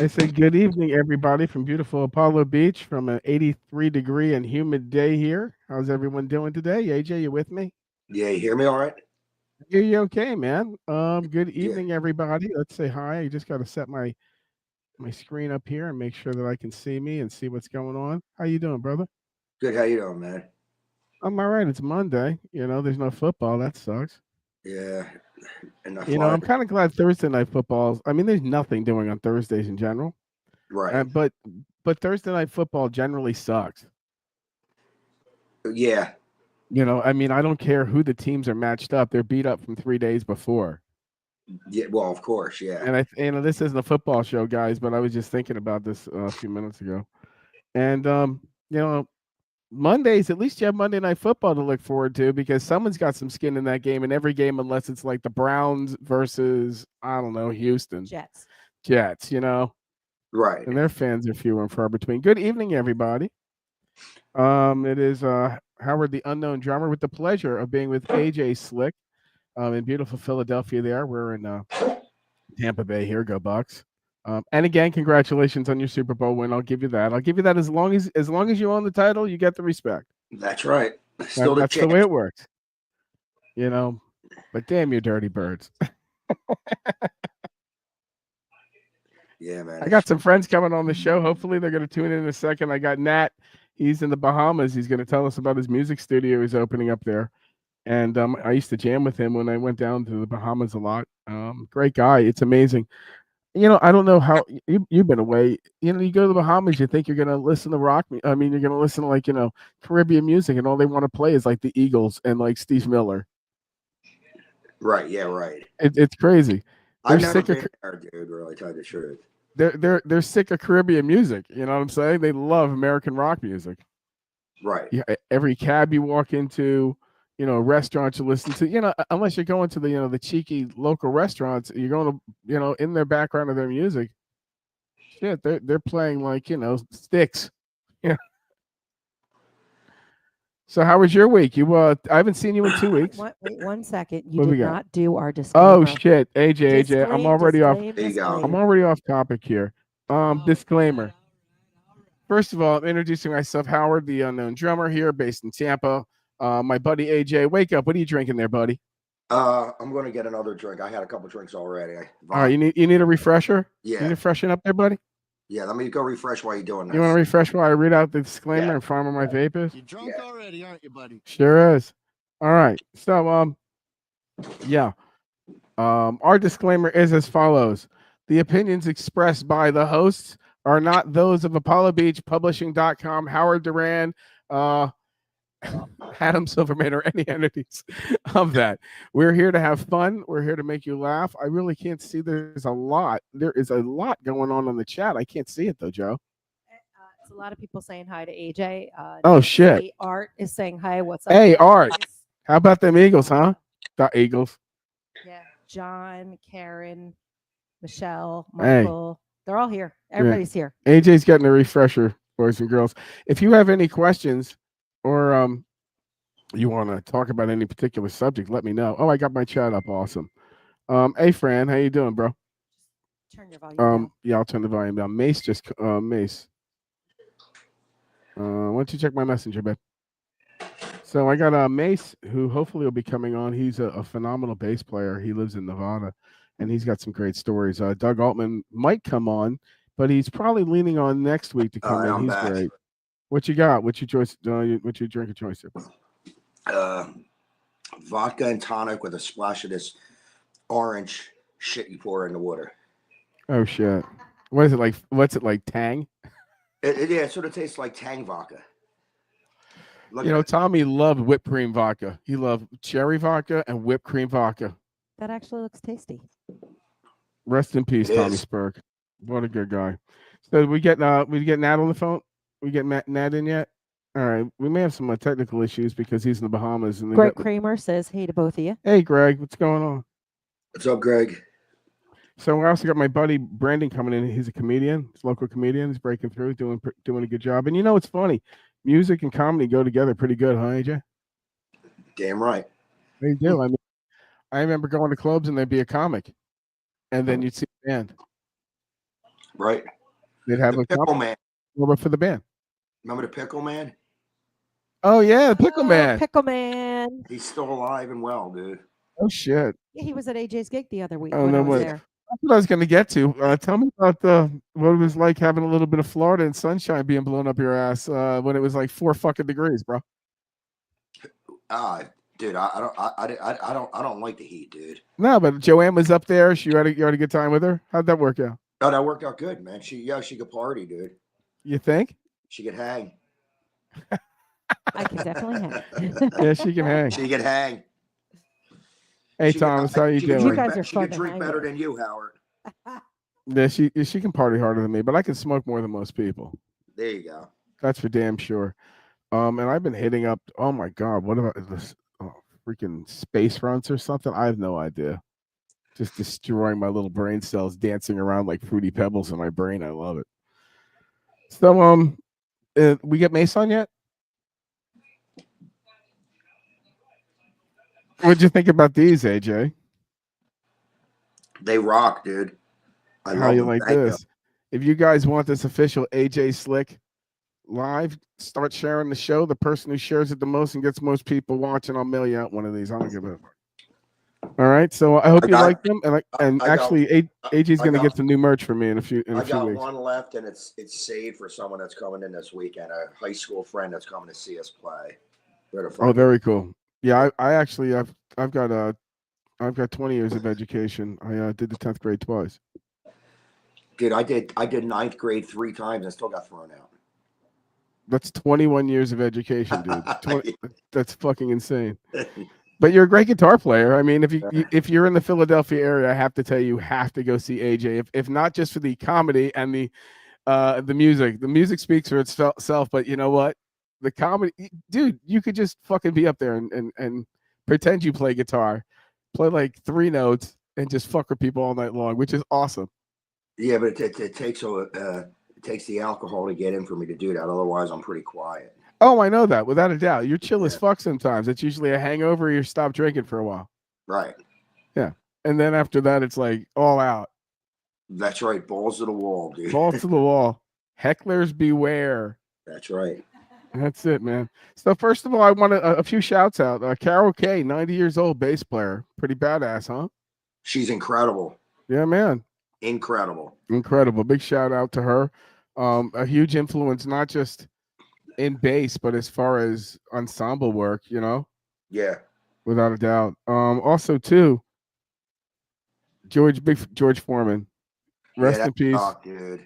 I say good evening, everybody, from beautiful Apollo Beach, from an 83-degree and humid day here. How's everyone doing today? AJ, you with me? Yeah, you hear me all right? You okay, man? Good Yeah. evening, everybody. Let's say hi. I just got to set my screen up here and make sure that I can see me and see what's going on. How you doing, brother? Good. How you doing, man? I'm all right. It's Monday. There's no football. That sucks. Yeah. And I I'm fly. kind of glad Thursday night football. I mean, there's nothing doing on Thursdays in general, Right. but Thursday night football generally sucks. Yeah. I mean, I don't care who the teams are matched up; they're beat up from 3 days before. Yeah. Well, of course. Yeah. This isn't a football show, guys, but I was just thinking about this a few minutes ago. And you know, Mondays, at least you have Monday Night Football to look forward to because someone's got some skin in that game in every game, unless it's like the Browns versus I don't know Houston Jets. Jets. Right. And their fans are fewer and far between. Good evening, everybody. It is Howard, the unknown drummer, with the pleasure of being with AJ Slick in beautiful Philadelphia. There, we're in Tampa Bay. Here, go Bucks! And again, congratulations on your Super Bowl win. I'll give you that. I'll give you that as long as you own the title, you get the respect. That's right. Still the That's the way champ. it works. You know, but damn you, dirty birds! Yeah, man. I got some friends coming on the show. Hopefully, they're going to tune in a second. I got Nat. He's in the Bahamas. He's going to tell us about his music studio he's opening up there. And I used to jam with him when I went down to the Bahamas a lot. Great guy. It's amazing. I don't know how you've been away. You go to the Bahamas, you think you're going to listen to rock. I mean, you're going to listen to Caribbean music, and all they want to play is like the Eagles and like Steve Miller. Right. Yeah. Right. It's crazy. They're I've never sick of been there, dude. Really, tell you the truth. they're sick of Caribbean music. You know what I'm saying? They love American rock music. Right. Yeah, every cab you walk into, restaurant you listen to, unless you're going to the cheeky local restaurants, you're going to, in their background of their music, shit, they're playing like, Sticks. Yeah. So how was your week? I haven't seen you in 2 weeks. Wait 1 second. You What we did got? not do our Oh disclaimer. shit, AJ, I'm already off. There you go. I'm already off topic here. Disclaimer. First of all, I'm introducing myself, Howard, the unknown drummer here, based in Tampa. My buddy AJ, wake up. What are you drinking there, buddy? I'm gonna get another drink. I had a couple drinks already. All right, you need a refresher. You need Yeah. to freshen up there, buddy. Yeah. Let me go refresh while you're doing You want to this. refresh while I read out the disclaimer Yeah. and farm on my vape is? You're drunk Yeah. already, aren't you, buddy? Sure is. All right. So yeah. Our disclaimer is as follows: the opinions expressed by the hosts are not those of Apollo Beach Publishing.com, Howard Duran, Adam Silverman, or any entities of that. We're here to have fun. We're here to make you laugh. I really can't see. There's a lot. There is a lot going on the chat. I can't see it though, Joe. It's a lot of people saying hi to AJ. Oh shit. Art is saying hi. What's up? Hey, Art. guys? How about them Eagles, huh? The Eagles. Yeah. John, Karen, Michelle, Hey. Michael. They're all here. Everybody's here. AJ's getting a refresher, boys and girls. If you have any questions or you want to talk about any particular subject, let me know. Oh, I got my chat up. Awesome. Hey, Fran, how you doing, bro? Turn your volume down. Yeah, I'll turn the volume down. Mace. Why don't you check my messenger, babe? So I got Mace, who hopefully will be coming on. He's a phenomenal bass player. He lives in Nevada, and he's got some great stories. Doug Altman might come on, but he's probably leaning on next week to come in. I'm He's back. great. What you got? What's your choice? What's your drink of choice here? Vodka and tonic with a splash of this orange shit you pour in the water. Oh shit! What is it like? What's it like? Tang? Yeah, it sort of tastes like Tang vodka. Look Tommy loved whipped cream vodka. He loved cherry vodka and whipped cream vodka. That actually looks tasty. Rest in peace, It Tommy is. Spurk. What a good guy. So we get Nat on the phone. We get Nat in yet? All right. We may have some technical issues because he's in the Bahamas. And Greg Kramer says hey to both of you. Hey, Greg, what's going on? What's up, Greg? So I also got my buddy Brandon coming in. He's a comedian. He's a local comedian. He's breaking through, doing a good job. And it's funny. Music and comedy go together pretty good, huh, AJ? Damn right. They do. I mean, I remember going to clubs and there'd be a comic, and then you'd see a band. Right. They'd have The a Pickle Man. warm up for the band. Remember the Pickle Man? Oh yeah, Pickle Oh, Man. Pickle Man. He's still alive and well, dude. Oh shit. Yeah, he was at AJ's gig the other week Oh, when no I was way. there. That's what I was going to get to. Tell me about what it was like having a little bit of Florida and sunshine being blown up your ass when it was like 4 fucking degrees, bro. Dude, I don't like the heat, dude. No, but Joanne was up there. You had a good time with her. How'd that work out? Oh, that worked out good, man. She could party, dude. You think? She could hang. I can definitely hang. Yeah, she can hang. She could hang. Hey, She could- Thomas, how you she could doing? You drink guys be- are She fun could to drink hang better with. than you, Howard. Yeah, she can party harder than me, but I can smoke more than most people. There you go. That's for damn sure. And I've been hitting up. Oh my god, what about this? Oh, freaking space fronts or something? I have no idea. Just destroying my little brain cells, dancing around like fruity pebbles in my brain. I love it. So, we get Mason yet? What'd you think about these, AJ? They rock, dude. I How love you them. like Thank you. this? If you guys want this official AJ Slick live, start sharing the show. The person who shares it the most and gets most people watching, I'll mail you out one of these. I don't give a fuck. All right. So I hope you like them. And I got- actually, AJ's I going to got- get some new merch for me in a few I got weeks. one left, and it's saved for someone that's coming in this weekend. A high school friend that's coming to see us play. Oh, very cool. Yeah, I've got 20 years of education. I did the 10th grade twice. Dude, I did ninth grade 3 times and still got thrown out. That's 21 years of education, dude. That's fucking insane. But you're a great guitar player. I mean, if you're in the Philadelphia area, I have to tell you, you have to go see AJ. If not just for the comedy and the music. The music speaks for itself. But you know what? The comedy, dude, you could just fucking be up there and pretend you play guitar, play like 3 notes, and just fuck with people all night long, which is awesome. Yeah, but it takes the alcohol to get in for me to do that. Otherwise, I'm pretty quiet. Oh, I know that without a doubt. You're chill as fuck sometimes. It's usually a hangover. Or you stop drinking for a while. Right. Yeah, and then after that, it's like all out. That's right. Balls to the wall, dude. Balls to the wall. Hecklers beware. That's right. That's it, man. So first of all, I want a few shouts out. Carol K, 90 years old, bass player. Pretty badass, huh? She's incredible. Yeah, man. Incredible. Big shout out to her. A huge influence, not just in bass, but as far as ensemble work, you know? Yeah. Without a doubt. Also too, George Foreman. Rest in peace. Sucked, dude.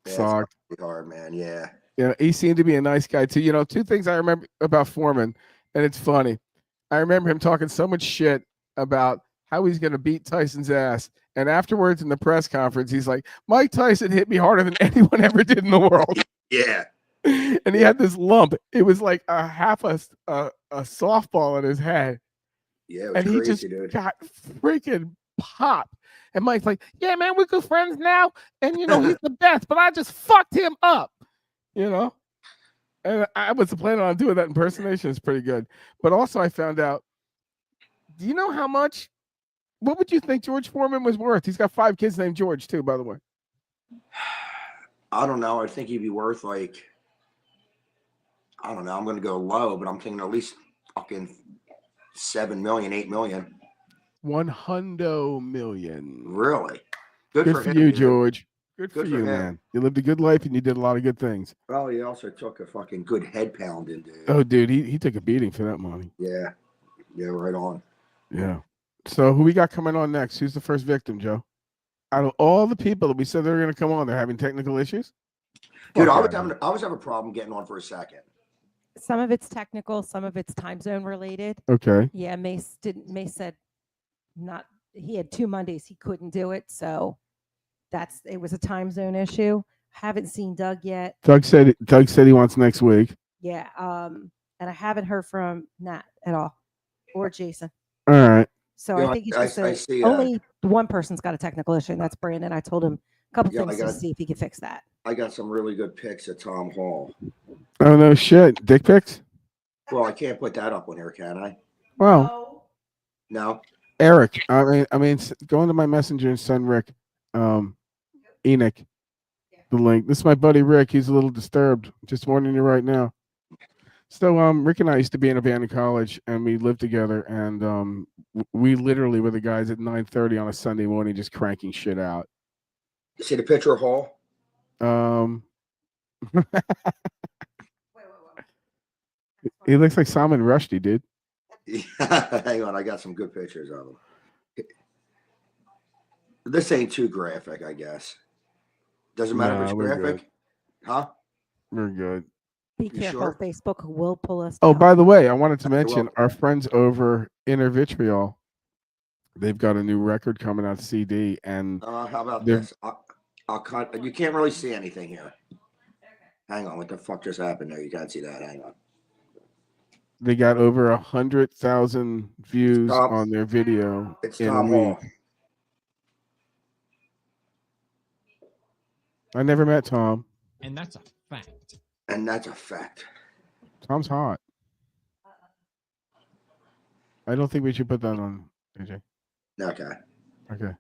Sucked. Hard, man. Yeah. Yeah, he seemed to be a nice guy too. You know, 2 things I remember about Foreman, and it's funny. I remember him talking so much shit about how he's going to beat Tyson's ass. And afterwards in the press conference, he's like, Mike Tyson hit me harder than anyone ever did in the world. Yeah. And he had this lump. It was like a half a softball in his head. Yeah, it was And he crazy, just dude. got freaking popped. And Mike's like, yeah, man, we're good friends now. And, you know, he's the best, but I just fucked him up, you know? And I was planning on doing that impersonation. It's pretty good. But also I found out, do you know how much, what would you think George Foreman was worth? He's got 5 kids named George too, by the way. I don't know. I think he'd be worth like, I don't know. I'm going to go low, but I'm thinking at least fucking 7 million, 8 million. 100 million. Really? Good for him, you, dude. George. Good for Good you, for him. man. You lived a good life and you did a lot of good things. Well, he also took a fucking good head pounding, dude. Oh, dude, he took a beating for that money. Yeah. Yeah, right on. Yeah. So who we got coming on next? Who's the first victim, Joe? Out of all the people that we said they were going to come on, they're having technical issues? Dude, Fuck I was outta having a problem getting on for a second. Some of it's technical, some of it's time zone related. here. Okay. Yeah, Mace said not, he had 2 Mondays he couldn't do it, so it was a time zone issue. Haven't seen Doug yet. Doug said he wants next week. Yeah, and I haven't heard from Nat at all or Jason. All right. So You know, I think he's I- just I see, only one person's got a technical issue, and that's Brandon. I told him a couple Yeah, I things to got- see if he could fix that. I got some really good pics at Tom Hall. Oh, no shit. Dick pics? Well, I can't put that up on here, can I? Well, No. Eric, I mean, go into my messenger and send Rick. Enoch the link. This is my buddy Rick. He's a little disturbed. Just warning you right now. So Rick and I used to be in a band in college, and we lived together, and we literally were the guys at 9:30 on a Sunday morning just cranking shit out. You see the picture of Hall? He looks like Salman Rushdie, dude. Hang on, I got some good pictures of him. This ain't too graphic, I guess. Doesn't matter if it's we're graphic, good. huh? We're good. Be You careful, sure? Facebook will pull us Oh, down. by the way, I wanted to You're mention welcome. our friends over Intervitriol. They've got a new record coming out, CD, and How about They're- this? I'll cut. You can't really see anything here. Hang on, what the fuck just happened there? You can't see that. Hang on. they got over 100,000 views Tom- on their video It's in Tom a Hall. week. I never met Tom. And that's a fact. And that's a fact. Tom's hot. I don't think we should put that on, AJ. Okay. Okay.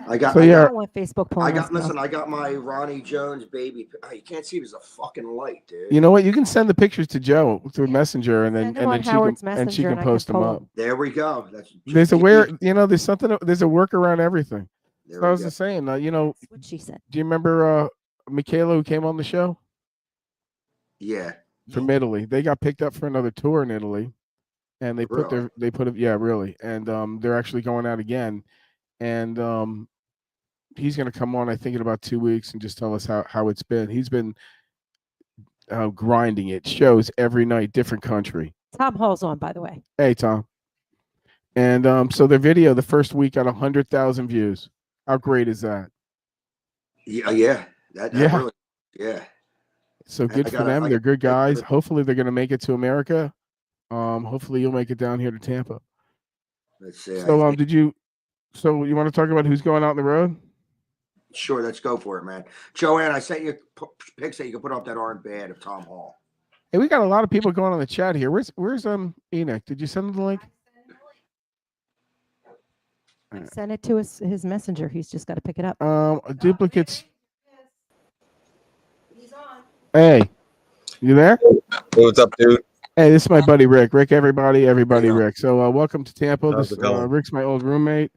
I got. So, I yeah. I got, don't want Facebook pulling I us got. down. Listen, I got my Ronnie Jones baby. Oh, you can't see. There's a fucking light, dude. You know what? You can send the pictures to Joe through Messenger, and then Send 'em on she Howard's can and she Messenger can and I can post them pull up. 'em. There we go. That's There's a there's something. There's a workaround everything. There So I we was go. just saying, That's what she said. do you remember Michaela who came on the show Yeah. from Italy? They got picked up for another tour in Italy, and yeah, really, and they're actually going out again, and he's going to come on, I think, in about 2 weeks and just tell us how it's been. He's been grinding it. Shows every night, different country. Tom Hall's on, by the way. Hey, Tom. And so their video, the first week, got 100,000 views. How great is that? Yeah. That Yeah. really. Yeah. So I good for gotta- them. I They're gotta- good guys. Hopefully they're going to make it to America. Hopefully you'll make it down here to Tampa. Let's see. So so you want to talk about who's going out on the road? Sure, let's go for it, man. Joanne, I sent you pics that you can put up that aren't bad of Tom Hall. Hey, we got a lot of people going on the chat here. Where's Enoch? Did you send him the link? Send it to his messenger. He's just got to pick it up. Duplicates. Hey, you there? What's up, dude? Hey, this is my buddy Rick. Rick, everybody, Yeah. Rick. So welcome to Tampa. How's it going? Rick's my old roommate.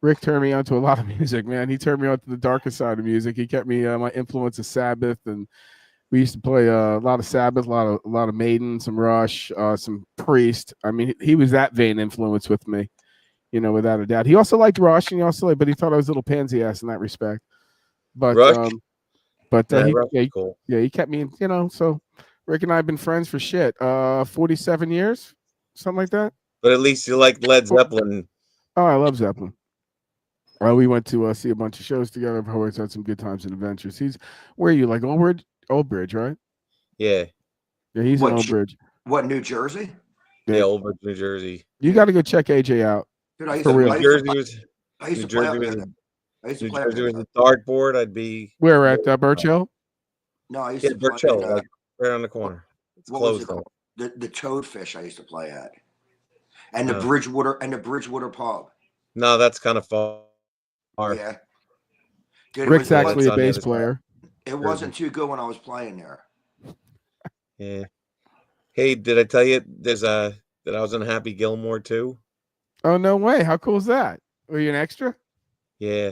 Rick turned me on to a lot of music, man. He turned me on to the darker side of music. He kept me my influence of Sabbath, and we used to play a lot of Sabbath, a lot of Maiden, some Rush, some Priest. I mean, he was that vein influence with me, without a doubt. He also liked Rush, and but he thought I was a little pansy ass in that respect. But Rush? he, Rush yeah, is cool. yeah, he kept me, so Rick and I have been friends for 47 years, something like that. But at least you like Led Zeppelin. Oh, I love Zeppelin. We went to see a bunch of shows together. I've always had some good times and adventures. Where are you, like Old Bridge, right? Yeah. Yeah, he's What, in Old Bridge. What, New Jersey? Yeah, Old Bridge, New Jersey. You got to go check AJ out. Dude, I used For to, real. I New used to Jersey play, was I used New to play Jersey up was there. I used to New play up Jersey was there. a dartboard. I'd be Where at Birch Hill? No, I used yeah, to play Birch Hill, in, like right on the corner. It's what was closed it though. called? The Toadfish I used to play at. And the Oh. Bridgewater pub. No, that's kind of far. Yeah. Dude, Rick's was- actually a on the bass other side. player. it wasn't too good when I was playing there. Yeah. Hey, did I tell you that I was in Happy Gilmore too? Oh, no way. How cool is that? Were you an extra? Yeah.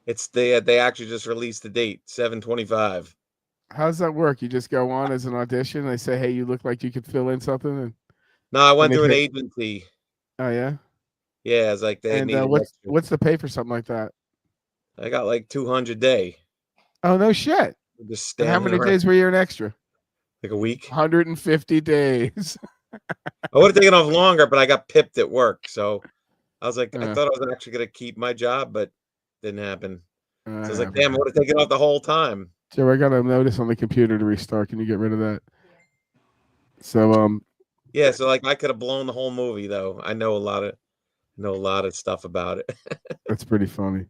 It's they actually just released the date, 7/25. How does that work? You just go on as an audition. They say, hey, you look like you could fill in something. And No, I went they through an pick- agency. oh, yeah. Yeah, it's like they And needed extra. what's the pay for something like that? I got like 200 a day. Oh, no shit. Just And how standing many around, days were you an extra? like a week. 150 days. I would have taken off longer, but I got pipped at work. So I was like, I Yeah. thought I was actually going to keep my job, but didn't happen. So I was like, Uh, damn, I would have taken off the whole time. Joe, I got a notice on the computer to restart. Can you get rid of that? So, Yeah, so like I could have blown the whole movie though. I know a lot of stuff about it. that's pretty funny.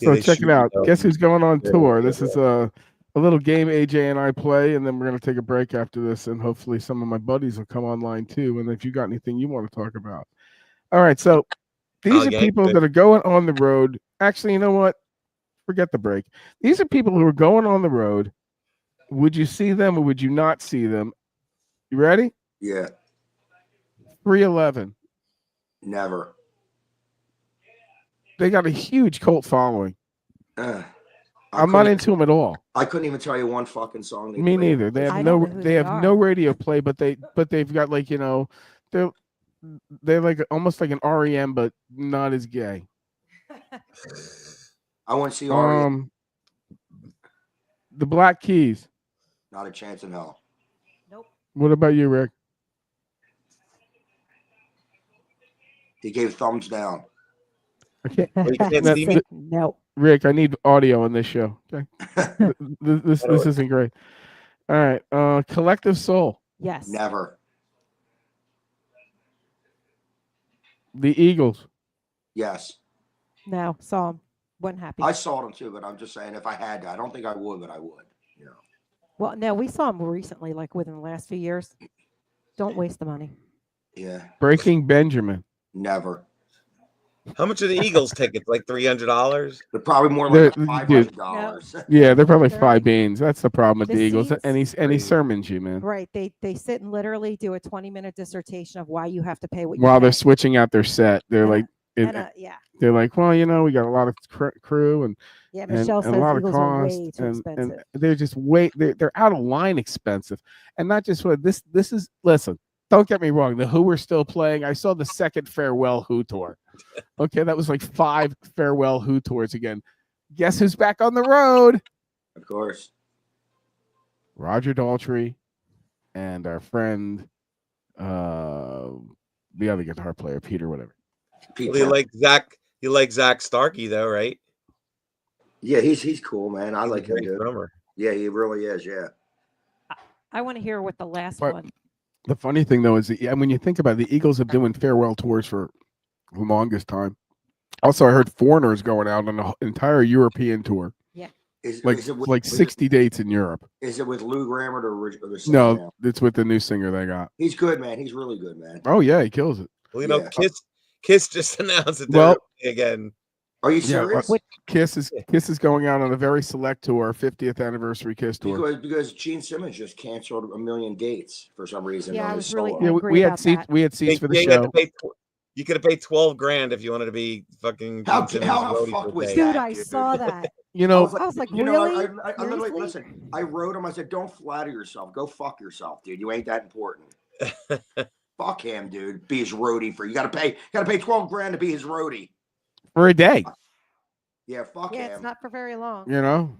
Yeah, So they check shoot it out. you up. Guess who's going on Yeah. tour? This is a little game AJ and I play, and then we're gonna take a break after this, and hopefully some of my buddies will come online too. And if you got anything you want to talk about, all right. So these I'll are get people it. that are going on the road. Actually, you know what? Forget the break. These are people who are going on the road. Would you see them or would you not see them? You ready? Yeah, 311. never. They got a huge cult following. I I'm not couldn't- into them at all. I couldn't even tell you one fucking song. they Me played. neither. They have I no don't know who they they have no are. radio play, but they've got like, you know, they're like almost like an REM, but not as gay. I want to see R.E.M. The Black Keys. Not a chance in hell. Nope. What about you, Rick? He gave thumbs down. I can't. you can't That- see me? No. Rick, I need audio on this show. Okay. This isn't great. All right. Collective Soul. Yes. Never. The Eagles. Yes. No. Saw him. Wasn't happy. I saw them too, but I'm just saying if I had to, I don't think I would, but I would. You know. Well, no, we saw him recently, like within the last few years. Don't waste the money. Yeah. Breaking Benjamin. Never. How much are the Eagles tickets? Like $300? But probably more They're- like dude. $500. Yeah, they're probably They're 5 like- beans. That's the problem with The the Eagles. seats- Any Crazy. sermons you, man. Right. They sit and literally do a 20-minute dissertation of why you have to pay what you While they're pay. switching out their set, they're And, like, yeah. they're like, well, you know, we got a lot of crew and Yeah. and, Michelle and says a lot of Eagles are cost, way too and expensive. they're just they're out of line expensive, and not just what this is. Listen, don't get me wrong. The Who are still playing. I saw the second farewell Who tour. Okay, that was like 5 farewell Who tours again. Guess who's back on the road? Of course. Roger Daltrey and our friend, the other guitar player, Peter, whatever. Pete Well, you Townsend. like Zach Starkey though, right? Yeah, he's cool, man. I He's a like him, great dude. drummer. Yeah, he really is. Yeah. I want to hear what the last But- one. The funny thing though is that when you think about it, the Eagles have been doing farewell tours for the longest time. Also, I heard Foreigner is going out on an entire European tour, Is like is it with, 60 dates in Europe. Is it with Lou Grammar or the singer No, now? it's with the new singer they got. He's good, man. He's really good, man. Oh yeah, he kills it. Well, you know, Yeah. Kiss just announced that they're Well- again. Are you Yeah, serious? What- Kiss is going out on a very select tour, 50th anniversary Kiss tour. Because Gene Simmons just canceled a million dates for some reason. Yeah, on I his was really solo. Yeah, angry we had about seats. that. We had seats for the Yeah, you had show. to pay you could have paid $12,000 if you wanted to be fucking. How- Gene Simmons' how roadie fucked for a was day. Dude, that, I dude? saw that. You know, I was like, you know, really? I literally Seriously? listen. I wrote him. I said, "Don't flatter yourself. Go fuck yourself, dude. You ain't that important." Fuck him, dude. Be his roadie for you. Got to pay $12,000 to be his roadie. for a day. Yeah, fuck Yeah, him. it's not for very long. You know,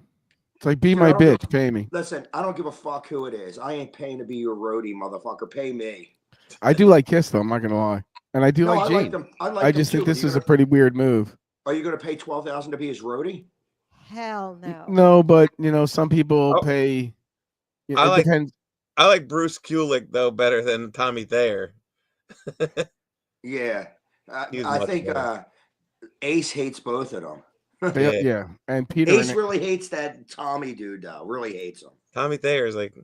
it's like be Dude, my I don't know. bitch, pay me. Listen, I don't give a fuck who it is. I ain't paying to be your roadie, motherfucker. Pay me. I do like Kiss though. I'm not gonna lie, and I do No, like I Gene. like them. I like I them just think too, but this you is a gonna- pretty weird move. Are you going to pay $12,000 to be his roadie? Hell no. No, but you know, some people Oh. pay. You I know, it like- depends. I like Bruce Kulick though better than Tommy Thayer. Yeah, He's I much think better. Ace hates both of them. Yeah. Yeah. And Peter. Ace and- really hates that Tommy dude, though. Really hates him. Tommy Thayer is like,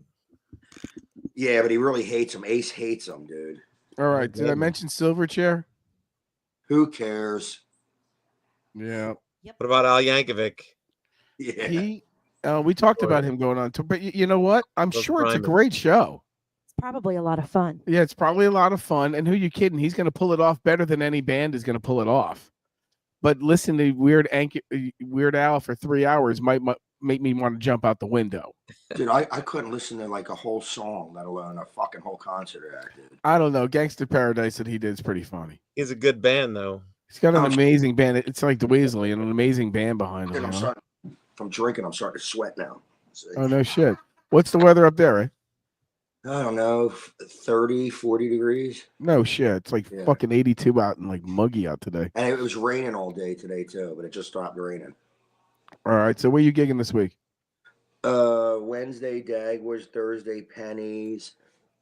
Yeah, but he really hates him. Ace hates him, dude. All right. Did I Good. mention Silverchair? Who cares? Yeah. what about Al Yankovic? Yeah. He. We talked Or- about him going on tour, but you know what? I'm Those sure it's a Primans. great show. It's probably a lot of fun. Yeah, it's probably a lot of fun. And who you kidding? He's going to pull it off better than any band is going to pull it off. But listen to Weird Al for 3 hours might make me want to jump out the window. Dude, I couldn't listen to like a whole song, let alone a fucking whole concert of that, dude. I don't know. Gangster Paradise that he did is pretty funny. He's a good band though. He's got an Oh, amazing band. It's like the Weasley and an amazing band behind him. Dude, you I'm know? starting from drinking. I'm starting to sweat now. See? Oh no shit. What's the weather up there, right? I don't know, 30, 40 degrees. No shit. It's like Yeah. fucking 82 out and like muggy out today. And it was raining all day today, too, but it just stopped raining. All right. So where you gigging this week? Wednesday, Dagwood, Thursday, Pennies,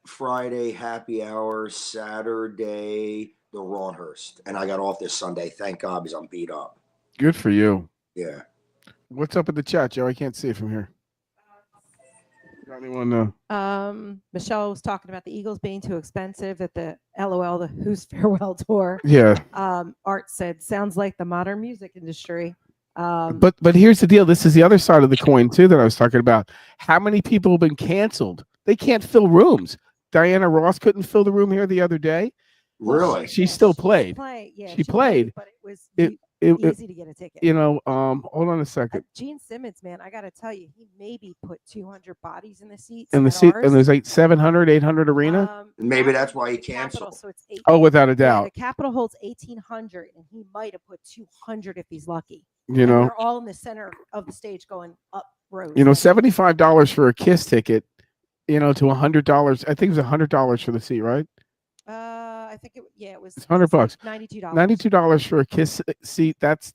Friday, Happy Hour, Saturday, the Rawhurst. And I got off this Sunday, thank God, because I'm beat up. Good for you. Yeah. What's up in the chat, Joe? I can't see it from here. Got anyone? Michelle was talking about the Eagles being too expensive at the LOL, the Who's Farewell tour. Yeah. Art said, sounds like the modern music industry. But here's the deal. This is the other side of the coin too that I was talking about. How many people have been canceled? They can't fill rooms. Diana Ross couldn't fill the room here the other day. Really? She still played. Yeah, She played. but it was It- easy to get a ticket. Hold on a second. Gene Simmons, man, I got to tell you, he maybe put 200 bodies in the seats. In the at seat, and ours. there's like 700, 800 arena. Maybe That that's was why he the Capitol, canceled. So it's eight. Oh, without a Yeah, doubt. the Capitol holds 1,800, and he might have put 200 if he's lucky. You And know, they're all in the center of the stage going up rows. you know, like- $75 for a Kiss ticket. You know, to $100. I think it was $100 for the seat, right? I think it was It's $100. $92. $92 for a Kiss seat. That's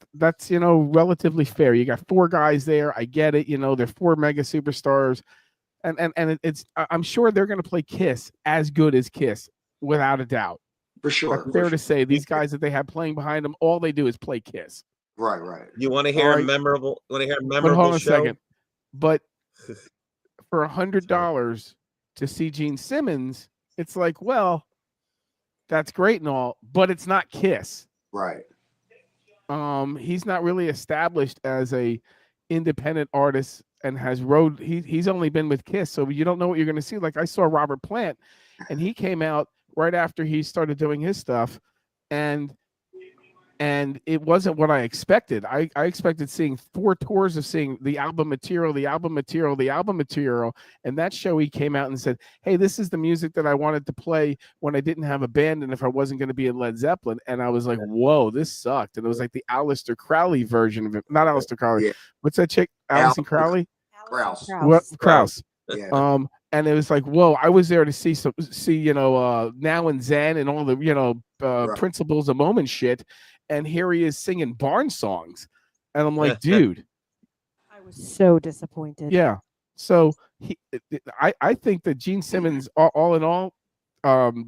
relatively fair. You got 4 guys there. I get it. You know, they're 4 mega superstars, and I'm sure they're going to play Kiss as good as Kiss without a doubt. For sure. That's fair to say. These guys that they have playing behind them, all they do is play Kiss. Right. You want to hear Alright. a memorable? Want to hear a But memorable hold on a show? second. But for $100 to see Gene Simmons, it's like, well, that's great and all, but it's not Kiss. Right. He's not really established as a independent artist and has he's only been with Kiss, so you don't know what you're going to see. Like I saw Robert Plant, and he came out right after he started doing his stuff, and it wasn't what I expected. I expected seeing 4 tours of seeing the album material, and that show he came out and said, hey, this is the music that I wanted to play when I didn't have a band and if I wasn't going to be in Led Zeppelin. And I was like, whoa, this sucked. And it was like the Aleister Crowley version of it. Not Aleister Crowley. Yeah. What's that chick? Alison Alison Crowley? Krauss. What? Krauss. Yeah. And it was like, whoa, I was there to see Now and Zen and all the, Right. Principles of Moment shit. And here he is singing Barnes songs. And I'm like, dude. I was so disappointed. Yeah. So I think that Gene Simmons, all in all,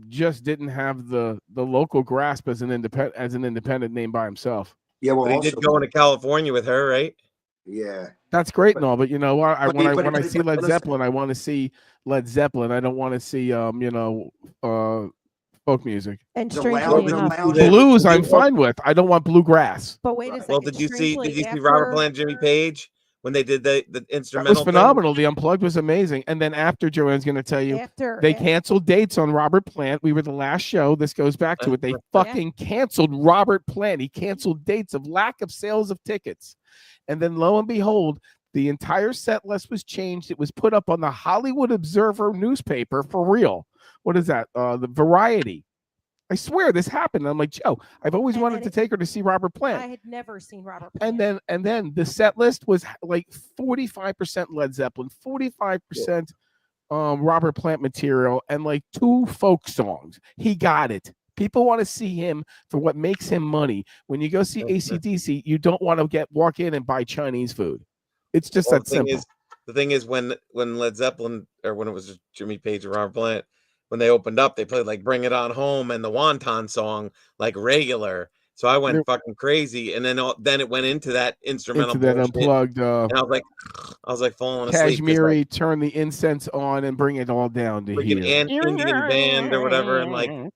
just didn't have the local grasp as an independent name by himself. Yeah. Well, But he also, did go into California with her, right? Yeah. That's great and all, but you know what? but When I he- see but Led listen. Zeppelin, I want to see Led Zeppelin. I don't want to see folk music. And The strangely lounge- enough, the Blues, I'm Well- fine with. I don't want bluegrass. but wait a Right. second. Well, did you see strangely, Robert after- Plant, Jimmy Page when they did the That instrumental? was phenomenal. The Unplugged was amazing. And then after, Joanne's going to tell you, After they canceled dates on Robert Plant. We were the last show. This goes back to it. They fucking canceled Robert Plant. He canceled dates of lack of sales of tickets. And then lo and behold, the entire set list was changed. It was put up on the Hollywood Observer newspaper for real. What is that? The Variety. I swear this happened. I'm like, Joe, I've always And wanted then to take her to see Robert Plant. I had never seen Robert Plant. And then the set list was like 45% Led Zeppelin, 45% Robert Plant material, and like 2 folk songs. He got it. People want to see him for what makes him money. When you go see AC/DC, you don't want to walk in and buy Chinese food. It's just Well, that simple. the thing is when Led Zeppelin, or when it was just Jimmy Page and Robert Plant, when they opened up, they played like "Bring It On Home" and the Wonton song like regular. So I went They're- fucking crazy, and then it went into that instrumental Into that bullshit, Unplugged and I was like falling asleep. 'cause, Kashmiri, like, turn the incense on and bring it all down to freaking here. Indian band or whatever, and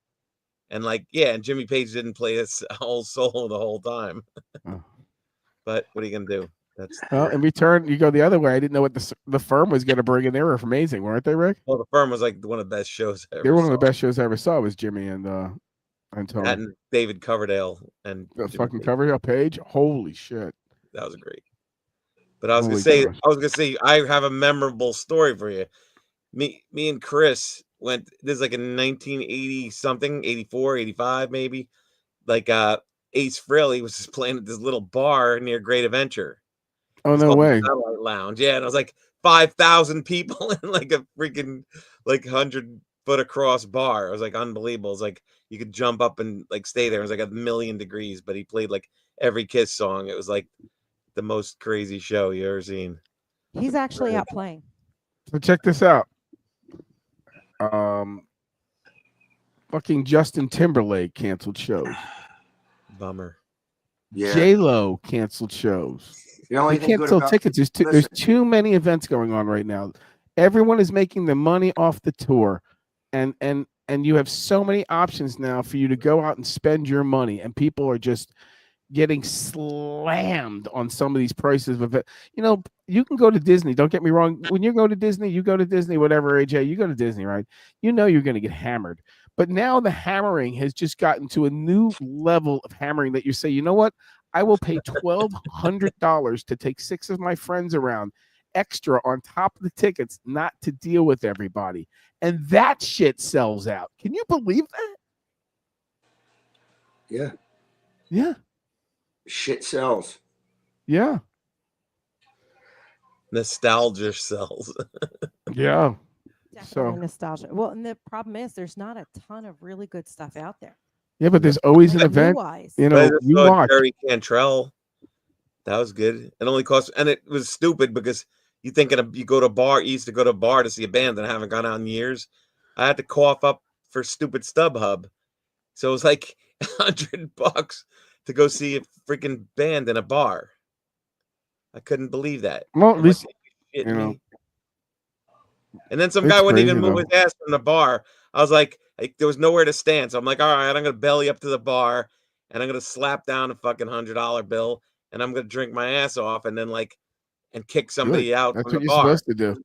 and Jimmy Page didn't play his whole solo the whole time. Oh. But what are you gonna do? That's Well, in return, you go the other way. I didn't know what the firm was going to bring in. They were amazing, weren't they, Rick? well, the firm was like one of the best shows I ever They were one of the saw. best shows I ever saw. Was Jimmy and Tony. That and David Coverdale and The Jimmy fucking Page. Coverdale page. Holy shit! That was great. But I was Holy gonna gosh. say, I have a memorable story for you. Me and Chris went. This is like in 1980 something, 84, 85 maybe. Like Ace Frehley was just playing at this little bar near Great Adventure. Oh It's no called the way! Satellite Lounge. Yeah, and it was like 5,000 people in like a freaking like 100-foot across bar. It was like unbelievable. It was like you could jump up and like stay there. It was like 1,000,000 degrees, but he played like every Kiss song. It was like the most crazy show you ever seen. He's actually out playing. So check this out. Fucking Justin Timberlake canceled shows. Bummer. Yeah. J Lo canceled shows. You know They anything can't good sell about tickets. There's listen. too many events going on right now. Everyone is making the money off the tour, and you have so many options now for you to go out and spend your money, and people are just getting slammed on some of these prices of it. You know, you can go to Disney. Don't get me wrong. When you go to Disney, whatever, AJ, you go to Disney, right? You know you're going to get hammered. But now the hammering has just gotten to a new level of hammering that you say, you know what? I will pay $1,200 to take 6 of my friends around extra on top of the tickets, not to deal with everybody. And that shit sells out. Can you believe that? Yeah. Yeah. Shit sells. Yeah. Nostalgia sells. Yeah. Definitely So, nostalgia. Well, and the problem is there's not a ton of really good stuff out there. yeah, but there's always an event. Wise. You But I know, just we saw watch. Jerry Cantrell. That was good. It only cost, and it was stupid because you go to a bar. You used to go to a bar to see a band, and I haven't gone out in years. I had to cough up for stupid StubHub, so it was like $100 to go see a freaking band in a bar. I couldn't believe that. Well, at I'm least, like, "You shitting you know, me?" And then some it's guy wouldn't crazy, even move though. his ass from the bar. I was like, there was nowhere to stand. So I'm like, all right, I'm gonna belly up to the bar and I'm gonna slap down a fucking $100 bill and I'm gonna drink my ass off and then and kick Good. somebody out That's from what the you're bar. supposed to do.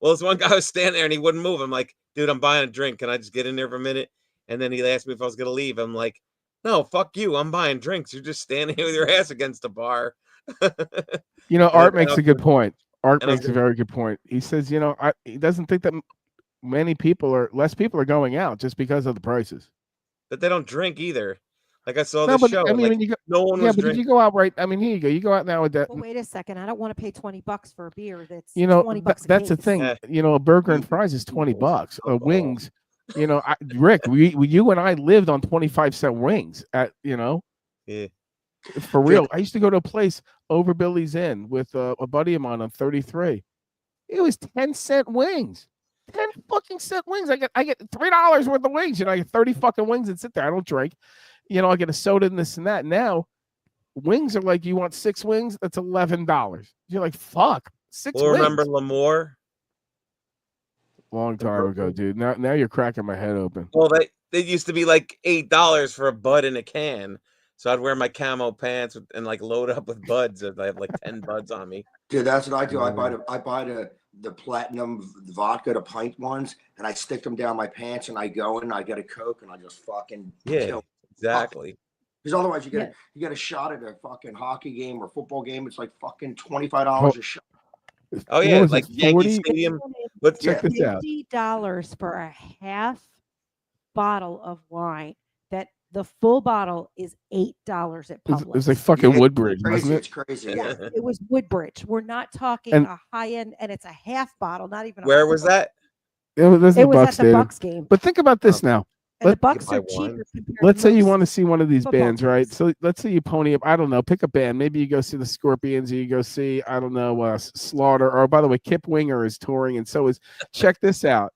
Well, this one guy was standing there and he wouldn't move. I'm like, dude, I'm buying a drink. Can I just get in there for a minute? And then he asked me if I was gonna leave. I'm like, no, fuck you. I'm buying drinks. You're just standing here with your ass against the bar. You know, And Art then I makes was a good like- point. Art and I was makes a like- very good point. He says, you know, he doesn't think that less people are going out just because of the prices. But they don't drink either. Like I saw No, this but show. I mean, like, when you go, no one yeah, was but if drinking. you go out right, I mean, here you go. You go out now with that. Well, wait a second. I don't want to pay $20 for a beer that's You know, $20 a that's the case. thing. Yeah. You know, a burger and fries is $20. Alcohol. Wings, you know, Rick, you and I lived on 25-cent wings at, you know, Yeah. for real. I used to go to a place over Billy's Inn with a buddy of mine on 33. It was 10-cent wings. 10 fucking cent wings. I get $3 worth of wings. You know, I get 30 fucking wings and sit there. I don't drink. You know, I get a soda and this and that. Now, wings are like, you want 6 wings? That's $11. You're like, fuck, 6 Well, wings. remember L'Amour? Long time ago, dude. Now you're cracking my head open. Well, they used to be like $8 for a bud in a can. So I'd wear my camo pants and like load up with buds. I have like 10 buds on me. Dude, that's what I do. I buy Mm. the platinum vodka, the pint ones, and I stick them down my pants, and I go in, I get a Coke, and I just fucking Yeah, kill. exactly. Because otherwise, Yeah. you get a shot at a fucking hockey game or football game. It's like fucking $25 a shot. Oh What yeah, was it, like Yankee 40? Stadium. But Check this out. $50 for a half bottle of wine. That the full bottle is $8 at It was Publix. like fucking Yeah, Woodbridge, Crazy, wasn't it's it? crazy. Yes, it was Woodbridge. We're not talking And- a high end, and it's a half bottle, not even. where a was full. that? It was It was Bucks at the Stadium. Bucks game, But think about this now. and the let- Bucks buy are wine. cheaper compared. Let's to say you most want to see one of these football bands, right? teams. So let's say you pony up. I don't know. Pick a band. Maybe you go see the Scorpions, or you go see, I don't know, Slaughter. Or by the way, Kip Winger is touring, and so is. Check this out.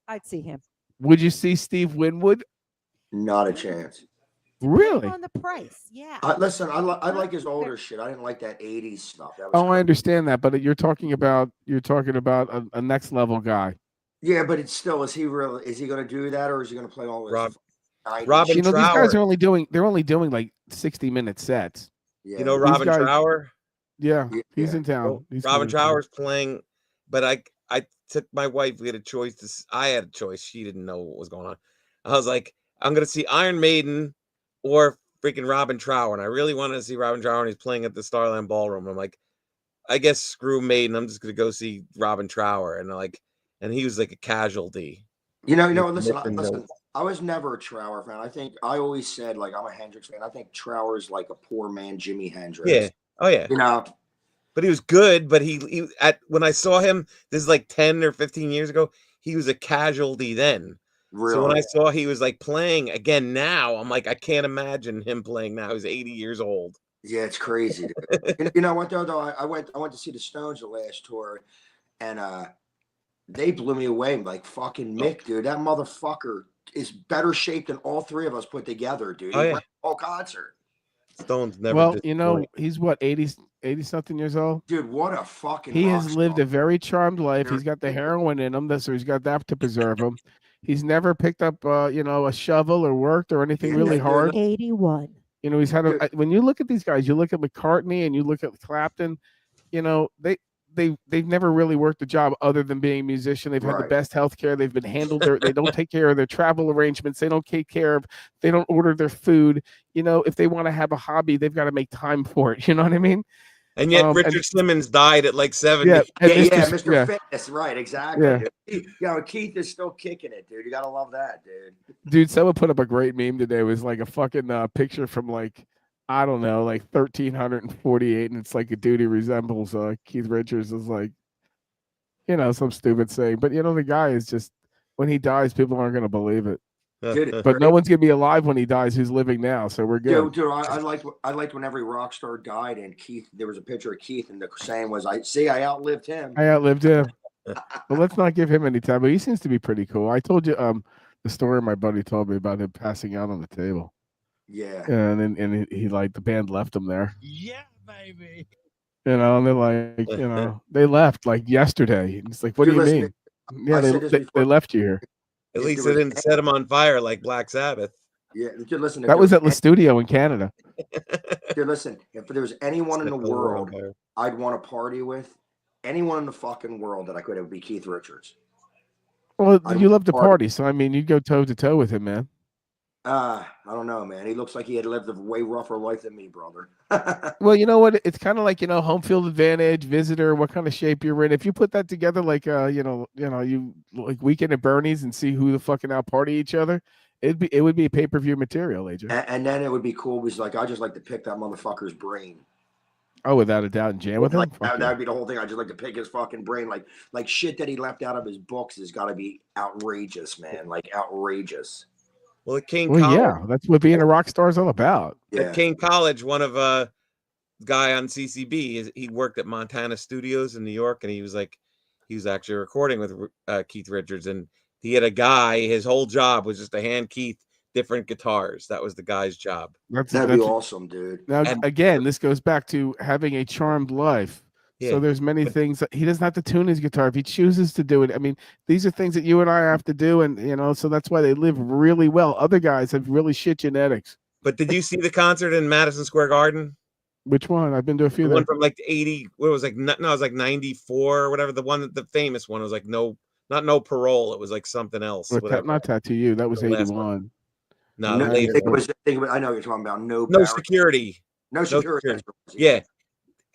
I'd see him. Would you see Steve Winwood? Not a chance. Really? On the price, yeah. Listen, I like his older shit. I didn't like that 80s stuff. That was Oh, I crazy. understand that, but you're talking about a next level guy. Yeah, but it's still, is he going to do that, or is he going to play all this? 90s Robin You know, these guys Trower. are only doing like 60-minute sets. Yeah. You know These Robin guys- Trower? Yeah, Yeah. he's in town. Well, He's Robin coming in town. Trower's playing, but I took my wife. We had a choice. I had a choice. She didn't know what was going on. I was like, I'm gonna see Iron Maiden or freaking Robin Trower, and I really wanted to see Robin Trower, and he's playing at the Starland Ballroom. I'm like, I guess screw Maiden. I'm just gonna go see Robin Trower, and he was like a casualty. Listen. I was never a Trower fan. I always said, like, I'm a Hendrix fan. I think Trower's like a poor man Jimi Hendrix. Yeah. Oh yeah. You know, But he was good. But he when I saw him, this is like 10 or 15 years ago, he was a casualty then. really. So when I saw he was like playing again now, I'm like, I can't imagine him playing now. He's 80 years old. Yeah, it's crazy. Dude. You know what though? I went to see the Stones the last tour, and they blew me away. Like fucking Mick, dude. That motherfucker is better shape than all three of us put together, dude. Oh, He yeah. went the whole concert. Stones never. Well, you know, disappoint. he's what, 80 something years old? Dude, what a fucking He rock has lived star. a very charmed life. He's got the heroin in him, so he's got that to preserve him. He's never picked up, a shovel or worked or anything Yeah, really dude. hard. 81. You know, he's had when you look at these guys, you look at McCartney and you look at Clapton, you know, they've never really worked a job other than being a musician. They've had the Right. best health care. They've been handled they don't take care of their travel arrangements. They don't take care of, they don't order their food. You know, if they want to have a hobby, they've got to make time for it. You know what I mean? And yet and- Richard Simmons died at like 70. Yeah, and Mr. Fitness, right? Exactly. Yeah. Dude. You know, Keith is still kicking it, dude. You gotta love that, dude. Dude, someone put up a great meme today. It was like a fucking picture from like, I don't know, like 1348, and it's like a dude who resembles Keith Richards. Is like, you know, some stupid saying, but you know, the guy is just, when he dies, people aren't gonna believe it. Dude, But no one's gonna be alive when he dies who's living now, so we're good. Dude, I liked when every rock star died, and Keith. There was a picture of Keith, and the saying was, "I outlived him." I outlived him. But let's not give him any time. But he seems to be pretty cool. I told you the story my buddy told me about him passing out on the table. Yeah. And then he like, the band left him there. Yeah, baby. You know, and they're like, you know, they left like yesterday. And it's like, what Dude, do you listen, mean? Yeah, I said this they before. left you here. At If least there they was didn't set him on fire like Black Sabbath. Yeah, dude, listen. if That there was at La any- Studio in Canada. Dude, listen. If there was anyone in the Set the world world on fire. I'd want to party with, anyone in the fucking world that I could, it would be Keith Richards. Well, I'm you love to party. party, so I mean, you'd go toe to toe with him, man. I don't know, man. He looks like he had lived a way rougher life than me, brother. Well, you know what? It's kind of like, you know, home field advantage, visitor, what kind of shape you're in. If you put that together, like, you like Weekend at Bernie's and see who the fucking out party each other, it would be a pay per view material, AJ. and then it would be cool because, like, I just like to pick that motherfucker's brain. Oh, without a doubt, and jam with him. Like, Fuck that yeah. would be the whole thing. I just like to pick his fucking brain. Like shit that he left out of his books has got to be outrageous, man. Like outrageous. Well, at King Well, College, yeah, that's what being a rock star is all about. Yeah. at King College, one of guy on CCB, he worked at Montana Studios in New York, and he was actually recording with Keith Richards, and he had a guy. His whole job was just to hand Keith different guitars. That was the guy's job. That'd be awesome, dude. Now, And- again, this goes back to having a charmed life. Yeah. So there's many things that he doesn't have to tune his guitar if he chooses to do it. I mean, these are things that you and I have to do, and you know, so that's why they live really well. Other guys have really shit genetics. But did you see the concert in Madison Square Garden? Which one? I've been to a few The there. one from like 80, what was like, no, it was like 94 or whatever. The one that the famous one was like not no parole. It was like something else. With Whatever. not Tattoo You. That was The last one. 81. No, No, the I latest think it one. was. I know what you're talking about. No No barrier- security. No security. security. that's what it was. Yeah.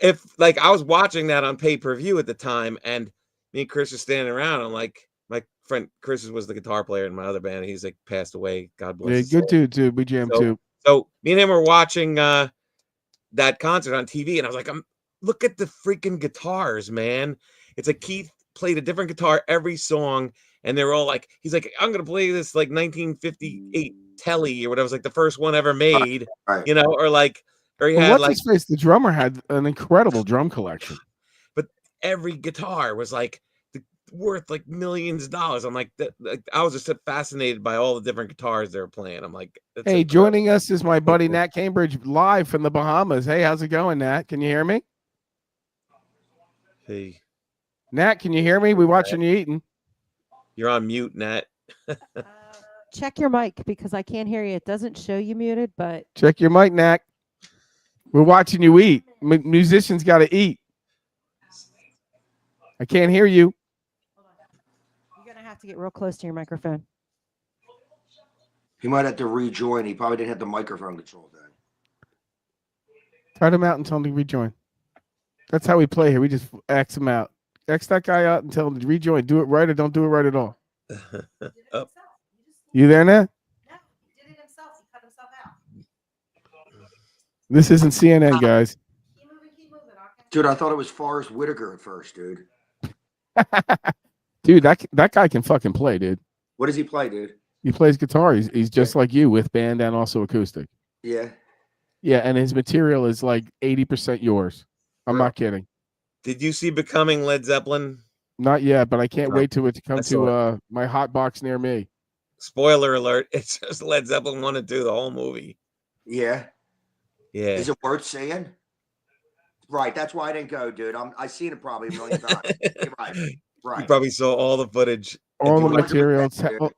If like I was watching that on pay-per-view at the time, and me and Chris are standing around, and like my friend Chris was the guitar player in my other band. He's like passed away. God bless. Yeah, his good soul. dude, too. We jammed So- too. So me and him were watching that concert on TV, and I was like, look at the freaking guitars, man. It's like Keith played a different guitar every song, and they're all like, he's like, I'm gonna play this like 1958 Telly or whatever. It was like the first one ever made, Right. you know, or like, or he Well, had what's like his face? The drummer had an incredible drum collection. every guitar was like worth like millions of dollars. I'm like, I was just fascinated by all the different guitars they were playing. I'm like, that's Hey, incredible. joining us is my buddy Nat Cambridge live from the Bahamas. Hey, how's it going, Nat? Can you hear me? Hey, Nat, can you hear me? We watching you eating. you're on mute, Nat. Check your mic because I can't hear you. It doesn't show you muted, but Check your mic, Nat. We're watching you eat. Musicians got to eat. I can't hear you. you're going to have to get real close to your microphone. He might have to rejoin. He probably didn't have the microphone control then. Cut him out and tell him to rejoin. That's how we play here. We just X him out. X that guy out and tell him to rejoin. Do it right or don't do it right at all. Oh. You there, Nat? No, he did it himself. He cut himself out. This isn't CNN, guys. Keep moving. Dude, I thought it was Forrest Whitaker at first, dude. Dude, that guy can fucking play, dude. What does he play, dude? He plays guitar. He's just like you with band and also acoustic. Yeah. Yeah, and his material is like 80% yours. I'm Really? not kidding. Did you see Becoming Led Zeppelin? Not yet, but I can't No. wait to it to come I saw to my hot box near me. Spoiler alert, it's just Led Zeppelin 1 and 2, the whole movie. Yeah. Yeah. Is it worth seeing? Right. That's why I didn't go, dude. I seen it probably a million times. You're right. You Right. probably saw all the footage. All the you like- material. 100%, dude.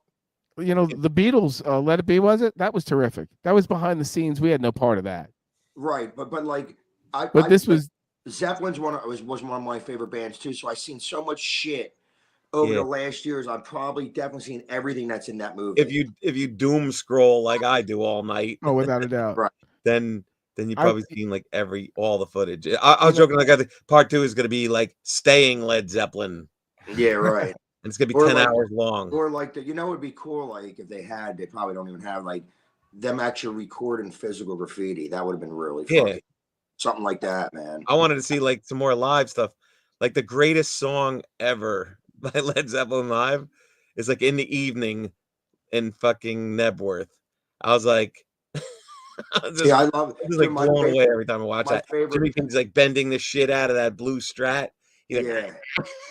you know, the Beatles, Let It Be, was it? That was terrific. That was behind the scenes. We had no part of that. Right, but like But this was Zeppelin's was one of my favorite bands too. So I've seen so much shit over Yeah. the last years. I've probably definitely seen everything that's in that movie. If you doom scroll like I do all night, oh, without a doubt. Right. then you I- probably seen like all the footage. I was joking like part 2 is going to be like staying Led Zeppelin, Yeah, right. and it's going to be Or 10 like- hours long. Or like the, you know, it'd be cool. Like if they probably don't even have like them actually recording physical graffiti. That would have been really fun. Yeah. Something like that, man. I wanted to see like some more live stuff. Like the greatest song ever by Led Zeppelin live is like In the Evening in fucking Nebworth. I was like, I was just, Yeah, I love it. I was like Dude, blown away every time I watch my that. Jimmy favorite. King's like bending the shit out of that blue Strat. He's like, Yeah.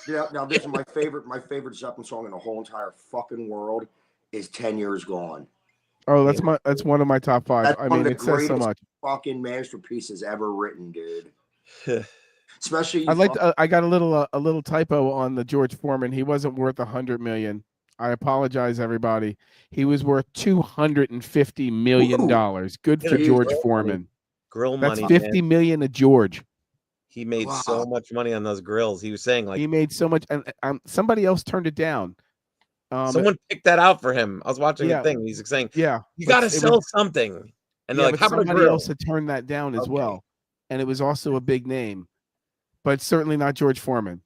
Yeah. Now this is my favorite. My favorite Zeppelin song in the whole entire fucking world is 10 Years Gone. Oh, that's one of my top 5. That's I one of mean, the it says so greatest much. fucking masterpieces ever written, dude. Especially I'd like to, I got a little typo on the George Foreman. He wasn't worth 100 million. I apologize, everybody. He was worth $250 million. Good for Jeez, George bro. Foreman. grill That's money. 50 Man. million a George. He made Wow. so much money on those grills. He was saying like He made so much, and somebody else turned it down. someone picked that out for him. I was watching yeah. a thing. He's like saying, Yeah, you but got to it sell was- something. And yeah, they're like, but how about a somebody grill? else had turned that down as Okay. well, and it was also a big name, but certainly not George Foreman.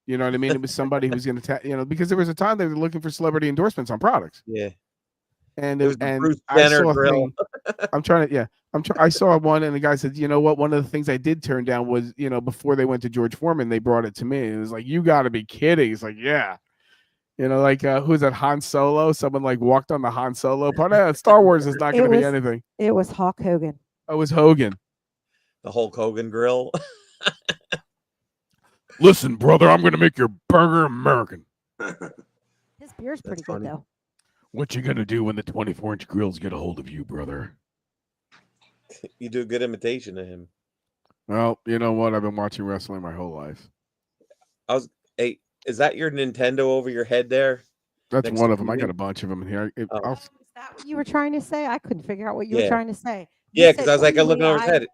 You know what I mean? It was somebody who was going to, because there was a time they were looking for celebrity endorsements on products, Yeah. and It was the and Bruce I Jenner saw a grill. thing. I'm trying to, I saw one, and the guy said, you know what? One of the things I did turn down was, before they went to George Foreman, they brought it to me. And it was like, you got to be kidding. He's like, yeah. Like who's that? Han Solo? Someone like walked on the Han Solo part. Star Wars is not It going to be was- anything. It was Hulk Hogan. Oh, it was Hogan. The Hulk Hogan grill. Listen, brother, I'm going to make your burger American. His beer's pretty funny. good though. What you going to do when the 24-inch grills get a hold of you, brother? You do a good imitation of him. Well, you know what? I've been watching wrestling my whole life. Hey, is that your Nintendo over your head there? That's Next one to of them. I TV? got a bunch of them in here. Oh. Is that what you were trying to say? I couldn't figure out what you were Yeah. trying to say. You Yeah, because said I was like, I'm looking Pee-wee. over his head.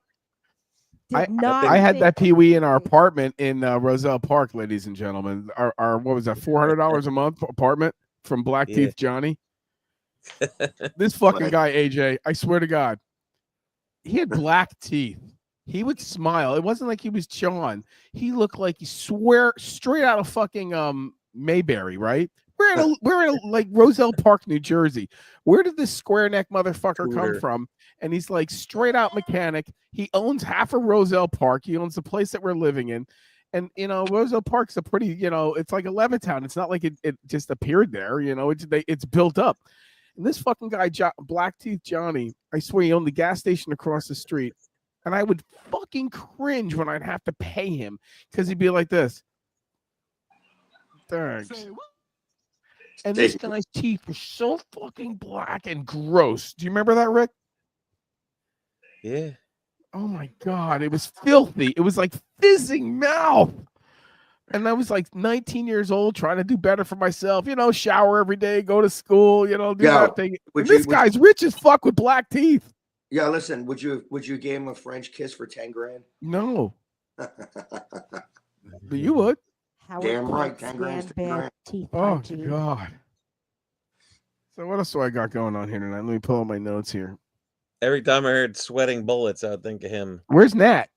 Did not I had think that Pee Wee in our Pee-wee. apartment in Roselle Park, ladies and gentlemen. Our what was that, $400 a month apartment from Black Yeah. Teeth Johnny. This fucking Right. guy, AJ, I swear to God, he had black teeth. He would smile. It wasn't like he was Sean. He looked like he swear straight out of fucking Mayberry, right? We're in a like Roselle Park, New Jersey. Where did this square neck motherfucker come Scooter. from? And he's like straight out mechanic. He owns half of Roselle Park. He owns the place that we're living in. And Roselle Park's a pretty, it's like a Levittown. It's not like it just appeared there. It's built up. And this fucking guy, Black Teeth Johnny, I swear he owned the gas station across the street. And I would fucking cringe when I'd have to pay him because he'd be like this. Thanks. And this guy's teeth were so fucking black and gross. Do you remember that, Rick? Yeah. Oh my God. It was filthy. It was like fizzing mouth. And I was like 19 years old trying to do better for myself, shower every day, go to school, do Yeah, that thing. would And this you- guy's rich as fuck with black teeth. Yeah, listen. Would you give him a French kiss for 10 grand? No, but you would. Howard Damn right, can't 10 grand's stand 10 bad grand. teeth Oh hygiene. God. So what else do I got going on here tonight? Let me pull out my notes here. Every time I heard sweating bullets, I would think of him. Where's Nat?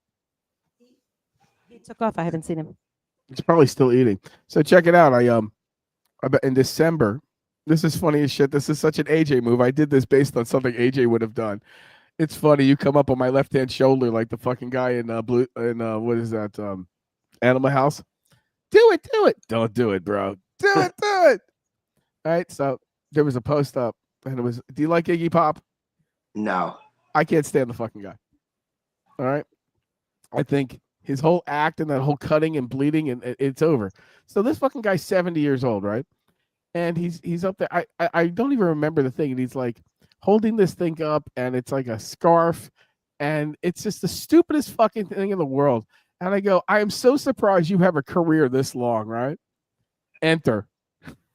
He took off. I haven't seen him. He's probably still eating. So check it out. I bet in December. This is funny as shit. This is such an AJ move. I did this based on something AJ would have done. It's funny. You come up on my left hand shoulder like the fucking guy in what is that? Animal House. Do it. Don't do it, bro. Do it. All right. So there was a post up, and it was, "Do you like Iggy Pop?" No. I can't stand the fucking guy. All right. I think his whole act and that whole cutting and bleeding and it's over. So this fucking guy's 70 years old, right? And he's up there. I don't even remember the thing. And he's like holding this thing up, and it's like a scarf, and it's just the stupidest fucking thing in the world. And I go, I am so surprised you have a career this long, right? Enter.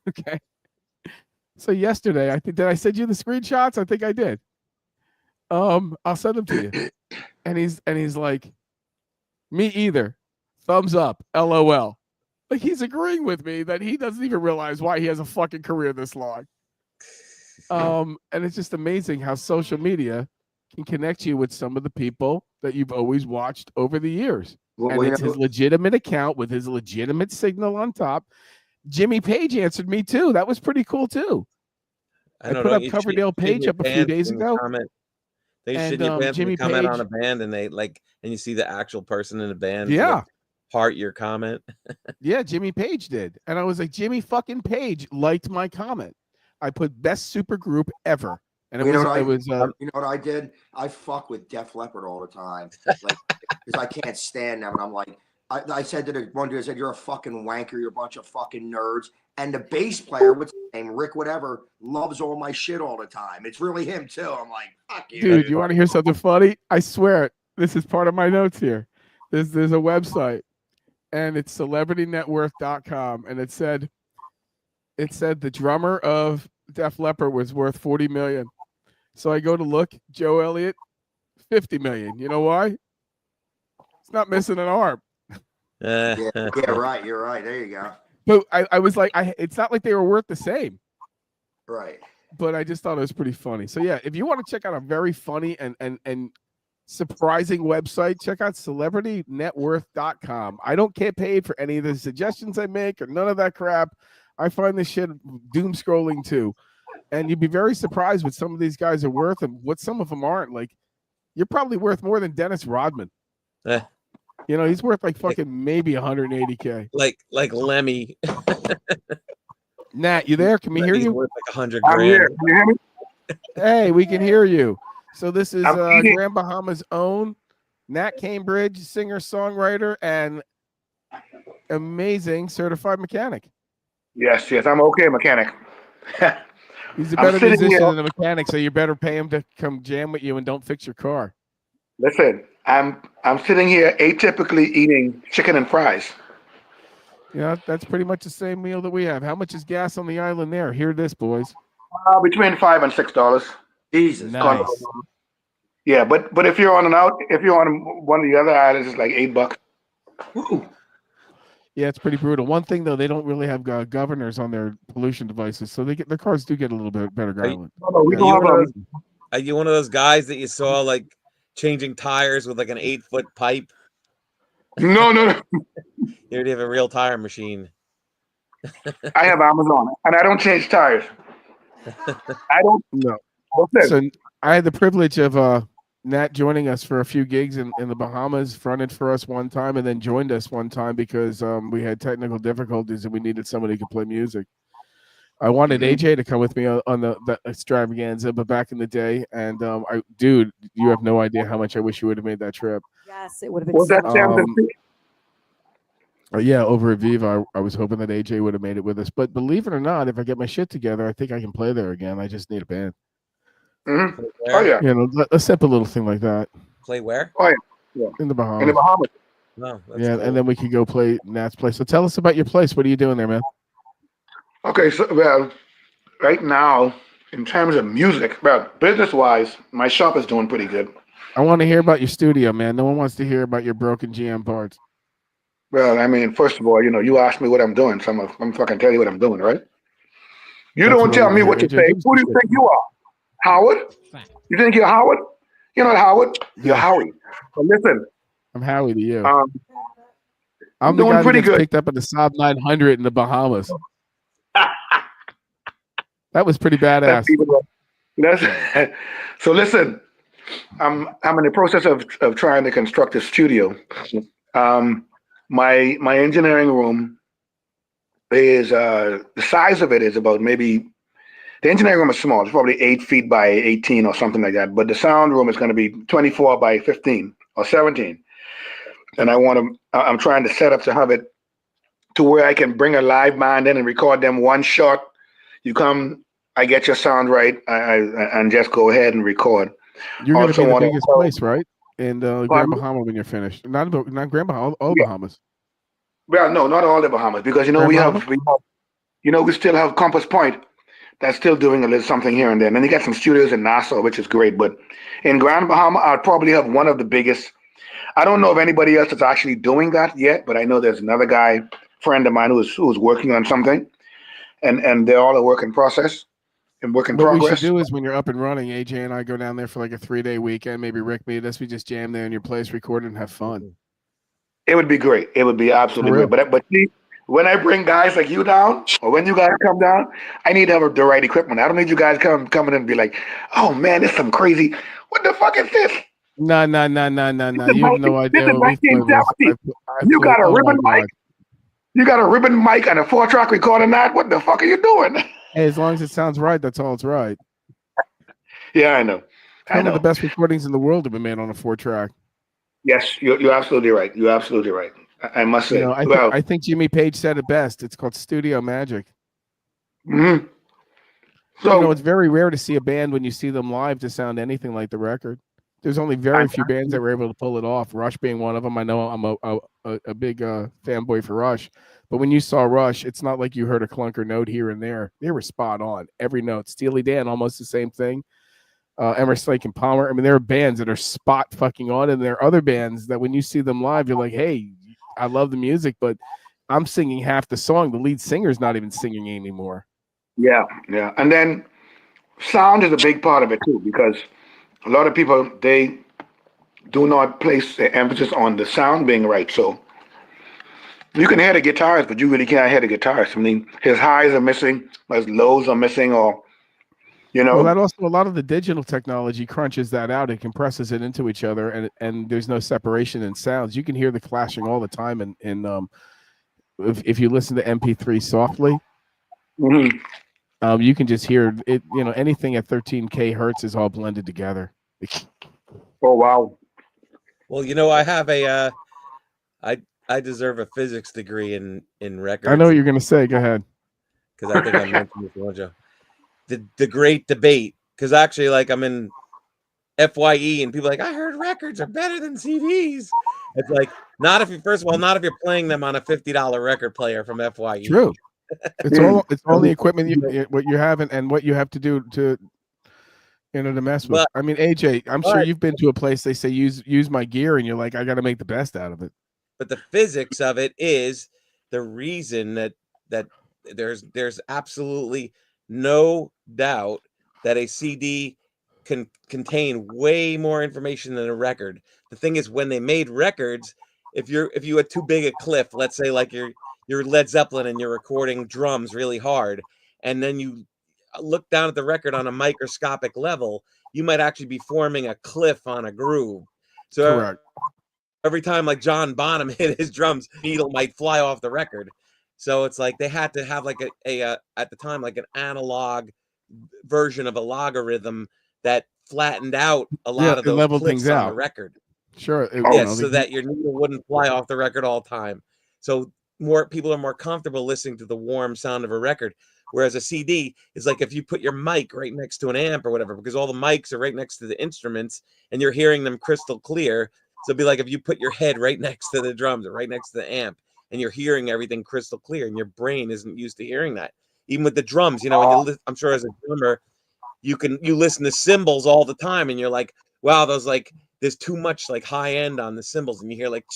Okay. So yesterday, I think did I send you the screenshots? I think I did. I'll send them to you. And he's like, me either. Thumbs up. LOL. Like he's agreeing with me that he doesn't even realize why he has a fucking career this long. And it's just amazing how social media can connect you with some of the people that you've always watched over the years. And it's his legitimate account with his legitimate signal on top. Jimmy Page answered me too. That was pretty cool too. I put up Coverdale Page up a few days ago. They And, shit your pants when Jimmy you comment on a Page- band, and they like, and you see the actual person in the band. Yeah. Heart your comment. Yeah, Jimmy Page did. And I was like, Jimmy fucking Page liked my comment. I put best super group ever. And You know what it you know what I did? I fuck with Def Leppard all the time, like because I can't stand them, and I'm like, I said to the one dude, I said, "You're a fucking wanker. You're a bunch of fucking nerds." And the bass player, what's his name, Rick, whatever, loves all my shit all the time. It's really him too. I'm like, fuck you, dude, you want to hear something funny? I swear it. This is part of my notes here. There's a website, and it's celebritynetworth.com, and it said the drummer of Def Leppard was worth 40 million. So I go to look, Joe Elliott, 50 million. You know why? It's not missing an arm. Yeah, right. You're right. There you go. But I was like, it's not like they were worth the same. Right. But I just thought it was pretty funny. So yeah, if you want to check out a very funny and surprising website, check out celebritynetworth.com. I don't get paid for any of the suggestions I make or none of that crap. I find this shit doom scrolling too. And you'd be very surprised what some of these guys are worth and what some of them aren't. Like, you're probably worth more than Dennis Rodman. Eh. You know, he's worth like fucking maybe 180K. Like Lemmy. Nat, you there? Can we hear He's you? worth like 100 I'm grand. here. Can you hear me? Hey, we can hear you. So this is I'm eating. Grand Bahama's own Nat Cambridge, singer, songwriter, and amazing certified mechanic. Yes, I'm okay, mechanic. He's a I'm better sitting musician here- than a mechanic, so you better pay him to come jam with you and don't fix your car. Listen, I'm sitting here atypically eating chicken and fries. Yeah, that's pretty much the same meal that we have. How much is gas on the island there? Hear this, boys. Between $5 and $6. Jesus. Nice. Yeah, but if you're on one of the other islands, it's like $8. Woo. Yeah, it's pretty brutal. One thing though, they don't really have governors on their pollution devices, so their cars do get a little bit better garland. No, we Yeah, don't have Are you one of those guys that you saw like changing tires with like an 8-foot pipe? no. You already have a real tire machine. I have Amazon, and I don't change tires. I don't. No. Listen, So I had the privilege of Nat joining us for a few gigs in the Bahamas, fronted for us one time, and then joined us one time because we had technical difficulties and we needed somebody who could play music. I wanted AJ to come with me on the extravaganza, but back in the day, and dude, you have no idea how much I wish you would have made that trip. Yes, it would have been. was that so Sam? Um, Yeah, over at Viva, I was hoping that AJ would have made it with us. But believe it or not, if I get my shit together, I think I can play there again. I just need a band. Mhm. Where? Oh yeah, You know, a simple little thing like that Play where? in the Bahamas. in the Bahamas. No. That's Yeah, cool. and then we could go play Nat's place. So tell us about your place. What are you doing there, man? Okay, so right now, in terms of music, business-wise, my shop is doing pretty good. I want to hear about your studio, man. No one wants to hear about your broken GM parts. Well, I mean, first of all, you asked me what I'm doing, so I'm fucking tell you what I'm doing, right? You That's don't what tell I me wanna what hear, to AJ. say. Give us Who do some you shit. think you are? Howard? Fact. You think you're Howard? You're not Howard. You're Yeah. Howie. But listen, I'm Howie to you. I'm the doing guy that pretty gets good. picked up in the Saab 900 in the Bahamas. That was pretty badass. So listen, I'm in the process of trying to construct a studio. My engineering room is the size of it is about maybe the engineering room is small. It's probably 8 feet by 18 or something like that. But the sound room is going to be 24 by 15 or 17. And I'm trying to set up to have it to where I can bring a live band in and record them one shot. You come, I get your sound right, and just go ahead and record. You're going to Also be the wanna- biggest place, right? In Grand Pardon? Bahama when you're finished. Not Grand Bahama, all Yeah. Bahamas. Well, no, not all the Bahamas, because we Grand still have Compass Point, that's still doing a little something here and there. And then you got some studios in Nassau, which is great. But in Grand Bahama, I'd probably have one of the biggest. I don't know if anybody else is actually doing that yet, but I know there's another guy, friend of mine, who's working on something, and they're all a work in process and work in What we should progress. do is when you're up and running, AJ and I go down there for like a 3-day weekend. Maybe Rick meet us. We just jam there in your place, record and have fun. It would be great. It would be absolutely For real. great. But see, when I bring guys like you down, or when you guys come down, I need to have the right equipment. I don't need you guys coming in and be like, "Oh man, this is some crazy. What the fuck is this?" No. You have no idea This is what we play with. 1970. You got a oh my ribbon mic. God. You got a ribbon mic and a 4-track recording that. What the fuck are you doing? Hey, as long as it sounds right, that's all it's right. Yeah, I know. I Some of know. the best recordings in the world have been made on a 4-track. Yes, you're absolutely right. You're absolutely right. I must say. You know, I think Jimmy Page said it best. It's called studio magic. Mhm. So, So it's very rare to see a band when you see them live to sound anything like the record. There's only very few bands that were able to pull it off. Rush being one of them. I know I'm a big fanboy for Rush, but when you saw Rush, it's not like you heard a clunker note here and there. They were spot on every note. Steely Dan, almost the same thing. Emerson, Lake and Palmer. I mean, there are bands that are spot fucking on, and there are other bands that when you see them live, you're like, hey, I love the music, but I'm singing half the song. The lead singer's not even singing anymore. yeah. And then sound is a big part of it too, because a lot of people, they do not place the emphasis on the sound being right. So you can hear the guitars, but you really can't hear the guitarist. I mean, his highs are missing, his lows are missing, or Well, that also a lot of the digital technology crunches that out. It compresses it into each other, and there's no separation in sounds. You can hear the clashing all the time. And if you listen to MP3 softly, Mhm. you can just hear it. You know, anything at 13K hertz is all blended together. Oh wow. Well, you know, I have a I deserve a physics degree in records. I know what you're gonna say. Go ahead. Because I think I mentioned this one, Joe. The great debate. Because actually, like, I'm in FYE, and people are like, I heard records are better than CDs. It's like, not if you first of all, not if you're playing them on a $50 record player from FYE. True. It's all the equipment what you have and what you have to do to to mess with. But- I mean, AJ, I'm sure but- you've been to a place they say use my gear, and you're like, I got to make the best out of it. But the physics of it is the reason that there's absolutely no doubt that a CD can contain way more information than a record. The thing is, when they made records, if you had too big a cliff, let's say like you're Led Zeppelin and you're recording drums really hard, and then you look down at the record on a microscopic level, you might actually be forming a cliff on a groove. So Correct. every time like John Bonham hit his drums, needle might fly off the record. So it's like they had to have like a at the time like an analog version of a logarithm that flattened out a lot of it those leveled cliffs things on out. the record. Sure. Yes, so that your needle wouldn't fly off the record all the time. So more people are more comfortable listening to the warm sound of a record. Whereas a CD is like if you put your mic right next to an amp or whatever, because all the mics are right next to the instruments and you're hearing them crystal clear. So it'd be like if you put your head right next to the drums or right next to the amp and you're hearing everything crystal clear and your brain isn't used to hearing that. Even with the drums, you know, I'm sure as a drummer, you listen to cymbals all the time and you're like, wow, there's too much like high end on the cymbals and you hear like,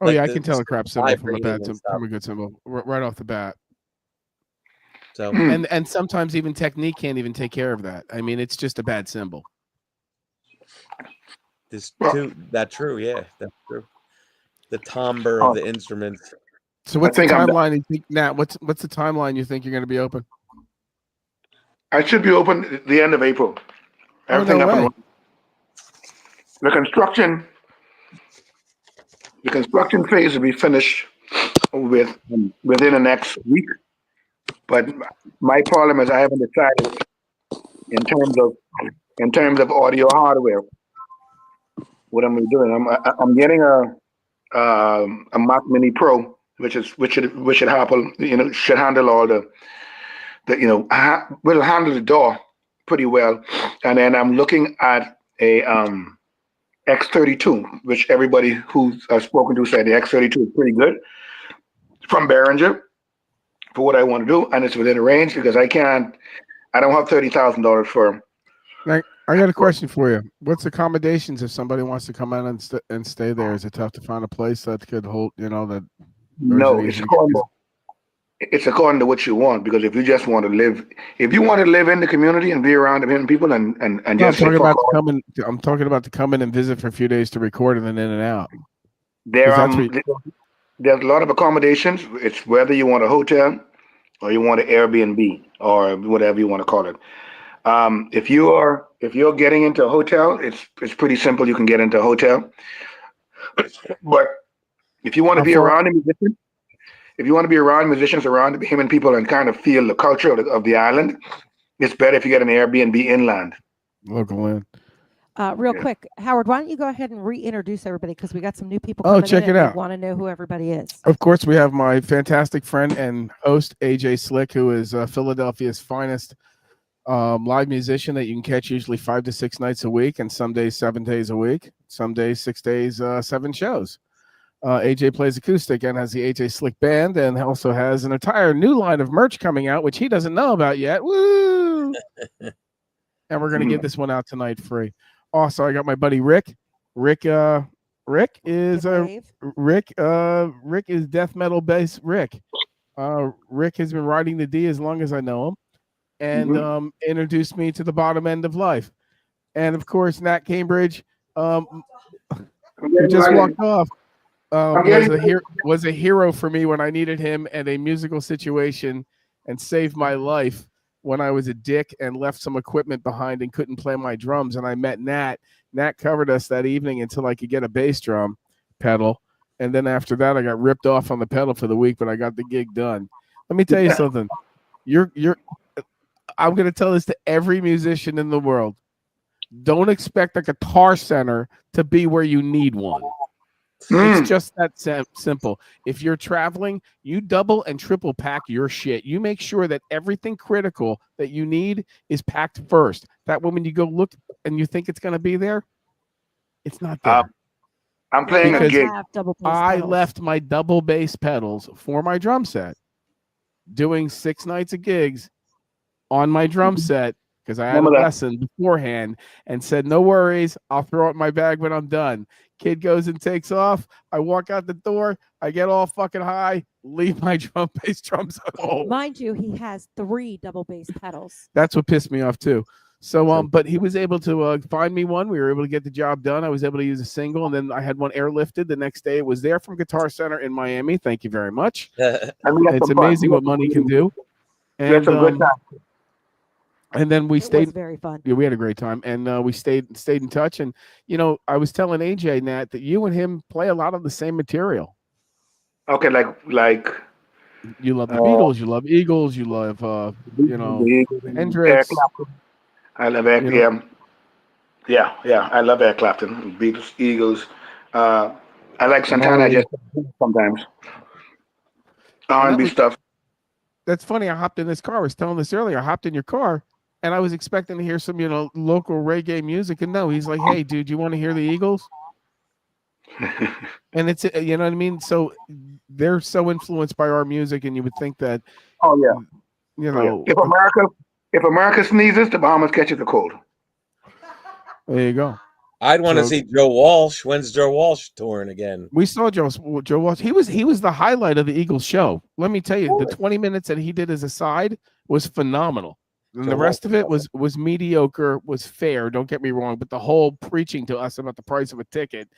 oh yeah, I can tell a crap cymbal from a vibrating and stuff. a good cymbal right off the bat. So and sometimes even technique can't even take care of that. I mean, it's just a bad cymbal. That's true. Yeah, that's true. The timbre of the instruments. So what's the think I'm timeline you think, Nat? What's the timeline you think you're going to be open? I should be open at the end of April. Oh, Everything no up and way. running. The construction phase will be finished within the next week. But my problem is I haven't decided in terms of audio hardware what I'm doing. I'm getting a Mac Mini Pro, which should happen, should handle all will handle the DAW pretty well. And then I'm looking at a X32, which everybody who's spoken to said the X32 is pretty good, from Behringer, for what I want to do, and it's within a range because I don't have $30,000 for. I got a question for you. What's accommodations if somebody wants to come out and stay there? Is it tough to find a place that could hold, that? No, it it's easy to according. It's according to what you want, because if you just want to live, if you want to live in the community and be around the people and I'm just talking about to come in. I'm talking about to come in and visit for a few days to record and then in and out. there, 'Cause that's there's a lot of accommodations. It's whether you want a hotel or you want an Airbnb or whatever you want to call it. If you're getting into a hotel, it's pretty simple. You can get into a hotel, but if you want to be around a musician, if you want to be around musicians, around him and people, and kind of feel the culture of the island, it's better if you get an Airbnb inland. Local in. Real Yeah. quick, Howard, why don't you go ahead and reintroduce everybody, because we got some new people Oh, coming check in it and out. we want to know who everybody is. Of course, we have my fantastic friend and host AJ Slick, who is Philadelphia's finest live musician that you can catch usually 5 to 6 nights a week, and some days 7 days a week, some days 6 days, 7 shows. AJ plays acoustic and has the AJ Slick Band, and also has an entire new line of merch coming out, which he doesn't know about yet. Woo! And we're gonna get this one out tonight free. Also, I got my buddy Rick. Rick is Rick is death metal bass Rick. Rick has been riding the D as long as I know him, and introduced me to the bottom end of life. And of course, Nat Cambridge, who just walked off, was a hero for me when I needed him at a musical situation, and saved my life when I was a dick and left some equipment behind and couldn't play my drums. And I met Nat. Nat covered us that evening until I could get a bass drum pedal. And then after that, I got ripped off on the pedal for the week, but I got the gig done. Let me tell you something. I'm going to tell this to every musician in the world. Don't expect a Guitar Center to be where you need one. It's just that simple. If you're traveling, you double and triple pack your shit. You make sure that everything critical that you need is packed first. That way, when you go look and you think it's going to be there, it's not there. I'm playing a gig. I left my double bass pedals for my drum set, doing 6 nights of gigs on my drum set, because I had a lesson beforehand, and said, no worries, I'll throw it in my bag when I'm done. Kid goes and takes off. I walk out the door. I get all fucking high, leave my bass drums at home. Mind you, he has 3 double bass pedals. That's what pissed me off too. So, but he was able to find me one. We were able to get the job done. I was able to use a single, and then I had one airlifted the next day. It was there from Guitar Center in Miami. Thank you very much. It's amazing what money can do. And then we stayed. Was very fun. Yeah, we had a great time, and we stayed in touch. And I was telling AJ, Nat, that you and him play a lot of the same material. Okay, like you love the Beatles, you love Eagles, you love Hendrix. I love Eric. Yeah. I love Eric Clapton, Beatles, Eagles. I like Santana just sometimes. R&B stuff. That's funny. I hopped in this car. I was telling this earlier. I hopped in your car, and I was expecting to hear some, local reggae music. And no, he's like, "Hey, dude, you want to hear the Eagles?" And it's, you know what I mean? So they're so influenced by our music, and you would think that. Oh yeah. If America sneezes, the Bahamas catches the cold. There you go. I'd want to see Joe Walsh. When's Joe Walsh touring again? We saw Joe Walsh. He was the highlight of the Eagles show. Let me tell you, the 20 minutes that he did as a side was phenomenal. And the rest of it was mediocre, was fair. Don't get me wrong, but the whole preaching to us about the price of a ticket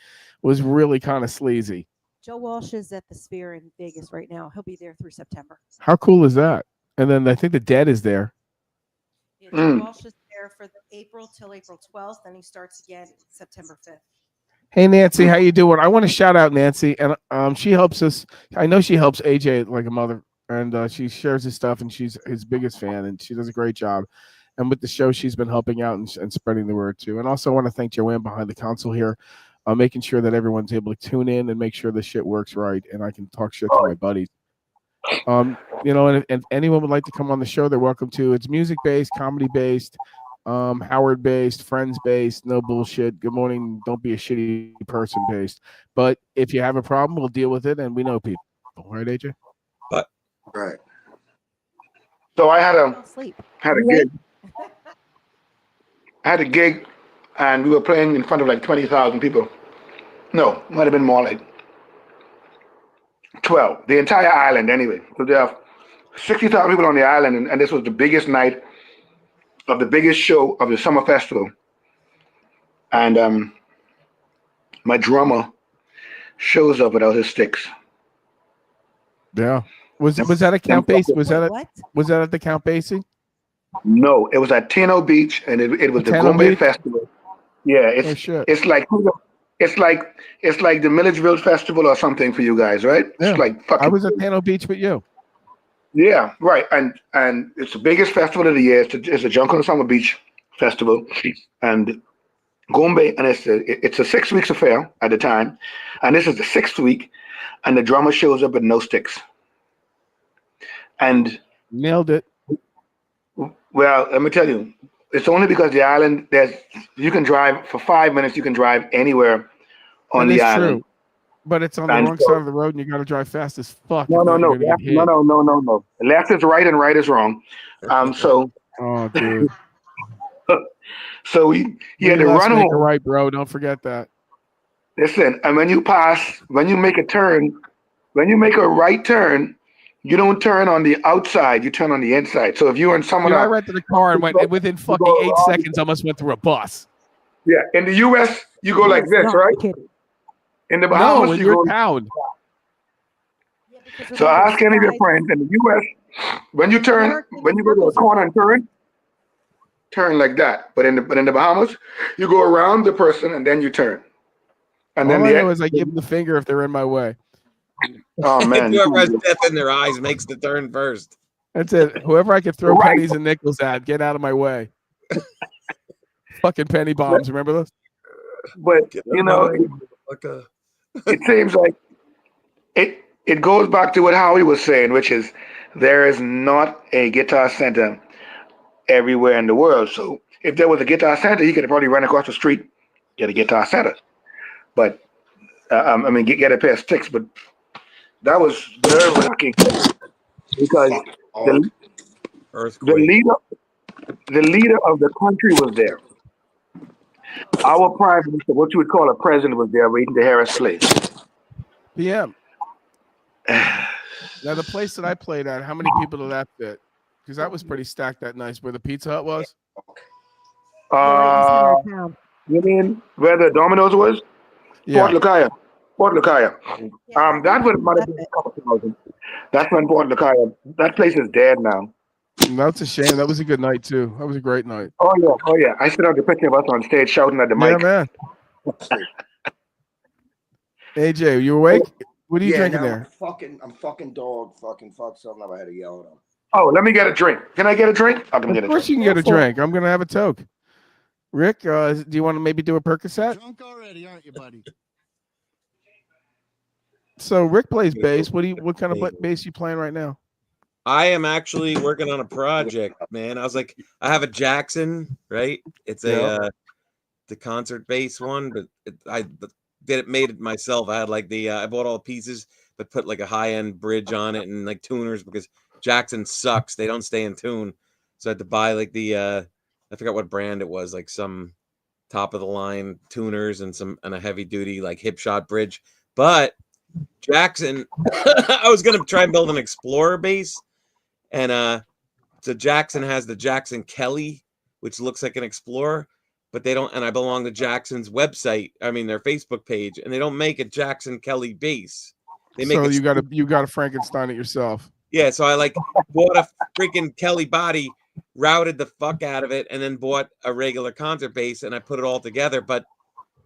was really kind of sleazy. Joe Walsh is at the Sphere in Vegas right now. He'll be there through September. How cool is that? And then I think the Dead is there. Yeah, Joe Walsh is there for April till April 12th, then he starts again September 5th. Hey Nancy, how you doing? I want to shout out Nancy, and she helps us. I know she helps AJ like a mother, and she shares his stuff, and she's his biggest fan, and she does a great job. And with the show, she's been helping out and spreading the word too. And also, I want to thank Joanne behind the console here, making sure that everyone's able to tune in and make sure the shit works right, and I can talk shit to my buddies. And if anyone would like to come on the show, they're welcome to. It's music based, comedy based, Howard based, friends based, no bullshit. Good morning, don't be a shitty person based. But if you have a problem, we'll deal with it, and we know people. Right, AJ? Right. So I had Fell asleep. a You gig. I had a gig, and we were playing in front of like 20,000 people. No, might have been more like 12. The entire island, anyway. So there are 60,000 people on the island, and this was the biggest night of the biggest show of the summer festival. And my drummer shows up without his sticks. Yeah. Was that at Count Basie? Was that What? at the Count Basie? No, it was at Tano Beach, and it was the Tano Gombe Beach? Festival. Yeah, Oh shit. it's like the Milledgeville Festival or something for you guys, right? Yeah. It's like fucking. I was at Tano Beach with you. Yeah, right, and it's the biggest festival of the year. It's a Junction Summer Beach festival, and Gombe, and it's a 6 weeks affair at the time, and this is the 6th week, and the drummer shows up with no sticks. And Nailed it. well, let me tell you, it's only because the island you can drive for 5 minutes. You can drive anywhere on That the is island. true. But it's on the And wrong so- side of the road, and you got to drive fast as fuck. No, if no, not, no, you're gonna get hit. no. Left is right and right is wrong. So Oh, dude. he had to Left, run make a home. right, bro. Don't forget that. Listen, and when you make a turn, when you make a right turn, you don't turn on the outside, you turn on the inside. So if you're in someone Dude, I else, rented a car and went within fucking 8 seconds. I almost went through a bus. yeah, in the US, you go like this, Not right? kidding. In the No, Bahamas, in you your go. town. Yeah, because So remember, ask any of your guys- friends in the US, when you go to a corner and turn like that. But in the Bahamas, you go around the person and then you turn. And All then I know is I give them the finger if they're in my way. oh man, Whoever has death in their eyes makes the turn first. That's it. Whoever I could throw Right. pennies and nickels at, get out of my way. Fucking penny bombs. Remember those? but you know, it seems like it goes back to what Howie was saying, which is there is not a guitar center everywhere in the world. So if there was a guitar center, he could have probably run across the street, get a guitar center. But get a pair of sticks. But that was nerve-wracking because the Earthquake. the leader of the country was there. Our prime minister, what you would call a president, was there waiting to hear us play. PM. Now, the place that I played at, how many people did that fit? Because that was pretty stacked that night, where the Pizza Hut was. We're right in the center of town. You mean where the Domino's was? Yeah. Port Lucaya. Yeah, That would might have been a couple thousand. That's when Port Lucaya. That place is dead now. That's a shame. That was a good night, too. That was a great night. Oh yeah. I still have the picture of us on stage shouting at the Yeah, mic. man. AJ, you awake? What are you drinking no, there? I'm fucking dog. Fucking fuck something. I had to yell at him. Oh, let me get a drink. Can I get a drink? I can get a Of course drink. you can get a Go for it. drink. I'm going to have a toke. Rick, do you want to maybe do a Percocet? Drunk already, aren't you, buddy? So Rick plays bass. What kind of bass you playing right now? I am actually working on a project, man. I was like, I have a Jackson, right? It's Yeah. the concert bass one, but I made it myself. I had like I bought all the pieces, but put like a high end bridge on it and like tuners because Jackson sucks. They don't stay in tune. So I had to buy like I forgot what brand it was, like some top of the line tuners and a heavy duty like hip shot bridge. But Jackson, I was gonna try and build an Explorer bass, and so Jackson has the Jackson Kelly, which looks like an Explorer, but they don't. And I belong to Jackson's website. I mean their Facebook page, and they don't make a Jackson Kelly bass. They make So it you got to Frankenstein it yourself. yeah, so I like bought a freaking Kelly body, routed the fuck out of it, and then bought a regular concert bass, and I put it all together. But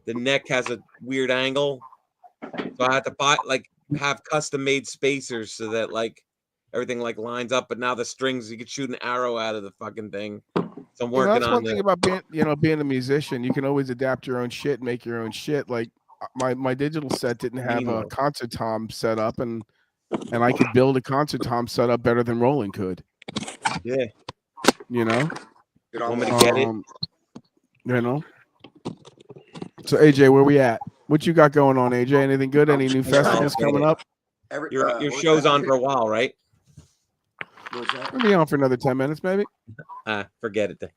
the neck has a weird angle, so I had to have custom made spacers so that like everything like lines up. But now the strings, you could shoot an arrow out of the fucking thing. So I'm working That's on one thing about being a musician. You can always adapt your own shit, make your own shit. Like my digital set didn't have a Meanwhile. concert tom set up, and I could build a concert tom set up better than Roland could. Yeah. You know. Dude, Want me I'm- to get it? You know. So AJ, where we at? What you got going on, AJ? Anything good? Any new festivals coming up? Your show's on for a while, right? What's that? We'll be on for another 10 minutes, maybe. Forget it then.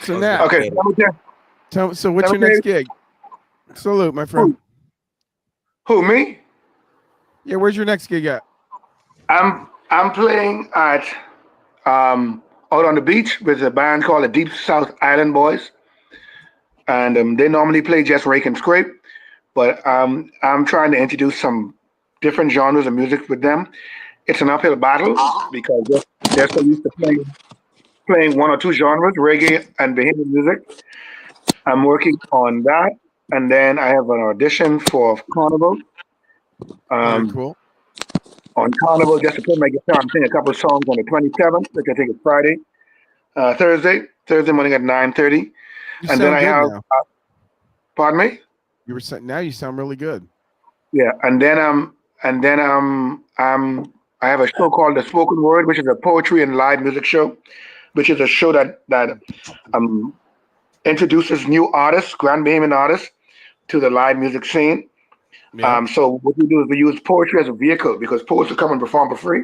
So I was Nat, gonna- Okay. so what's your Okay. next gig? Salute, my friend. Who, me? Yeah, where's your next gig at? I'm playing at out on the beach with a band called the Deep South Island Boys, and they normally play just rake and scrape, but I'm trying to introduce some different genres of music with them. It's an uphill battle because they're so used to playing one or two genres, reggae and Bahamian music. I'm working on that, and then I have an audition for Carnival. Very cool. On Carnival, just to play my guitar and sing a couple of songs on the 27th, which I think is Friday, Thursday morning at 9:30. You And sound then I good have, now. pardon me? Now you sound really good. Yeah, and then I have a show called The Spoken Word, which is a poetry and live music show, which is a show that introduces new artists, Grand Bahamian artists, to the live music scene. Yeah. So what we do is we use poetry as a vehicle because poets will come and perform for free.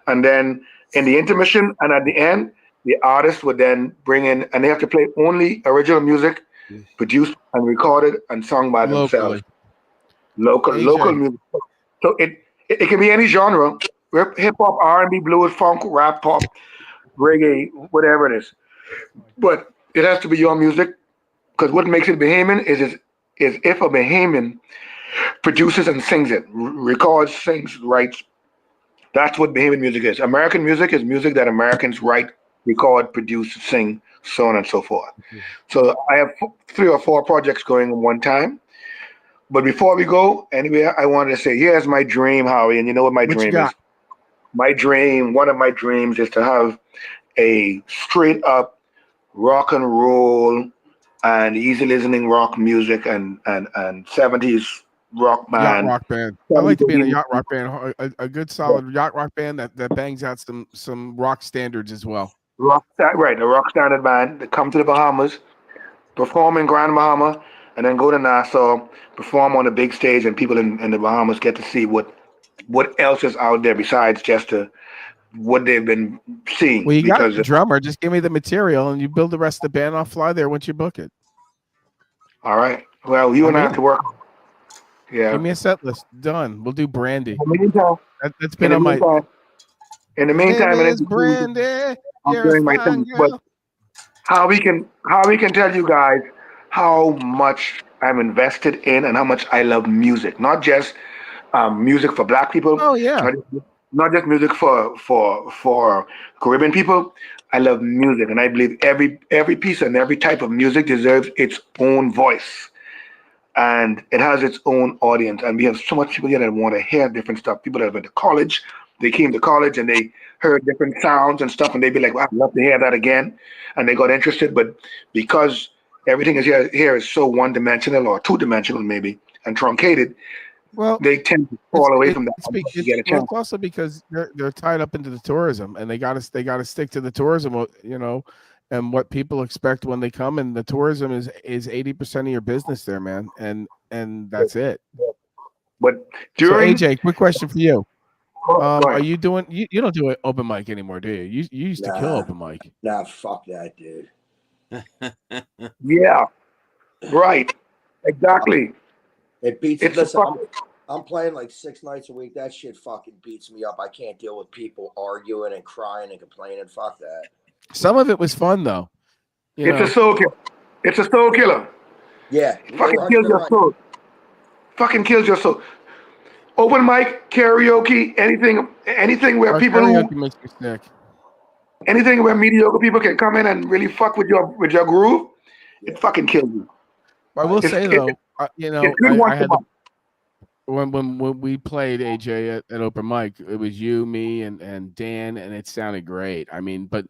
And then in the intermission and at the end, the artist would then bring in, and they have to play only original music, produced and recorded and sung by themselves. Local AJ. music. So it can be any genre, hip hop, R&B, blues, funk, rap, pop, reggae, whatever it is. But it has to be your music because what makes it Bahamian is if a Bahamian produces and sings it, records, sings, writes. That's what Bahamian music is. American music is music that Americans write, record, produce, sing, so on and so forth. So I have 3 or 4 projects going at one time. But before we go anywhere, I wanted to say, here's my dream, Howie, and you know what my What you dream got? is? My dream, one of my dreams is to have a straight up rock and roll and easy listening rock music and 70s rock Yacht band. rock band. I like to be in a yacht rock band, a good solid yacht rock band that bangs out some rock standards as well. Right, a rock standard band that come to the Bahamas, perform in Grand Bahama, and then go to Nassau, perform on a big stage, and people in the Bahamas get to see what else is out there besides just what they've been seeing. Well, you got because a drummer. Just give me the material, and you build the rest of the band. I'll fly there once you book it. all right, well, you and I have to work. Yeah. Give me a set list. Done. We'll do Brandy. In the meantime, That's been on my. in the meantime, Name and is Brandy. I'm You're a doing my fine thing. girl. But how we can tell you guys how much I'm invested in and how much I love music, not just music for Black people, Oh yeah. not just music for Caribbean people. I love music, and I believe every piece and every type of music deserves its own voice, and it has its own audience. And we have so much people here that want to hear different stuff. People that went to college, they came to college and they heard different sounds and stuff, and they'd be like, "Wow, I'd love to hear that again," and they got interested. But because everything is here is so one-dimensional or two-dimensional maybe and truncated, Well, they tend to fall away from that. It's also because they're tied up into the tourism, and they got to stick to the tourism, and what people expect when they come. And the tourism is 80% of your business there, man, and that's it. But during So AJ, quick question for you: go are ahead. you doing? You don't do an open mic anymore, do you? You used to kill Nah. open mic. Nah, fuck that, dude. Yeah, right, exactly. It beats. It's Listen, fucking, I'm playing like 6 nights a week. That shit fucking beats me up. I can't deal with people arguing and crying and complaining. Fuck that. Some of it was fun though. You it's know, a soul killer. It's a soul killer. Yeah, It fucking you're kills your right. soul. Fucking kills your soul. Open mic, karaoke, anything where our people karaoke makes me sick. anything where mediocre people can come in and really fuck with your groove, it fucking kills you. I will It's- say it- though, you know, It's good I once a had month. when we played AJ at open mic, it was you, me, and Dan, and it sounded great. I mean, but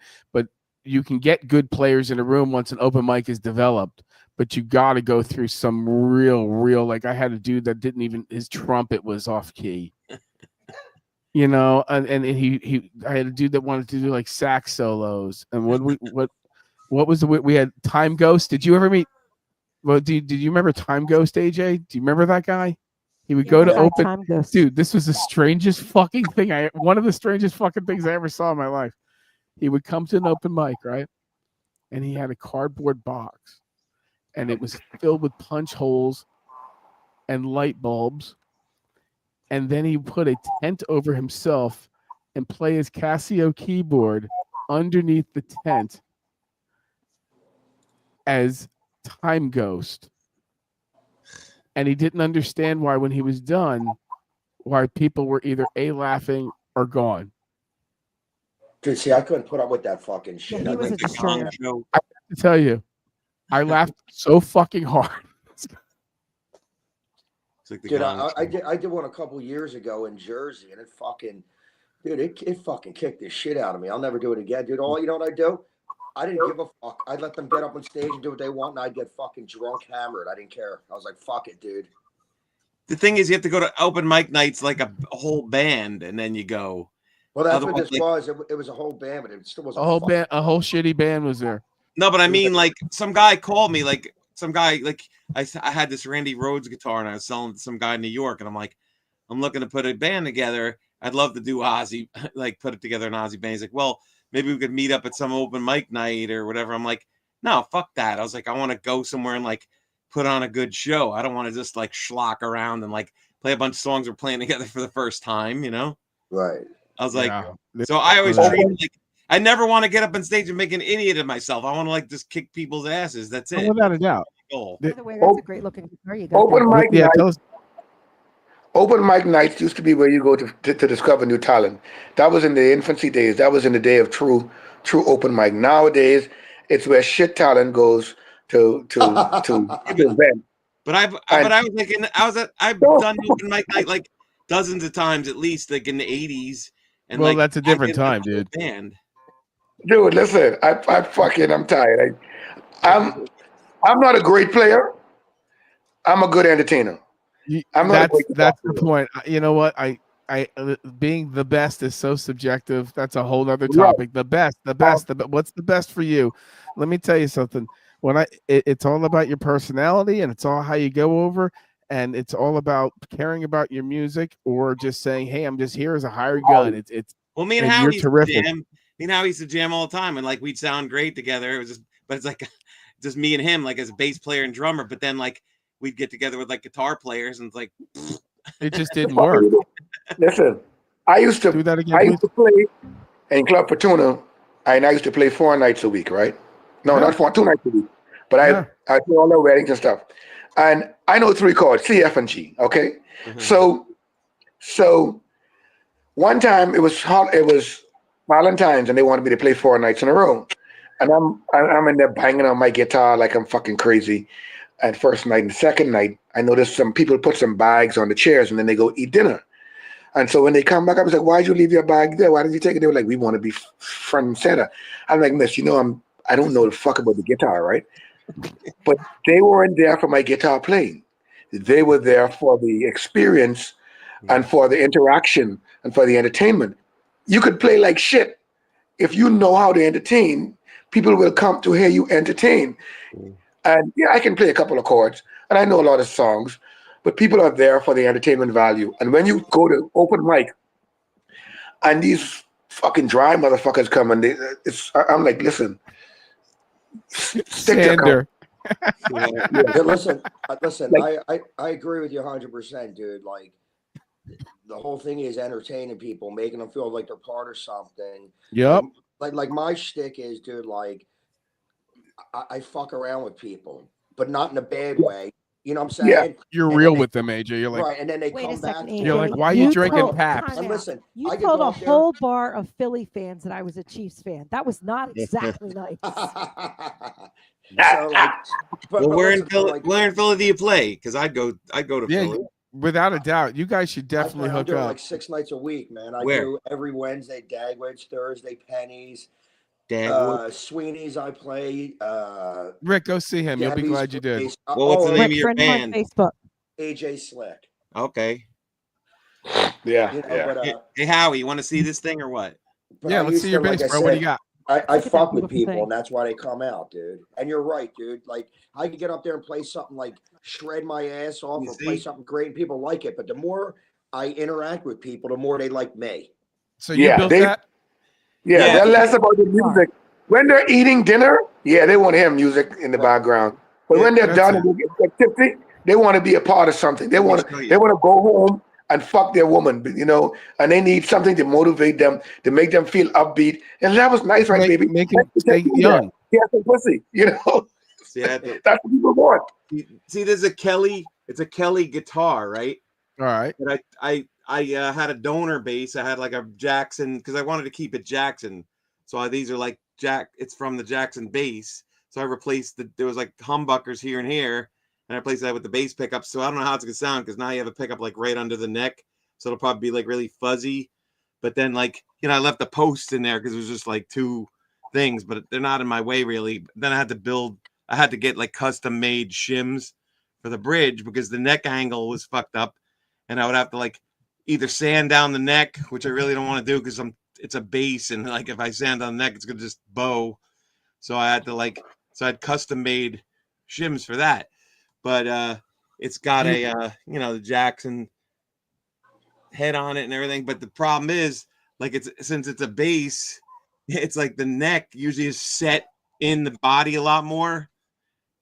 you can get good players in a room once an open mic is developed, but you got to go through some real. Like I had a dude that didn't even his trumpet was off key. You know, and he I had a dude that wanted to do like sax solos, and what was we had Time Ghost. Did you ever meet? Well, did you remember Time Ghost, AJ? Do you remember that guy? He would go to Guy open. Time Ghost. Dude, this was the strangest fucking thing. One of the strangest fucking things I ever saw in my life. He would come to an open mic, right? And he had a cardboard box, and it was filled with punch holes and light bulbs. And then he put a tent over himself and play his Casio keyboard underneath the tent as Time Ghost. And he didn't understand why, when he was done, why people were either A, laughing or gone. Dude, see, I couldn't put up with that fucking shit. he I was think a The Gong destroyer. Show. To tell you, I laughed so fucking hard. It's like the Dude, Gong I Show. did one a couple years ago in Jersey, and it fucking, dude, it fucking kicked the shit out of me. I'll never do it again, dude. You know what I do? I didn't give a fuck. I'd let them get up on stage and do what they want, and I'd get fucking drunk, hammered. I didn't care. I was like, fuck it, dude. The thing is, you have to go to open mic nights like a whole band, and then you go. Well, that's what Otherwise, this like- was. It was a whole band, but it still was A whole band, a whole shitty band was there. No, but I mean, like, some guy called me, like, some guy, like, I had this Randy Rhoads guitar, and I was selling it to some guy in New York, and I'm like, I'm looking to put a band together. I'd love to do Ozzy, like, put it together an Ozzy band. He's like, well, maybe we could meet up at some open mic night or whatever. I'm like, no, fuck that. I was like, I want to go somewhere and, like, put on a good show. I don't want to just, like, schlock around and, like, play a bunch of songs we're playing together for the first time, you know? Right. I was like, Yeah. so I always Yeah. treat it like, I never want to get up on stage and make an idiot of myself. I want to, like, just kick people's asses. That's it. Without a doubt. Goal. By the way, that's a great looking guitar you got. Open there. mic Yeah, night. tell us. Open mic nights used to be where you go to discover new talent. That was in the infancy days. That was in the day of true open mic. Nowadays, it's where shit talent goes to event. But I've done open mic night like dozens of times at least, like in the 80s. And Well, like, that's a I different did time, a dude. Band. Dude, listen, I'm tired. I'm not a great player. I'm a good entertainer. I'm not a great That's the player. point. You know what? I being the best is so subjective. That's a whole other Right. topic. The best. What's the best for you? Let me tell you something. It's all about your personality, and it's all how you go over, and it's all about caring about your music, or just saying, "Hey, I'm just here as a hired gun." It's Well, me and And Howie you're used to terrific. jam. Me and Howie used to jam all the time, and like we'd sound great together. It was just, but it's like just me and him, like as a bass player and drummer. But then like we'd get together with like guitar players, and it's like, it just didn't work. Listen, I used Do to that again, please. play in Club Fortuna, and I used to play 4 nights a week, right? No, Yeah. not 4, 2 nights a week. But Yeah. I play all the weddings and stuff. And I know 3 chords, C, F, and G. Okay. So one time it was Valentine's, and they wanted me to play 4 nights in a row. And I'm in there banging on my guitar like I'm fucking crazy. And first night and second night, I noticed some people put some bags on the chairs, and then they go eat dinner. And so when they come back, I was like, "Why'd you leave your bag there? Why did you take it?" They were like, "We want to be front and center." I'm like, "Miss, I don't know the fuck about the guitar, right?" But they weren't there for my guitar playing. They were there for the experience and for the interaction and for the entertainment. You could play like shit. If you know how to entertain, people will come to hear you entertain. And yeah, I can play a couple of chords, and I know a lot of songs, but people are there for the entertainment value. And when you go to open mic, and these fucking dry motherfuckers come, and I'm like, listen, stick to Sander. Yeah, listen, Like- I agree with you 100%, dude. Like, the whole thing is entertaining people, making them feel like they're part of something. Yep. Like my shtick is, dude, like, I fuck around with people, but not in a bad way. You know what I'm saying? Yeah. You're And real then with them, AJ. You're like, right, and then they Wait a come back. second, You're like, AJ. why you drinking told- Pabst? time And out. listen, You I could told go a up there- whole bar of Philly fans that I was a Chiefs fan. That was not exactly nice. So, like, but where in listen, Philly? like, Where in Philly do you play? Because I'd go to Yeah, Philly. without a doubt, you guys should definitely I'm hook doing up. like 6 nights a week, man. I Where? do every Wednesday, Dagwood's, Thursday, Pennies, Dagwood. Sweeney's. I play. Rick, go see him. You'll be Gabby's glad you did. place. Well, what's the name of Rick, your friend of mine on band? Facebook. AJ Slick. Okay. Yeah, You know, yeah. but, Hey, Howie, you want to see this thing or what? but Yeah, I let's used see your to, like bass, I bro. What do you said, got? I Look at that fuck with beautiful people, thing. and that's why they come out, dude. And you're right, dude. Like I could get up there and play something like shred my ass off You or play see? something great, and people like it. But the more I interact with people, the more they like me. So you Yeah, built they- that? Yeah, Yeah. they're less about the music. When they're eating dinner, yeah, they want to hear music in the background. But Yeah, when they're that's done it. and they get tipsy, they want to be a part of something. They Let me want show to you. they want to go home and fuck their woman, you know, and they need something to motivate them, to make them feel upbeat. And that was nice, right, baby? Make him Let's stay get you young. there. Get some pussy, you know. See, I had to, That's what people want. see, there's a Kelly. It's a Kelly guitar, right? All right. But I had a donor bass. I had like a Jackson because I wanted to keep it Jackson. So these are like it's from the Jackson bass. So I replaced there was like humbuckers here and here, and I replaced that with the bass pickup. So I don't know how it's gonna sound because now you have a pickup like right under the neck. So it'll probably be like really fuzzy. But then like, I left the posts in there because it was just like two things, but they're not in my way really. Then I had to get like custom made shims for the bridge because the neck angle was fucked up. And I would have to like either sand down the neck, which I really don't want to do because it's a bass, and like if I sand on the neck, it's gonna just bow. So I had had custom made shims for that. But it's got a the Jackson head on it and everything. But the problem is, like since it's a bass, it's like the neck usually is set in the body a lot more.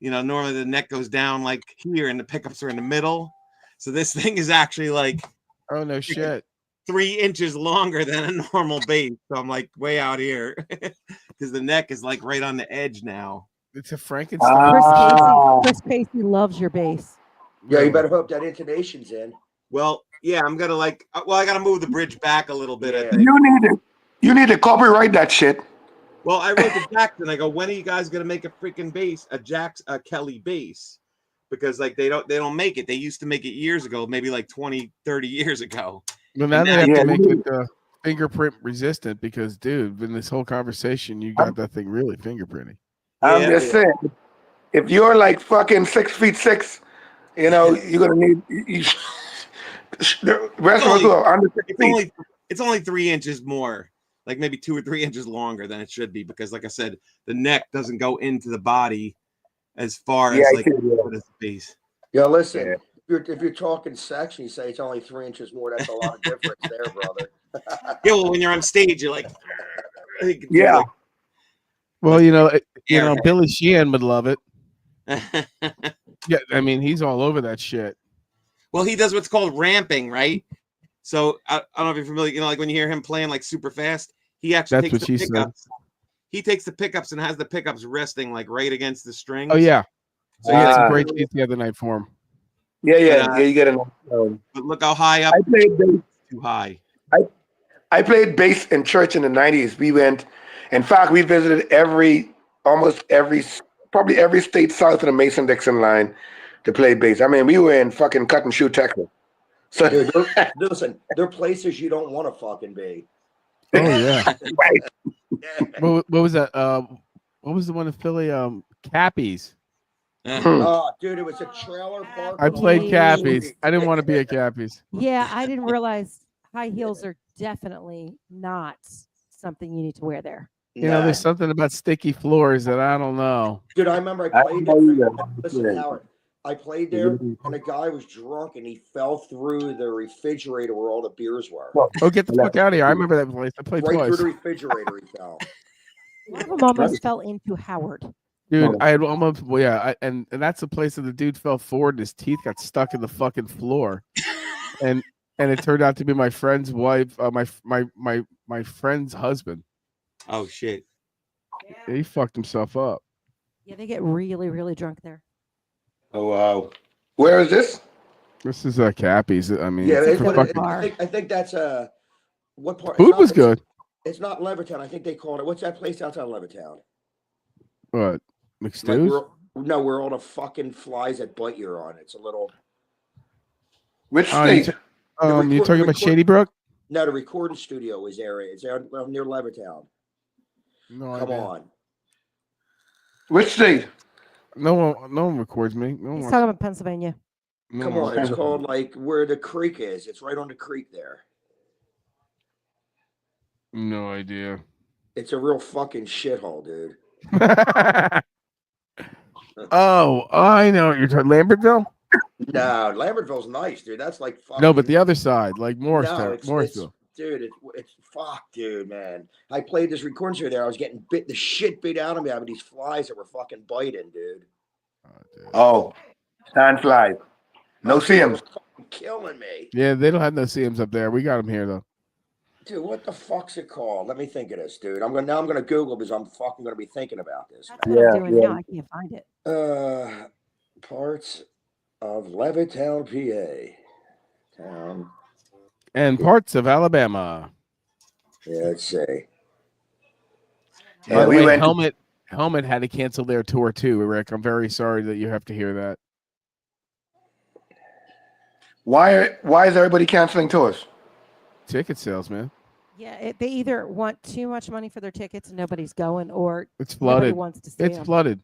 Normally the neck goes down like here and the pickups are in the middle. So this thing is actually like Oh no shit. 3 inches longer than a normal bass. So I'm like way out here because the neck is like right on the edge now. It's a Frankenstein. Chris Pacey loves your bass. Yeah, you better hope that intonation's in. Well, yeah, I'm gonna I gotta move the bridge back a little bit. I Yeah. think. You need to copyright that shit. Well, I wrote to Jackson. I go, when are you guys gonna make a freaking bass, a Kelly bass? Because like they don't make it. They used to make it years ago, maybe like 20, 30 years ago. Well, now And they now have you- to make it fingerprint resistant because, dude, in this whole conversation, you got that thing really fingerprinty. I'm Yeah. just saying, if you're like fucking 6'6", you're gonna need the rest of us who are under 6 feet. It's only 3 inches more, like maybe 2 or 3 inches longer than it should be, because like I said, the neck doesn't go into the body as far Yeah, as I like see, yeah. the base. Yeah, listen. Yeah. If you're talking sex and you say it's only 3 inches more, that's a lot of difference there, brother. Yeah, well, when you're on stage, you're like, Yeah. Well, Airhead. Billy Sheehan would love it. Yeah, I mean, he's all over that shit. Well, he does what's called ramping, right? So I don't know if you're familiar. Like when you hear him playing like super fast, he actually That's takes what the she said. pickups. He takes the pickups and has the pickups resting like right against the strings. Oh yeah, So he he had some Ah. great shit the other night for him. Yeah, you get it. But look how high up. I played bass. Too high. I played bass in church in the 90s. We went, in fact, we visited probably every state south of the Mason-Dixon line to play bass. I mean, we were in fucking Cut and Shoe, Texas. So, Dude, listen, there are places you don't want to fucking be. Oh yeah. right. What was that? What was the one in Philly? Cappies. Oh, dude, it was a trailer park. I with a played whole Cappies. street. I didn't want to be at Cappies. Yeah, I didn't realize high heels are definitely not something you need to wear there. There's Nah. something about sticky floors that I don't know. Dude, I remember I I played know there. you got- Listen, yeah. Howard, I played there, and a guy was drunk, and he fell through the refrigerator where all the beers were. Well, Oh, get the fuck out of here! I remember that place. I played Right through twice, the refrigerator, he fell. One of them almost fell into Howard. dude. Oh. I had almost and that's the place that the dude fell forward. And his teeth got stuck in the fucking floor, and it turned out to be my friend's wife, my friend's husband. Oh shit. He fucked himself up. Yeah, they get really, really drunk there. Oh, wow. Where is this? This is Cappies. I mean, Yeah, it's a for good fucking- bar. I think that's what part? food was good. It's not Levittown. I think they called it. What's that place outside of Levittown? What Like McStew's? where all the fucking flies that bite you are on. It's a little. Which Oh, you state? you're talking about Shady Brook? No, the recording studio is there. It's there near Levittown. No Come idea. on. Which state? No one records me. No He's one. talking about Pennsylvania. no Come one- on. It's called like where the creek is. It's right on the creek there. No idea. It's a real fucking shithole, dude. Oh, I know what you're talking. Lambertville? No, Lambertville's nice, dude. That's like fucking. No, but the other side, like no, Morrisville. dude, it's fuck, dude, man. I played this recording studio there. I was getting the shit beat out of me out of these flies that were fucking biting, dude. Oh, sand flies. No Dude, they were CMs. fucking killing me. Yeah, they don't have no CMs up there. We got them here though. Dude, what the fuck's it called? Let me think of this, dude. I'm gonna Google because I'm fucking gonna be thinking about this. That's what I'm doing now. I can't find it. Parts of Levittown, PA. Town. And parts of Alabama. Yeah, let's see. By Yeah, the we way, went. Helmet had to cancel their tour too, Rick. I'm very sorry that you have to hear that. Why is everybody canceling tours? Ticket sales, man. Yeah, they either want too much money for their tickets and nobody's going, or It's nobody flooded. wants to see It's them. flooded.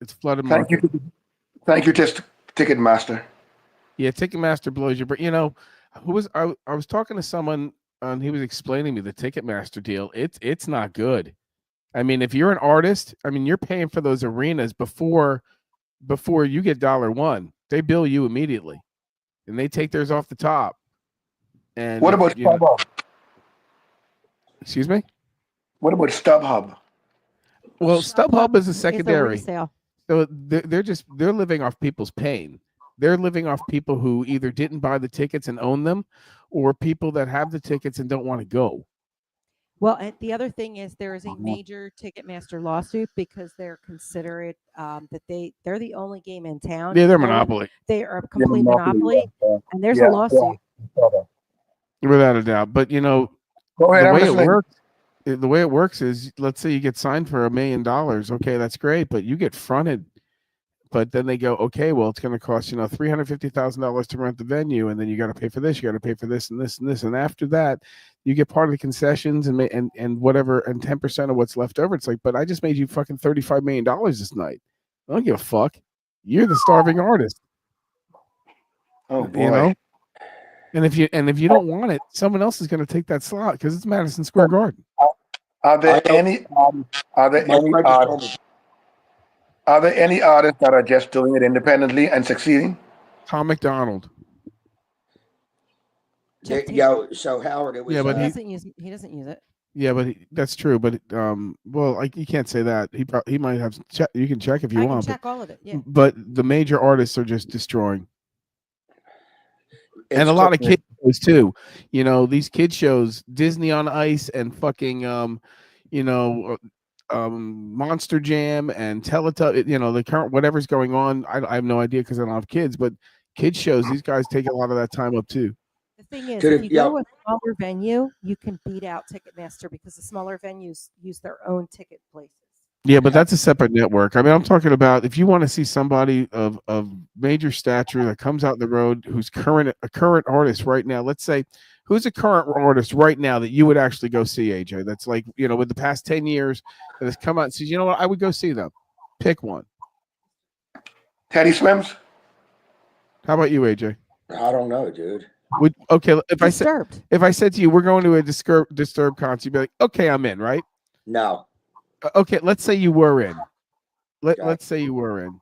It's flooded Thank market. you. Thank you, Ticketmaster. Yeah, Ticketmaster blows your brain. You know, I was talking to someone and he was explaining me the Ticketmaster deal. It's not good. I mean, if you're an artist, I mean, you're paying for those arenas before you get $1. They bill you immediately, and they take theirs off the top. And What about StubHub? Excuse me? What about StubHub? Well, StubHub is a It's secondary. resale. So they're living off people's pain. They're living off people who either didn't buy the tickets and own them, or people that have the tickets and don't want to go. Well, and the other thing is there is a major Ticketmaster lawsuit because they're considered that they're the only game in town. Yeah, they're No one- monopoly They are a complete monopoly, and there's Yeah, a lawsuit. without a doubt. But you know, Go ahead. the I'm way it listening. works. The way it works is, let's say you get signed for $1 million. Okay, that's great, but you get fronted. But then they go, okay, well, it's going to cost $350,000 to rent the venue, and then you got to pay for this, you got to pay for this and this and this, and after that, you get part of the concessions and whatever, and 10% of what's left over. It's like, but I just made you fucking $35 million this night. I don't give a fuck. You're the starving artist, Oh boy. you know. And if you don't want it, someone else is going to take that slot because it's Madison Square Garden. Are there I any artists that are just doing it independently and succeeding? Tom McDonald. Yeah, so Howard, it was. Yeah, but He he doesn't use it. Yeah, but that's true. But well, you can't say that. He might have. You can check if you I want. can check all of it. Yeah. But the major artists are just destroying, and it's a lot of cool. kids shows too. You know, these kid shows, Disney on Ice and fucking Monster Jam and Teletubbies. You know, the current whatever's going on. I have no idea because I don't have kids. But kid shows, these guys take a lot of that time up too. The thing is, Could if it- you yeah. go with a smaller venue, you can beat out Ticketmaster because the smaller venues use their own ticket places. Yeah, but that's a separate network. I mean, I'm talking about if you want to see somebody of major stature that comes out the road who's a current artist right now. Let's say, who's a current artist right now that you would actually go see, AJ? That's like, you know, with the past 10 years that has come out and says, you know what, I would go see them. Pick one. Teddy Swims? How about you, AJ? I don't know, dude. Okay, if Disturbed. I said to you, we're going to a Disturbed concert, you'd be like, okay, I'm in, right? No. Okay, let's say you were in. Okay. Let's say you were in.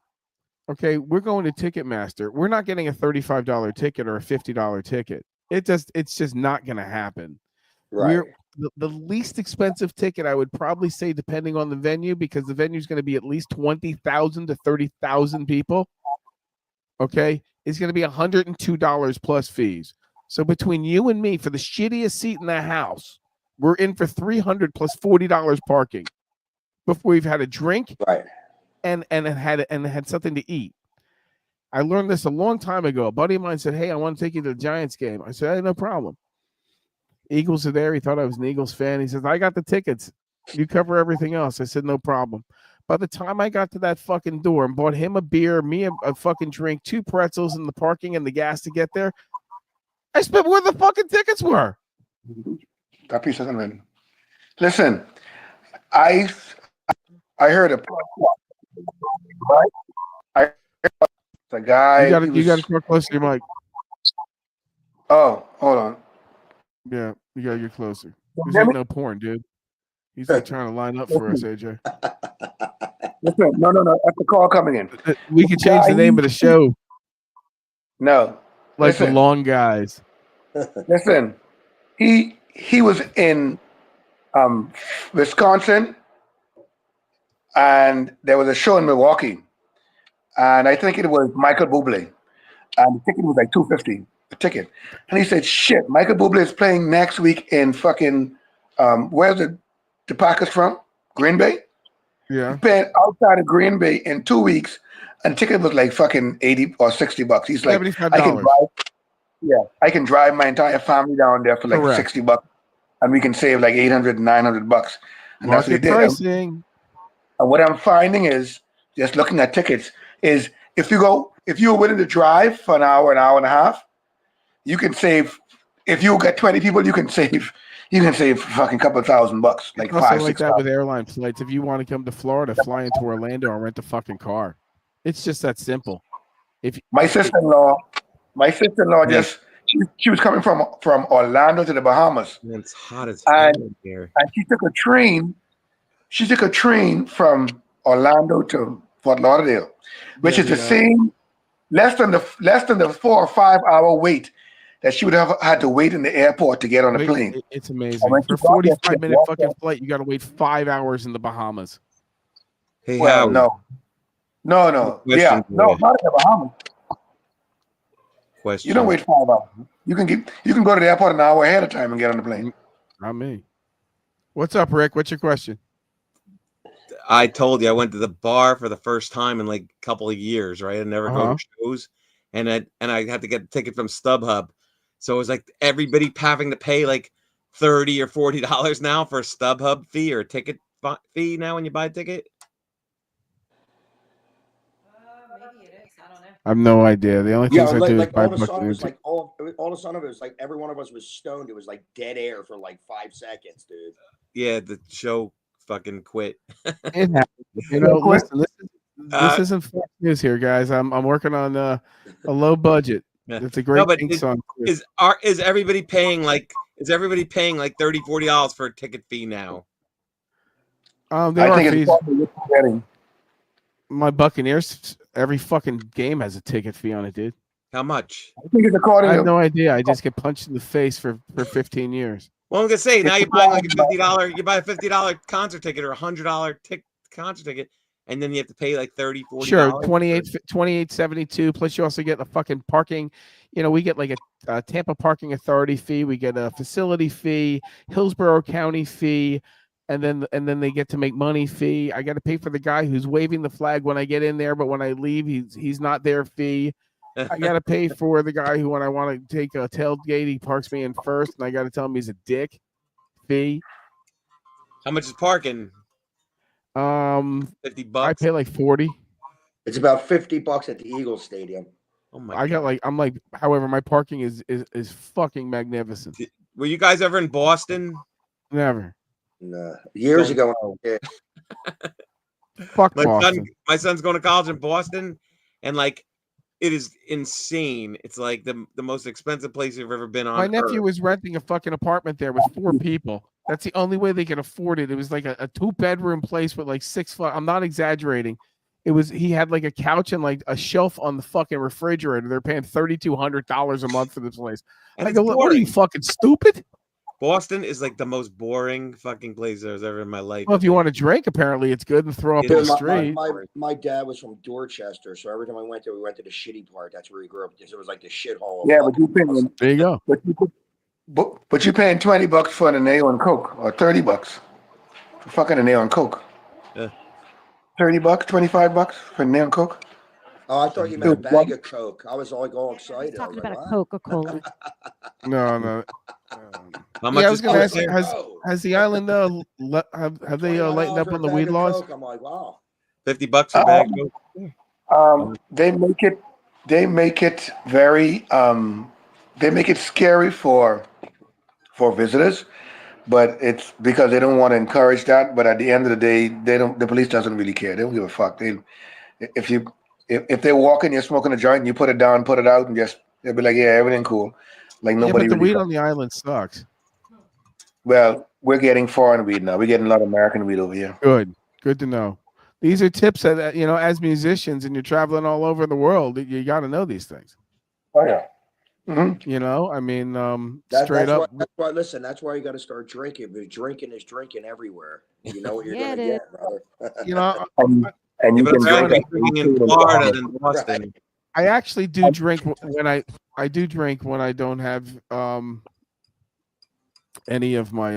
Okay, we're going to Ticketmaster. We're not getting a $35 ticket or a $50 ticket. It's just not going to happen. Right. The least expensive ticket, I would probably say, depending on the venue, because the venue is going to be at least 20,000 to 30,000 people. Okay, it's going to be $102 plus fees. So between you and me, for the shittiest seat in the house, we're in for $300 plus $40 parking before we've had a drink Right. and had something to eat. I learned this a long time ago. A buddy of mine said, "Hey, I want to take you to the Giants game." I said, "Hey, no problem." Eagles are there. He thought I was an Eagles fan. He says, "I got the tickets. You cover everything else." I said, "No problem." By the time I got to that fucking door and bought him a beer, me a fucking drink, 2 pretzels, and the parking and the gas to get there, I spent where the fucking tickets were. That piece isn't written. Listen, I heard a right. I heard the guy. You got to talk closer to your mic. Oh, hold on. Yeah, you got to get closer. You There's hear like me? no porn, dude. He's like trying to line up for us, AJ. Listen, no. That's the call coming in. We could change the name of the show, No, like the listen. long guys. Listen, he was in Wisconsin, and there was a show in Milwaukee, and I think it was Michael Bublé, and the ticket was like $250 a ticket, and he said, "Shit, Michael Bublé is playing next week in fucking where's the Packers from? Green Bay. Yeah. Paying outside of Green Bay in 2 weeks, and the ticket was like fucking $80 or $60. He's like, $75. I can drive. Yeah, I can drive my entire family down there for like Correct. $60, and we can save like $800, $900, and that's what he Market did. pricing. And what I'm finding is, just looking at tickets, is if you're willing to drive for an hour and a half, you can save. If you get 20 people, you can save fucking couple of $1,000, like Also $5,000, like that $6,000. with airline flights. If you want to come to Florida, fly into Orlando and rent a fucking car. It's just that simple. My sister-in-law Man. just she was coming from Orlando to the Bahamas, Man, it's hot as And- hell in here. and she took a train. She took a train from Orlando to Fort Lauderdale, which is the same, less than the 4 or 5 hour wait that she would have had to wait in the airport to get on a Wait, plane. it's amazing. And when For a she got there, she 45-minute walked fucking up. flight, you got to wait 5 hours in the Bahamas. Hey, Well, Howard, no. Question Yeah, for no, you. not in the Bahamas. question. You don't wait 5 hours. You can go to the airport an hour ahead of time and get on the plane. Not me. What's up, Rick? What's your question? I told you I went to the bar for the first time in like a couple of years, right? I never go to shows, and I had to get a ticket from StubHub, so it was like everybody having to pay like $30 or $40 now for a StubHub fee or a ticket fee now when you buy a ticket. Maybe it is. I don't know. I have no idea. The only Yeah, things I do is like buy all of a books sudden on it was YouTube. like all of a sudden it was like every one of us was stoned. It was like dead air for like 5 seconds, dude. Yeah, the show fucking quit. It happens. You know, Real quick. listen, this isn't Fox News here, guys. I'm working on a low budget. Yeah. It's a great but thing song. too. Is everybody paying like $30, $40 for a ticket fee now? There I are think fees. it's probably what you're getting. My Buccaneers, every fucking game has a ticket fee on it, dude. How much? I think it's according I to have no idea. I just get punched in the face for 15 years. Well, I'm gonna say now It's you're buying like a $50. $50. You buy a $50 concert ticket or a $100 concert ticket, and then you have to pay like $30, $40. Sure, 28.72. Plus, you also get a fucking parking. You know, we get like a Tampa Parking Authority fee. We get a facility fee, Hillsborough County fee, and then they get to make money fee. I got to pay for the guy who's waving the flag when I get in there, but when I leave, he's not there fee. I got to pay for the guy who, when I want to take a tailgate, he parks me in first, and I got to tell him he's a dick fee. How much is parking? $50. $50. I pay like 40. It's about $50 at the Eagles Stadium. Oh my! I got like however, my parking is fucking magnificent. Were you guys ever in Boston? Never. No. Years ago, yeah. Fuck My Boston. son's going to college in Boston, and like it is insane. It's like the most expensive place you've ever been on. My nephew earth. was renting a fucking apartment there with 4 people. That's the only way they can afford it. It was like a 2-bedroom place with like 6 foot. I'm not exaggerating. He had like a couch and like a shelf on the fucking refrigerator. They're paying $3,200 a month for this place. And I it's go, what are you boring. fucking stupid? Boston is like the most boring fucking place I was ever in my life. Well, if you want to drink, apparently it's good and throw up in Dude, the Dude, street. my dad was from Dorchester, so every time I went there, we went to the shitty part. That's where he grew up. It was like the shithole. Yeah, but you're paying, There you go. but you're paying $20 for an nail and Coke, or $30 for fucking a nail and Coke. Yeah. $30, $25 for a nail and Coke. Oh, I thought you meant a Dude, bag of Coke. I was like all He's excited. I talking was about like, a what? Coca-Cola. No. How much Yeah, I is was gonna ask, Coke there? has the island have they lightened up $29 on the for a weed bag of laws? Coke. I'm like, wow. $50 for a bag. of Coke? They make it very they make it scary for visitors, but it's because they don't want to encourage that. But at the end of the day, the police doesn't really care. They don't give a fuck. If they're walking, you're smoking a joint, and you put it down, put it out, and they'll be like, yeah, everything cool. Like Yeah, nobody but the really weed on the island sucks. Well, we're getting foreign weed now. We're getting a lot of American weed over here. Good to know. These are tips that as musicians and you're traveling all over the world, you got to know these things. Oh yeah. Mm-hmm. I mean, That, straight that's up. Why, that's why. Listen, that's why you got to start drinking. Because drinking is drinking everywhere. You know what you're Yeah, gonna it get, brother. And you Yeah, but can I'd drink rather be at drinking 18 in in Florida Bahamas. than Boston. I actually do drink when I do drink when I don't have any of my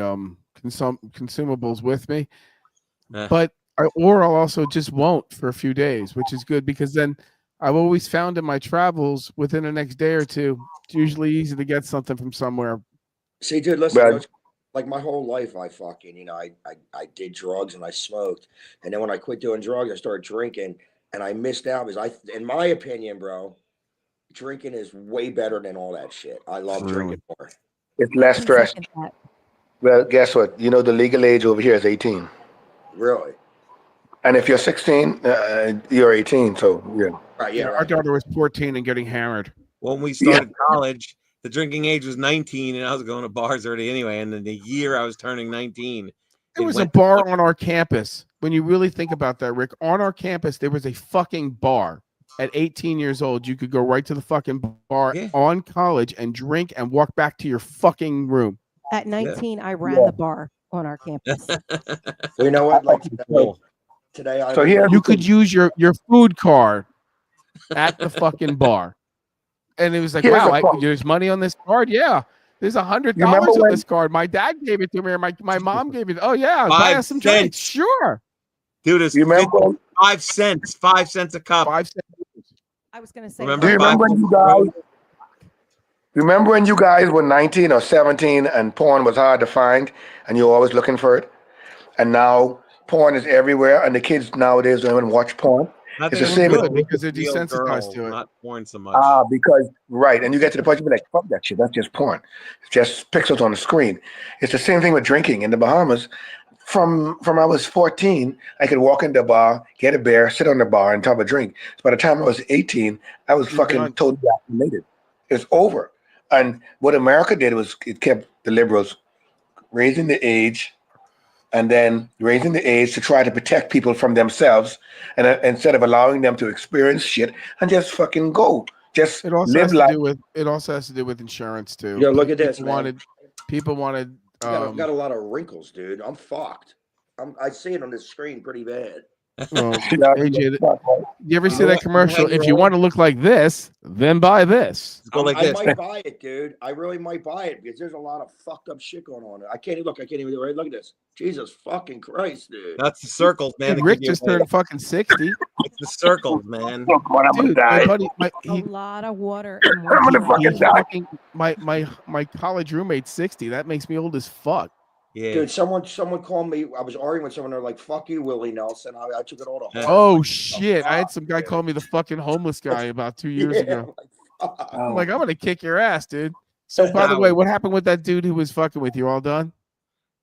consumables with me. Eh. But I'll also just won't for a few days, which is good because then I've always found in my travels within the next day or two, it's usually easy to get something from somewhere. See, dude, listen. But- You know, like my whole life, I fucking, I did drugs and I smoked, and then when I quit doing drugs, I started drinking, and I missed out because in my opinion, bro, drinking is way better than all that shit. I love Really? drinking more. It's less Can stress. second that. Well, guess what? You know the legal age over here is 18. Really? And if you're 16, you're 18. So yeah. Right? Yeah. Our Right. daughter was 14 and getting hammered. When we started college, the drinking age was 19, and I was going to bars already anyway. And then the year I was turning 19, There it was a went- bar on our campus. When you really think about that, Rick, on our campus, there was a fucking bar. At 18 years old, you could go right to the fucking bar Yeah. on college and drink and walk back to your fucking room. At 19, I ran the bar on our campus. Well, you know what? Like Cool. today, I So here You could use your food card at the fucking bar. And it was like, Here's wow, a quote. there's money on this card? Yeah. There's $100 You remember on when- this card. My dad gave it to me, or my mom gave it. Oh, yeah. Buy 5 us some drinks. cents. Sure. Dude, it's You remember? 5 cents, 5 cents a cup. 5 cents. I was going to say, Remember Do you remember when you guys? Remember when you guys were 19 or 17 and porn was hard to find, and you were always looking for it, and now porn is everywhere, and the kids nowadays don't even watch porn. Not It's that the it same was as- good, because they're real desensitized girl, to it. Not porn so much. Because right, and you get to the point you be like, fuck that shit. That's just porn. It's just pixels on the screen. It's the same thing with drinking in the Bahamas. From I was 14, I could walk into the bar, get a beer, sit on the bar, and have a drink. So by the time I was 18, I was You're fucking done. totally acclimated. It's over. And what America did was it kept the liberals raising the age, and then raising the age to try to protect people from themselves, and instead of allowing them to experience shit and just fucking go, just It also live has to life. do with insurance too. Yo, look at this, People man. wanted I've got a lot of wrinkles, dude. I'm fucked. I see it on the screen pretty bad. well, Yeah, AJ, fuck, right? you ever see know that what? commercial? If you 9-year-old. want to look like this, then buy this. Let's go like I this. might buy it, dude. I really might buy it because there's a lot of fucked up shit going on. I can't even do it. Right? Look at this. Jesus fucking Christ, dude. That's the circles, man. Dude, that Rick give you just away. turned fucking 60. It's the circles, man. Come on, I'm gonna Dude, my die. buddy, a he, lot of water and I'm gonna more he fucking die. fucking, my college roommate's 60. That makes me old as fuck. Yeah. Dude, someone called me. I was arguing with someone. They're like, "Fuck you, Willie Nelson." I took it all to heart. Oh Like, shit! I had some guy dude. call me the fucking homeless guy about 2 years yeah, ago. I'm like, fuck. I'm like, I'm gonna kick your ass, dude. So by the Howie. way, what happened with that dude who was fucking with you? All done?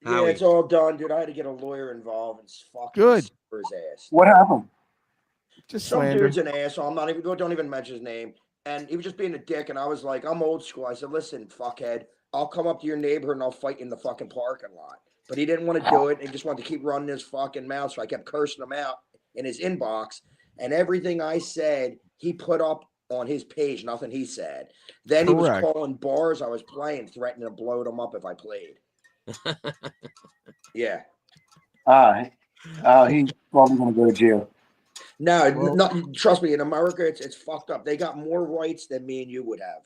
Yeah, Howie. it's all done, dude. I had to get a lawyer involved and fucking Good. for his ass. What happened? Just Some slander. dude's an asshole. I'm not even don't even mention his name. And he was just being a dick. And I was like, I'm old school. I said, listen, fuckhead, I'll come up to your neighborhood and I'll fight in the fucking parking lot. But he didn't want to do it. He just wanted to keep running his fucking mouth. So I kept cursing him out in his inbox. And everything I said, he put up on his page. Nothing he said. Then he was Correct. calling bars I was playing, threatening to blow them up if I played. Yeah. He's probably gonna go to jail. No, Well- not, trust me. In America, it's fucked up. They got more rights than me and you would have.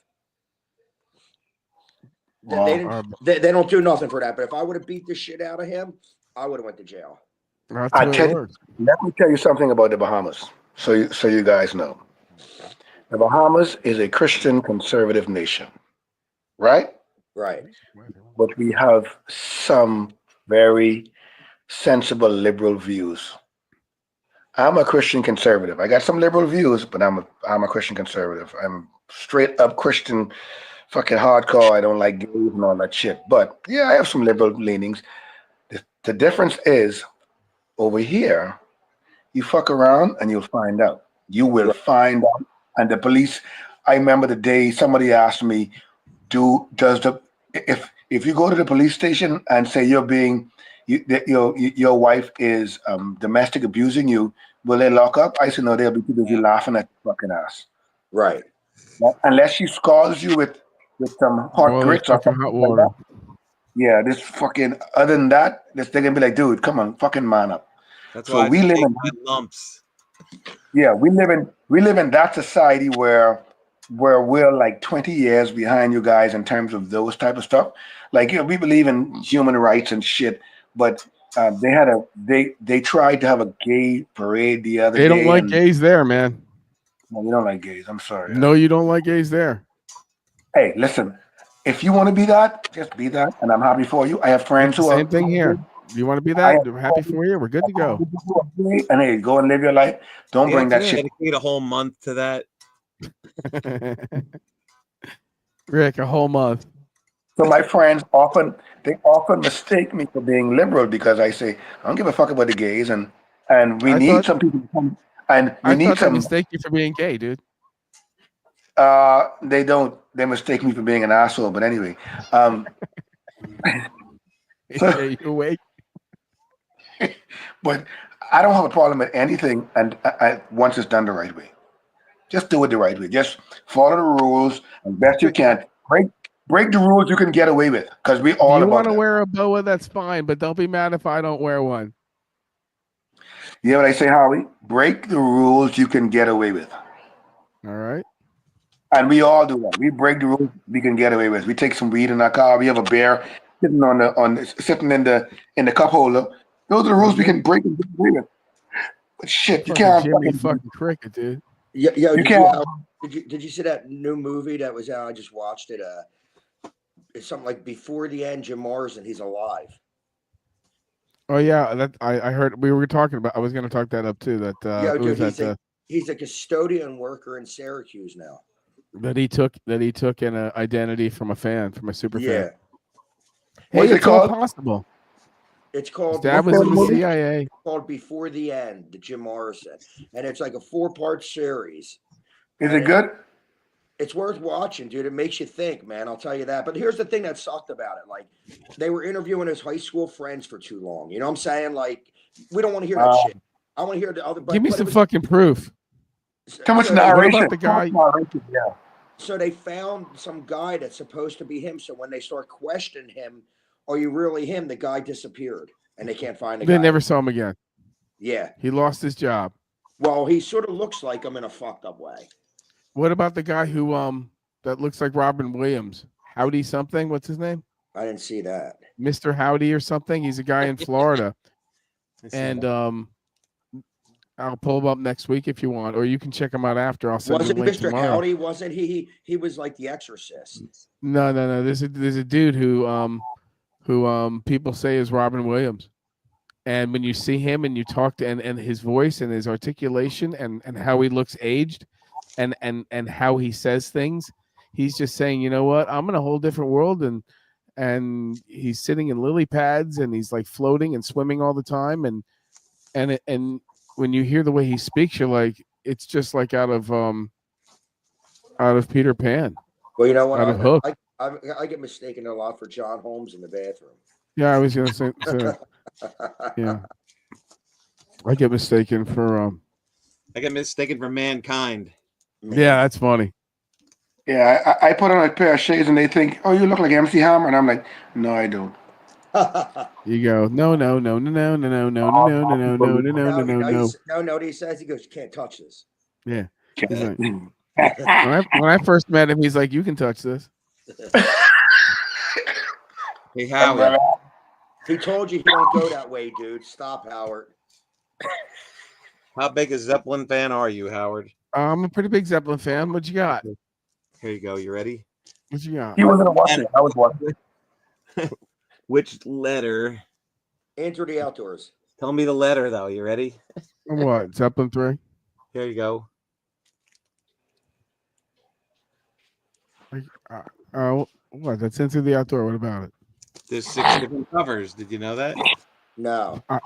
Wow. They, didn't, they don't do nothing for that. But if I would have beat the shit out of him, I would have went to jail. That's I how tell it you- works. Let me tell you something about the Bahamas, so you guys know. The Bahamas is a Christian conservative nation, right? Right. But we have some very sensible liberal views. I'm a Christian conservative. I got some liberal views, but I'm a Christian conservative. I'm straight up Christian, fucking hardcore. I don't like gays and all that shit. But yeah, I have some liberal leanings. The difference is over here, you fuck around and you'll find out. You will find out. And the police, I remember the day somebody asked me, if if you go to the police station and say you're being, your wife is domestic abusing you, will they lock up? I said no, they'll be too busy laughing at your fucking ass. Right. Unless she scalds you with some hot Boiling grits or fucking something hot like water. that. Yeah, this fucking. Other than that, they're gonna be like, dude, come on, fucking man up. That's So why I we just live take in. my lumps. Yeah, we live in that society where we're like 20 years behind you guys in terms of those type of stuff. Like, we believe in human rights and shit, but they tried to have a gay parade the other They day. don't like and gays there, man. No, we don't like gays. I'm sorry. No, you don't like gays there. Hey, listen, if you want to be that, just be that, and I'm happy for you. I have friends who are Same thing here. You want to be that? I'm happy for you. We're good to go. And hey, go and live your life. Don't Yeah, bring that can I shit. dedicate a whole month to that. Rick, a whole month. So my friends often mistake me for being liberal because I say I don't give a fuck about the gays, and we I need thought- some people to come, and we I need thought they some. mistake you for being gay, dude. They don't. They mistake me for being an asshole. But anyway, so- Are you awake? but I don't have a problem with anything, and once it's done the right way, just do it the right way. Just follow the rules as best you can. Break the rules you can get away with, because we all If you about want to that. wear a boa, that's fine, but don't be mad if I don't wear one. You know what I say, Howie? Break the rules you can get away with. All right. And we all do that. We break the rules we can get away with. We take some weed in our car. We have a beer sitting sitting in the cup holder. Those are the rules we can break and get away with. But shit, you Fucking can't. Jimmy fucking Cricket, dude. Yo, You did can't. did you see that new movie that was out? I just watched it. It's something like Before the End. Jim Morrison, he's alive. Oh yeah, that I heard we were talking about. I was going to talk that up too. That Yo, it was dude, that he's a custodian worker in Syracuse now. that he took an identity from a fan, from a super Yeah, fan. What's Hey, it it's all called? possible. it's His called dad was in the movie? CIA. called Before the End, the Jim Morrison, and it's like a 4-part series. Is And it good? It's worth watching, dude. It makes you think, man. I'll tell you that. But here's the thing that sucked about it. Like, they were interviewing his high school friends for too long. You know what I'm saying? Like, we don't want to hear that shit. I want to hear the other. Give me but it some was- fucking proof. Too much so narration. the guy- Too much narration, yeah. So they found some guy that's supposed to be him. So when they start questioning him, are you really him? The guy disappeared, and they can't find the They guy. never saw him again. Yeah. He lost his job. Well, he sort of looks like him in a fucked up way. What about the guy who that looks like Robin Williams? Howdy something? What's his name? I didn't see that. Mr. Howdy or something? He's a guy in Florida. I see And that. I'll pull him up next week if you want, or you can check him out after. I'll send you Wasn't a link Mr. tomorrow. Howdy? Wasn't he? He was like the Exorcist. No. There's a dude who people say is Robin Williams. And when you see him and you talk to and his voice and his articulation and how he looks aged and how he says things, he's just saying, you know what, I'm in a whole different world, and he's sitting in lily pads and he's like floating and swimming all the time, and when you hear the way he speaks, you're like, it's just like out of Peter Pan. Well, you know what? Out of Hook. I get mistaken a lot for John Holmes in the bathroom. Yeah, I was gonna say yeah. I get mistaken for I get mistaken for mankind. yeah, that's funny. Yeah, I put on a pair of shades and they think, oh, you look like MC Hammer. And I'm like, no, I don't. You go, no. No, he says, he goes, you can't touch this. Yeah. He's like, when I first met him, he's like, you can touch this. Hey, Howard. He told you he don't go that way, dude. Stop, Howard. How big a Zeppelin fan are you, Howard? I'm a pretty big Zeppelin fan. What you got? Here you go. You ready? What you got? He wasn't watching. I was watching. Which letter? Enter the outdoors. Tell me the letter, though. You ready? What? Zeppelin 3? Here you go. What? That's Into the Outdoor. What about it? There's 6 different covers. Did you know that? No. Yeah,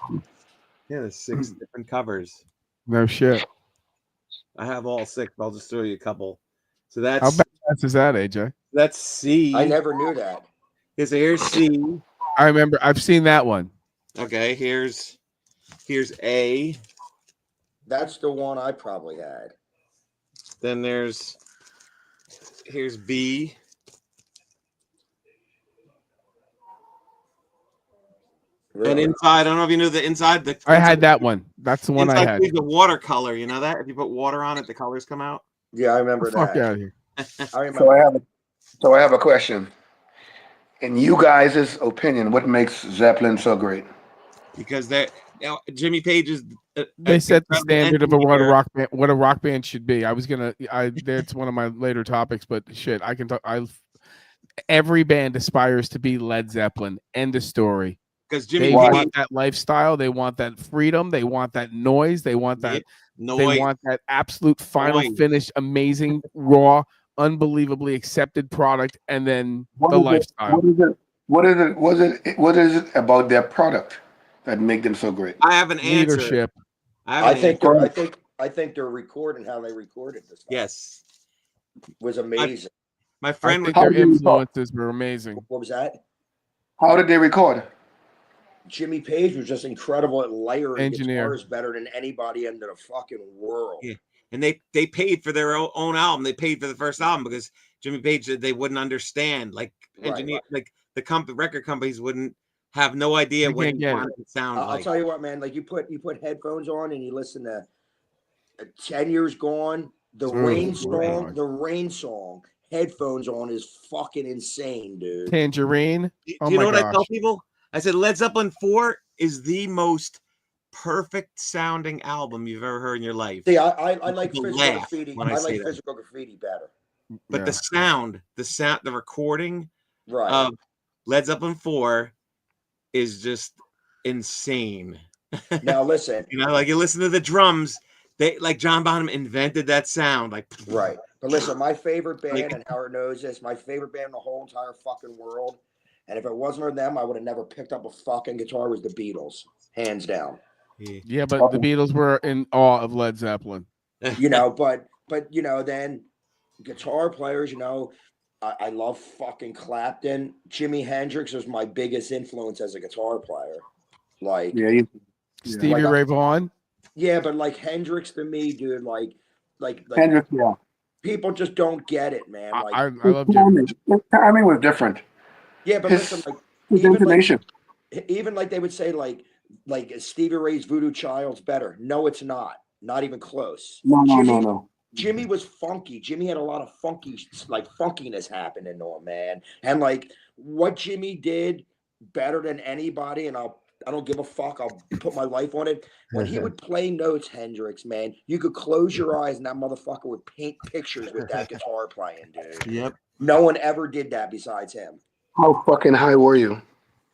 there's 6 different covers. No shit. I have all 6, but I'll just throw you a couple. So How that's badass is that, AJ? that's C. I never knew that. Here's C. I remember. I've seen that one. Okay, here's A. That's the one I probably had. Then here's B. And Really? inside, I don't know if you knew the inside. I had that one. That's the one I inside had. is the watercolor. You know that if you put water on it, the colors come out. Yeah, I remember Fuck that. out of here. I remember. So I have a question. In you guys' opinion, what makes Zeppelin so great? Because Jimmy Page is. They set the standard of what a engineer. rock band, what a rock band should be. That's one of my later topics, but shit, I can talk. Every band aspires to be Led Zeppelin. End of story. Because They Jimmy want Page that lifestyle. They want that freedom. They want that noise. They want that. noise. They want that absolute final Noise. finish, amazing, raw, unbelievably accepted product, and then the lifestyle. What is it about their product that make them so great? I have an answer. Leadership. I think their recording, how they recorded this, Yes, was amazing. my I friend think was. their influences were amazing. What was that? How did they record? Jimmy Page was just incredible at layering Engineer. guitars better than anybody in the fucking world. Yeah. And they paid for their own album. They paid for the first album because Jimmy Page said they wouldn't understand. Like engineer, like the record companies wouldn't have no idea They what can't he get wanted to sound I'll like. tell you what, man. Like you put headphones on and you listen to 10 Years Gone, the Rain song, headphones on is fucking insane, dude. Tangerine. Do Oh you know my what I tell gosh. people? I said Led Zeppelin 4 is the most perfect sounding album you've ever heard in your life. See, I like People Physical laugh Graffiti. when I I say like that. Physical Graffiti better. But Yeah. the recording Right. of Led Zeppelin 4 is just insane. Now listen. You know, like you listen to the drums, they like John Bonham invented that sound. Like Right. But listen, my favorite band, Like- and Howard knows this, my favorite band in the whole entire fucking world. And if it wasn't for them, I would have never picked up a fucking guitar, was the Beatles. Hands down. Yeah, but the Beatles were in awe of Led Zeppelin. You know, but you know, then guitar players, you know, I love fucking Clapton. Jimi Hendrix was my biggest influence as a guitar player. Like, Yeah, Stevie Like, Ray Vaughan. yeah, but like Hendrix to me, dude, like Hendrix, yeah. people just don't get it, man. Like, I love Jimmy. His timing was different. yeah, but His, listen, like his even like, intonation. even like they would say like Stevie Ray's Voodoo Child's better. No, it's not. Not even close. No. Jimmy was funky. Jimmy had a lot of funkiness happening to him, man. And like what Jimmy did better than anybody, and I don't give a fuck. I'll put my life on it. When he would play notes, Hendrix, man, you could close your eyes and that motherfucker would paint pictures with that guitar playing, dude. Yep. No one ever did that besides him. How fucking high were you?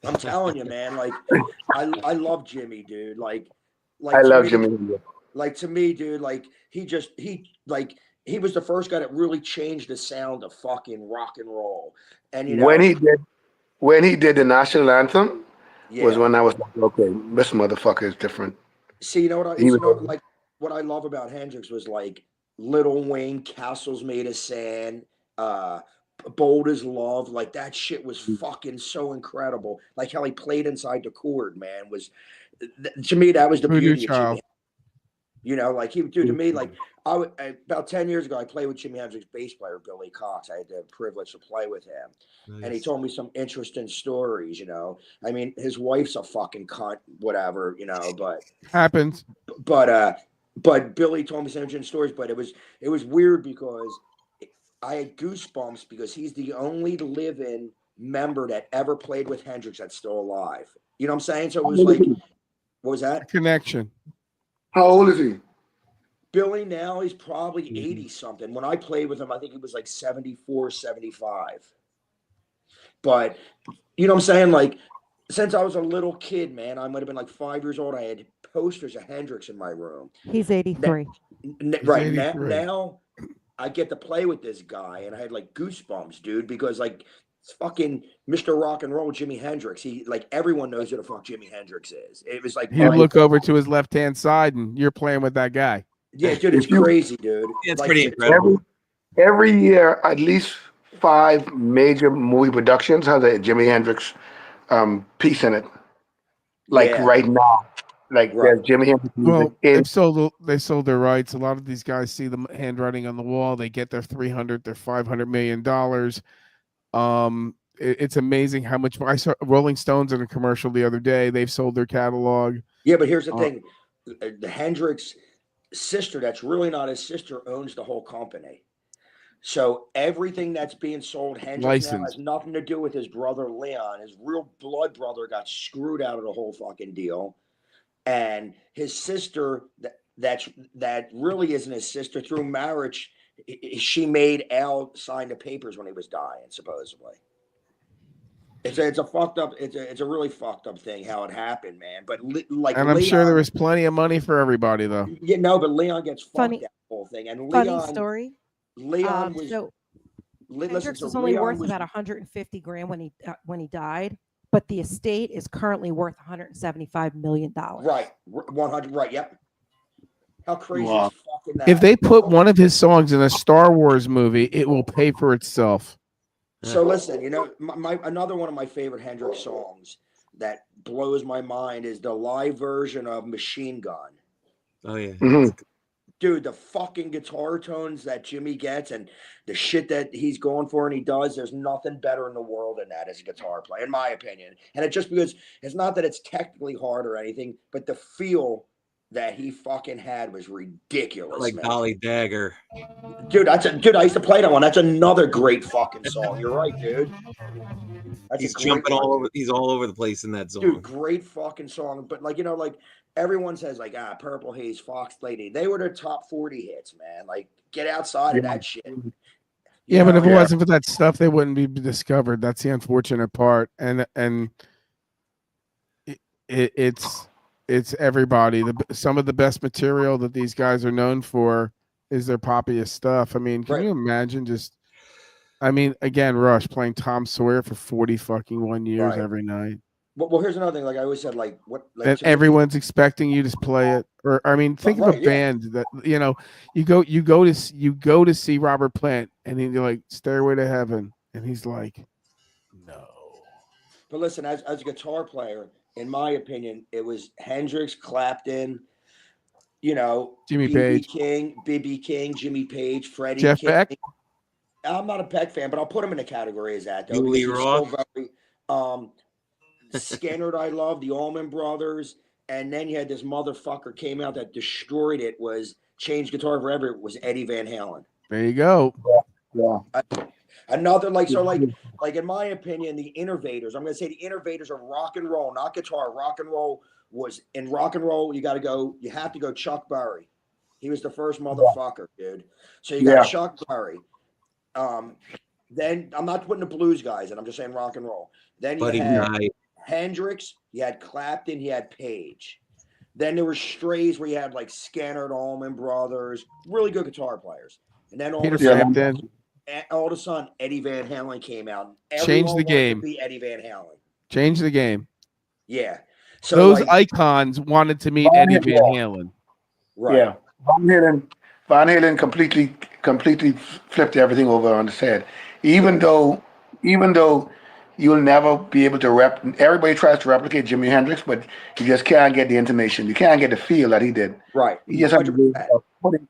I'm telling you, man. Like, I love Jimmy, dude. Like I to love me- Jimmy. Like to me, dude. Like he was the first guy that really changed the sound of fucking rock and roll. And you know, When he did the national anthem yeah. was when I was like, okay, this motherfucker is different. See, you know what? He was- Like what I love about Hendrix was like Little Wayne, Castles Made of Sand, Bold as Love. Like that shit was fucking so incredible. Like how he played inside the chord, man. Was to me that was the Voodoo beauty of Child. Jimmy. You know, like he would do to me, like about 10 years ago, I played with Jimi Hendrix's bass player, Billy Cox. I had the privilege to play with him. And he told me some interesting stories, you know. I mean, his wife's a fucking cunt, whatever, you know, Happens. but Billy told me some interesting stories, but it was weird because I had goosebumps because he's the only living member that ever played with Hendrix that's still alive. You know what I'm saying? So it was like, what was that? Connection. How old is he? Billy now he's probably 80 something. When I played with him, I think he was like 74, 75. But you know what I'm saying? Like since I was a little kid, man, I might have been like 5 years old. I had posters of Hendrix in my room. He's 83. Right 83. now I get to play with this guy and I had like goosebumps, dude, because like it's fucking Mr. Rock and Roll Jimi Hendrix. He like everyone knows who the fuck Jimi Hendrix is. It was like He'd look over to his left-hand side, and you're playing with that guy. yeah, dude, it's crazy, dude. It's Like, pretty incredible. Every year, at least 5 major movie productions has a Jimi Hendrix piece in it. Like Yeah. right now, like Right. there's Jimi Hendrix music Well, in. they sold their rights. A lot of these guys see the handwriting on the wall. They get their 300, their $500 million. It's amazing how much. I saw Rolling Stones in a commercial the other day. They've sold their catalog. Yeah, but here's the Uh, thing: the Hendrix sister, that's really not his sister, owns the whole company. So everything that's being sold Hendrix now Licensed. has nothing to do with his brother Leon. His real blood brother got screwed out of the whole fucking deal, and his sister that really isn't his sister through marriage. She made Al sign the papers when he was dying, supposedly. It's a fucked up. It's a really fucked up thing how it happened, man. But like, And I'm Leon, sure there was plenty of money for everybody, though. but Leon gets fucked Funny- that whole thing, and Funny Leon, story. Leon was. So Listen, Hendrix so was only Leon worth was- about 150 grand when he died, but the estate is currently worth 175 million dollars. right, 100, right, yep. How crazy Wow. is fucking that? If they put one of his songs in a Star Wars movie, it will pay for itself. So listen, you know, my another one of my favorite Hendrix songs that blows my mind is the live version of Machine Gun. Oh yeah. Mhm. Dude, the fucking guitar tones that Jimmy gets and the shit that he's going for and he does, there's nothing better in the world than that as a guitar player, in my opinion. And it just because it's not that it's technically hard or anything, but the feel that he fucking had was ridiculous. Like man. Dolly Dagger. Dude, dude, I used to play that one. That's another great fucking song. You're right, dude. That's He's a great jumping all one. over. He's all over the place in that song. Dude, great fucking song. But like, you know, like everyone says, like, Purple Haze, Fox Lady. They were their top 40 hits, man. Like, get outside of that shit. Yeah, but if it Yeah. wasn't for that stuff, they wouldn't be discovered. That's the unfortunate part. And it's everybody. Some of the best material that these guys are known for is their poppiest stuff. I mean, can Right. you imagine just? I mean, again, Rush playing Tom Sawyer for 40 fucking 1 years Right. every night. Well, here's another thing. Like I always said, like what, like And to me- everyone's expecting you to play it. Or I mean, think of Right, a yeah. band that you go to see Robert Plant, and you're like Stairway to Heaven, and he's like, no. But listen, as a guitar player, in my opinion, it was Hendrix, Clapton, you know, Jimmy BB King, Jimmy Page, Freddie Jeff King. Beck? I'm not a Peck fan, but I'll put him in the category as that though. Julie because he's still Roth? very, Skynyrd, I love the Allman Brothers, and then you had this motherfucker came out that destroyed it. Was changed guitar forever. It was Eddie Van Halen. There you go. Yeah. Another like in my opinion, the Innovators. I'm gonna say the Innovators of rock and roll, not guitar. Rock and roll was in rock and roll. You have to go Chuck Berry. He was the first motherfucker, dude. So you got Yeah. Chuck Berry. Then I'm not putting the blues guys in. I'm just saying rock and roll. Then you Buddy had Guy. Hendrix. You had Clapton. You had Page. Then there were strays where you had like Skynyrd, Allman Brothers, really good guitar players. And then all Peter of a sudden, Frampton. all of a sudden, Eddie Van Halen came out. Changed Everyone the wanted to game. Be Eddie Van Halen. Change the game. Yeah. So Those like, icons wanted to meet Van Eddie Van Halen. Halen. right. Yeah. Van Halen completely flipped everything over on his head. Even though you'll never be able to everybody tries to replicate Jimi Hendrix, but you just can't get the intonation. You can't get the feel that he did. Right. You just have to 100%. put it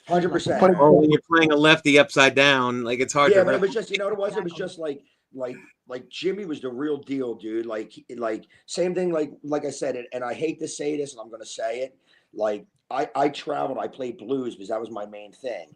100%. Or when you're playing a lefty upside down, like it's hard Yeah, to. but it was just, you know what it was? It was just like Jimmy was the real deal, dude. Like same thing, like I said it, and I hate to say this, and I'm gonna say it. Like I traveled, I played blues because that was my main thing.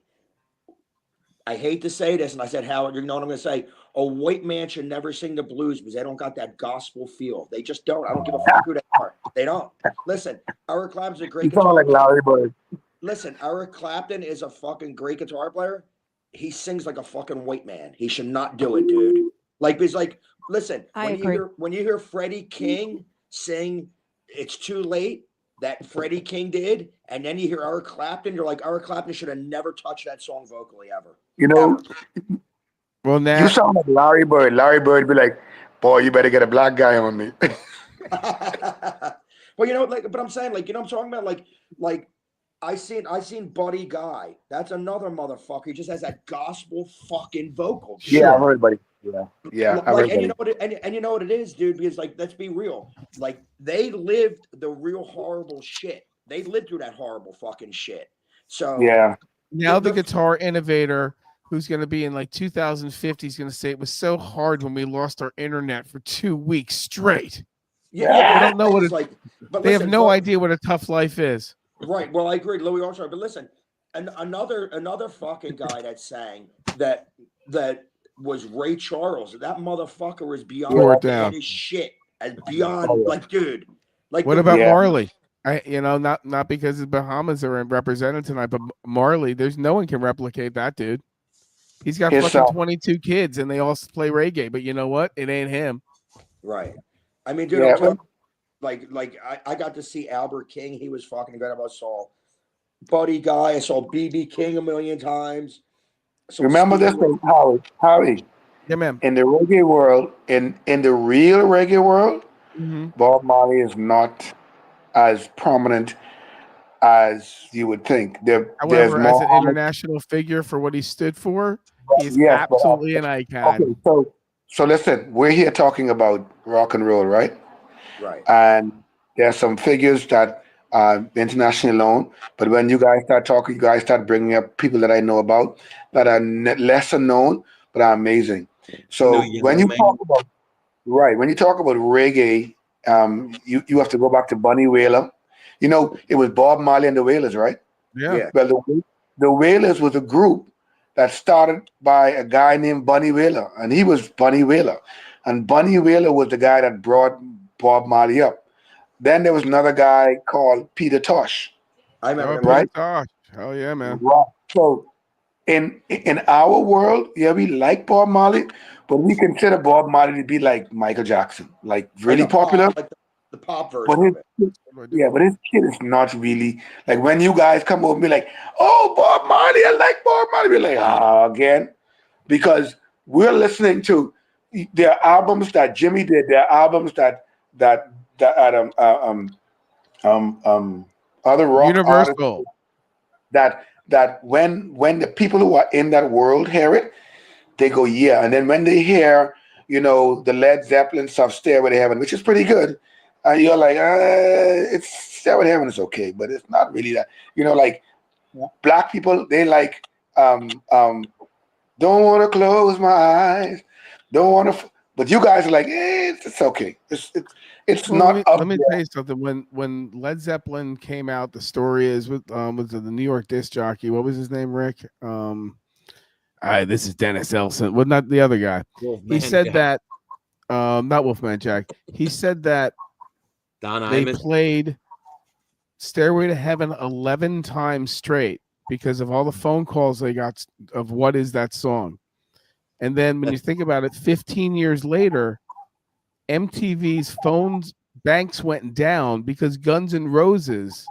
I hate to say this, and I said, Howard, you know what I'm gonna say? A white man should never sing the blues because they don't got that gospel feel. They just don't. I don't give a fuck who they are. They don't. Listen, Eric Clapton's a great You guitar sound like player. Larry Bird. Listen, Eric Clapton is a fucking great guitar player. He sings like a fucking white man. He should not do it, dude. Like, it's like, listen, I agree. when you hear Freddie King sing "It's Too Late," that Freddie King did, and then you hear Eric Clapton, you're like, Eric Clapton should have never touched that song vocally ever. You know, Well, now you sound like Larry Bird. Larry Bird be like, boy, you better get a black guy on me. Well, you know, like, but I'm saying, like, you know, I'm talking about, like I seen Buddy Guy. That's another motherfucker. He just has that gospel fucking vocal. Yeah, Sure. I've heard, buddy. Yeah, I've Like, heard, and you buddy. know what? And you know what it is, dude. Because like, let's be real. Like, they lived the real horrible shit. They lived through that horrible fucking shit. So Yeah, Now the the- guitar innovator who's going to be in like 2050 is going to say it was so hard when we lost our internet for 2 weeks straight. yeah, They don't know what it's it- like. But They have listen, no but- idea what a tough life is. Right. Well, I agree, Louis Armstrong. But listen, another fucking guy that sang that was Ray Charles. That motherfucker is beyond Tore it bad down. as shit. As beyond, Oh, yeah. like, dude. Like, What the about Yeah. Marley? Not because the Bahamas are represented tonight, but Marley, there's no one can replicate that dude. He's got His fucking song. 22 kids and they all play reggae, but you know what? It ain't him. Right. I mean, dude, Yeah, I'm talking, like I got to see Albert King. He was fucking good. I saw Buddy Guy. I saw BB King a million times. I saw remember this Stevie thing, Howie. Yeah, man. In the reggae world, in the real reggae world, Mhm. Bob Marley is not as prominent as you would think. There's However, as more. an international figure for what he stood for, he's Yes, but- absolutely an icon. Okay, so listen, we're here talking about rock and roll, right? Right. And there's some figures that are internationally known, but when you guys start talking, you guys start bringing up people that I know about that are lesser known but are amazing. So No, you when know, you man. talk about when you talk about reggae, you have to go back to Bunny Wailer. You know, it was Bob Marley and the Wailers, right? Yeah. Yeah. Well, the Wailers was a group that started by a guy named Bunny Wailer, and he was Bunny Wailer. And Bunny Wailer was the guy that brought Bob Marley up. Then there was another guy called Peter Tosh. I remember Oh, him. Right. Gosh. Hell yeah, man. Right. So in our world, yeah, we like Bob Marley, but we consider Bob Marley to be like Michael Jackson, like really Like the pop- popular. like the pop version But of it. but his kid is not really like when you guys come over and be like, oh, Bob Marley, I like Bob Marley. We're like, again, because we're listening to their albums that Jimmy did, their albums that other rock artists Universal. that when the people who are in that world hear it, they go, yeah. And then when they hear, the Led Zeppelin stuff, Stairway to Heaven, which is pretty good, you're like, it's Stairway to Heaven is okay, but it's not really that. Like black people, they like don't want to close my eyes, don't want to. But you guys are like, it's okay. It's Well, not. let me tell you something. When Led Zeppelin came out, the story is with was the New York disc jockey. What was his name, Rick? This is Dennis Elson. Well, not the other guy. He said that not Wolfman Jack. He said that Don they Imus. played Stairway to Heaven 11 times straight because of all the phone calls they got of what is that song. And then when you think about it, 15 years later, MTV's phones banks went down because Guns N' Roses,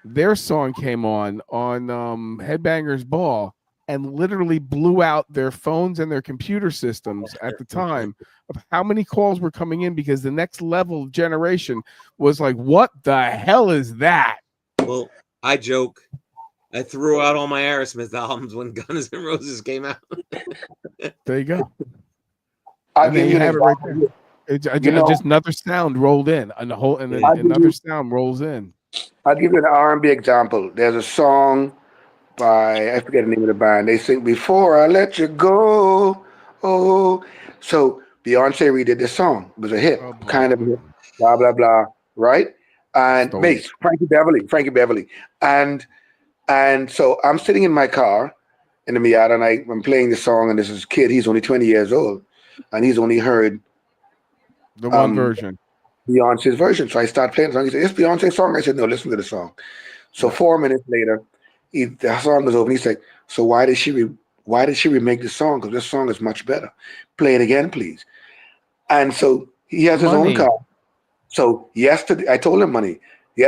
their song came on Headbangers Ball and literally blew out their phones and their computer systems at the time of how many calls were coming in because the next level of generation was like, what the hell is that? Well, I joke. I threw out all my Aerosmith albums when Guns N' Roses came out. There you go. I'll And then give you you have an it right example. there. It's You know- just another sound rolled in, and then I'll give another you- sound rolls in. I'll give you an R&B example. There's a song by, I forget the name of the band. They sing, Before I Let You Go. Oh, so Beyonce redid this song. It was a hit, Oh, boy. kind of a hit, blah, blah, blah, right? And Stole bass, Frankie Beverly. And so I'm sitting in my car in the Miata, and I'm playing the song, and this is a kid, he's only 20 years old, and he's only heard The one version. Beyonce's version. So I start playing the song. He said, it's Beyonce's song. I said, no, listen to the song. So 4 minutes later, the song was over. He's like, so why did she remake the song? Because this song is much better. Play it again, please. And so he has his Money. own car. So yesterday, I told him money. Day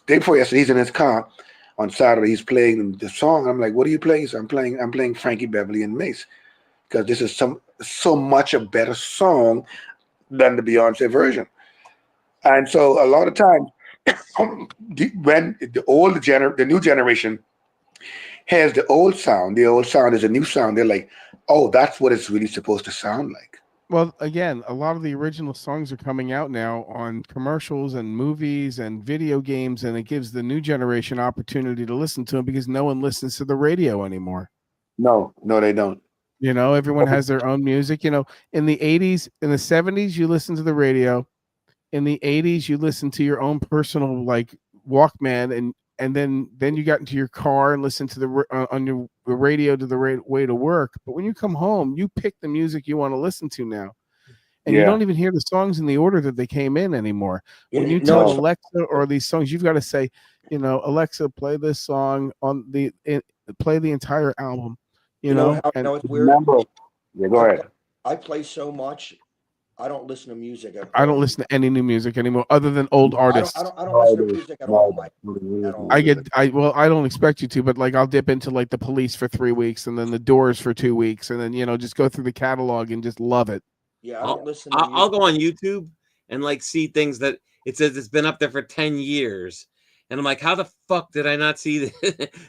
before yesterday, he's in his car. On Saturday, he's playing the song. I'm like, what are you playing? So I'm playing Frankie Beverly and Mace. Because this is so much a better song than the Beyonce version. And so a lot of times when the new generation has the old sound is a new sound. They're like, oh, that's what it's really supposed to sound like. Well, again, a lot of the original songs are coming out now on commercials and movies and video games, and it gives the new generation opportunity to listen to them because no one listens to the radio anymore. No, they don't. You know, everyone has their own music. You know, in the 80s, in the 70s, you listen to the radio. In the 80s, you listen to your own personal like Walkman, and then you got into your car and listened to on your radio to the way to work. But when you come home, you pick the music you want to listen to now, and you don't even hear the songs in the order that they came in anymore. When you tell Alexa or these songs, you've got to say, you know, Alexa, play this song on play the entire album. You know, it's weird. Yeah, go ahead. I play so much. I don't listen to music. I don't listen to any new music anymore, other than old artists. I don't listen to music at all. I don't expect you to, but like I'll dip into like the Police for 3 weeks, and then the Doors for 2 weeks, and then just go through the catalog and just love it. Yeah, I don't listen. I'll go on YouTube and like see things that it says it's been up there for 10 years. And I'm like, how the fuck did I not see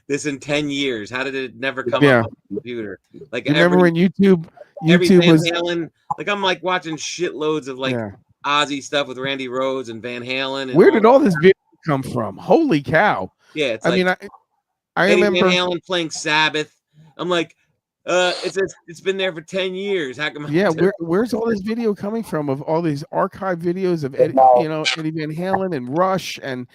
this in 10 years? How did it never come up on the computer? Like, remember when YouTube Van was Halen, like I'm like watching shitloads of like Ozzy stuff with Randy Rhoads and Van Halen. And where did all this video come from? Holy cow! Yeah, it's I remember remember Van Halen playing Sabbath. I'm like, it's been there for 10 years. How come? Yeah, where's all this video coming from of all these archive videos of Eddie Van Halen and Rush and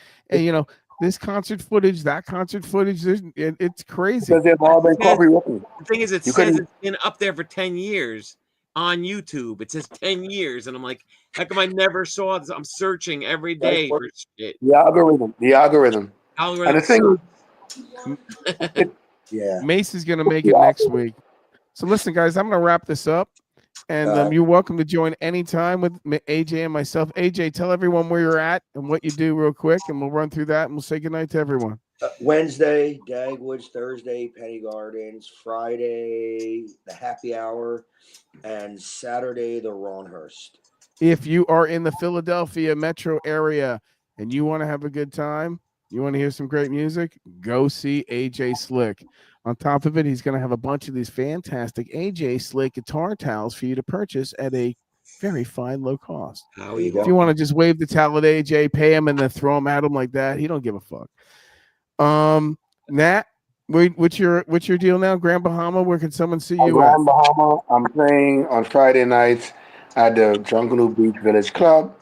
this concert footage, that concert footage? It's crazy. Because they've all been copywritten. The thing is, it says it's been up there for 10 years on YouTube. It says 10 years, and I'm like, how come I never saw this? I'm searching every day for shit. The algorithm. And the thing is, yeah, Mace is gonna make it next week. So listen, guys, I'm gonna wrap this up, and you're welcome to join anytime with AJ and myself. AJ, tell everyone where you're at and what you do real quick, and we'll run through that, and we'll say goodnight to everyone. Wednesday, Dagwoods. Thursday, Penny Gardens. Friday, the Happy Hour, and Saturday, the Ronhurst. If you are in the Philadelphia metro area and you want to have a good time, you want to hear some great music, go see AJ Slick. On top of it, he's going to have a bunch of these fantastic AJ Slick guitar towels for you to purchase at a very fine, low cost. If you want to just wave the towel at AJ, pay him, and then throw him at him like that, he don't give a fuck. Nat, what's your deal now? Grand Bahama, where can someone see you Grand Bahama, I'm playing on Friday nights at the Junkanoo Beach Village Club.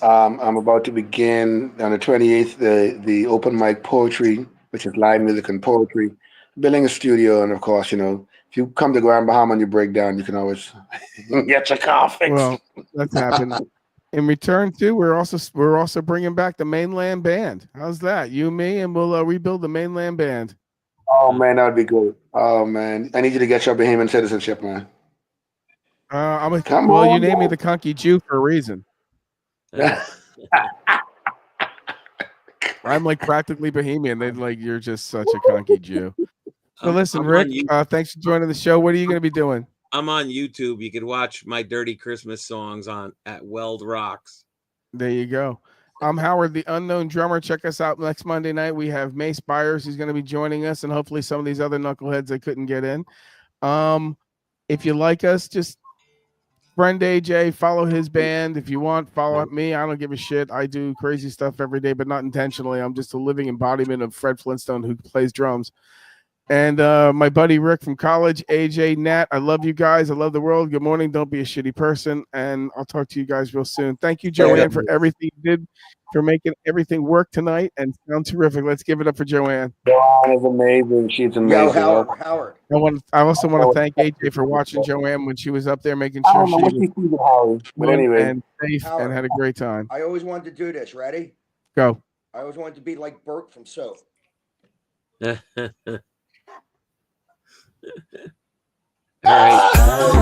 I'm about to begin on the 28th the open mic poetry, which is live music and poetry, building a studio, and of course, if you come to Grand Bahama and you break down, you can always get your car fixed. Well, that's happened. In return, too, we're also bringing back the Mainland Band. How's that? You, me, and we'll rebuild the Mainland Band. Oh man, that would be good. Oh man, I need you to get your Bahamian citizenship, man. You named me the Conky Jew for a reason. I'm like practically Bahamian. They're like, you're just such a Conky Jew. So listen, Rick, thanks for joining the show. What are you going to be doing? I'm on YouTube. You can watch my dirty Christmas songs at Weld Rocks. There you go. I'm Howard, the Unknown Drummer. Check us out next Monday night. We have Mace Byers who's going to be joining us, and hopefully some of these other knuckleheads that couldn't get in. If you like us, just friend AJ, follow his band. If you want, follow me. I don't give a shit. I do crazy stuff every day, but not intentionally. I'm just a living embodiment of Fred Flintstone who plays drums. And my buddy Rick from college, AJ, Nat, I love you guys. I love the world. Good morning. Don't be a shitty person. And I'll talk to you guys real soon. Thank you, Joanne, for everything you did, for making everything work tonight and sound terrific. Let's give it up for Joanne. Joanne is amazing. She's amazing. Yo, Howard. I also want to thank AJ for watching Joanne when she was up there, making sure she was but anyway, and safe and had a great time. I always wanted to do this. Ready? Go. I always wanted to be like Bert from Soap. All right.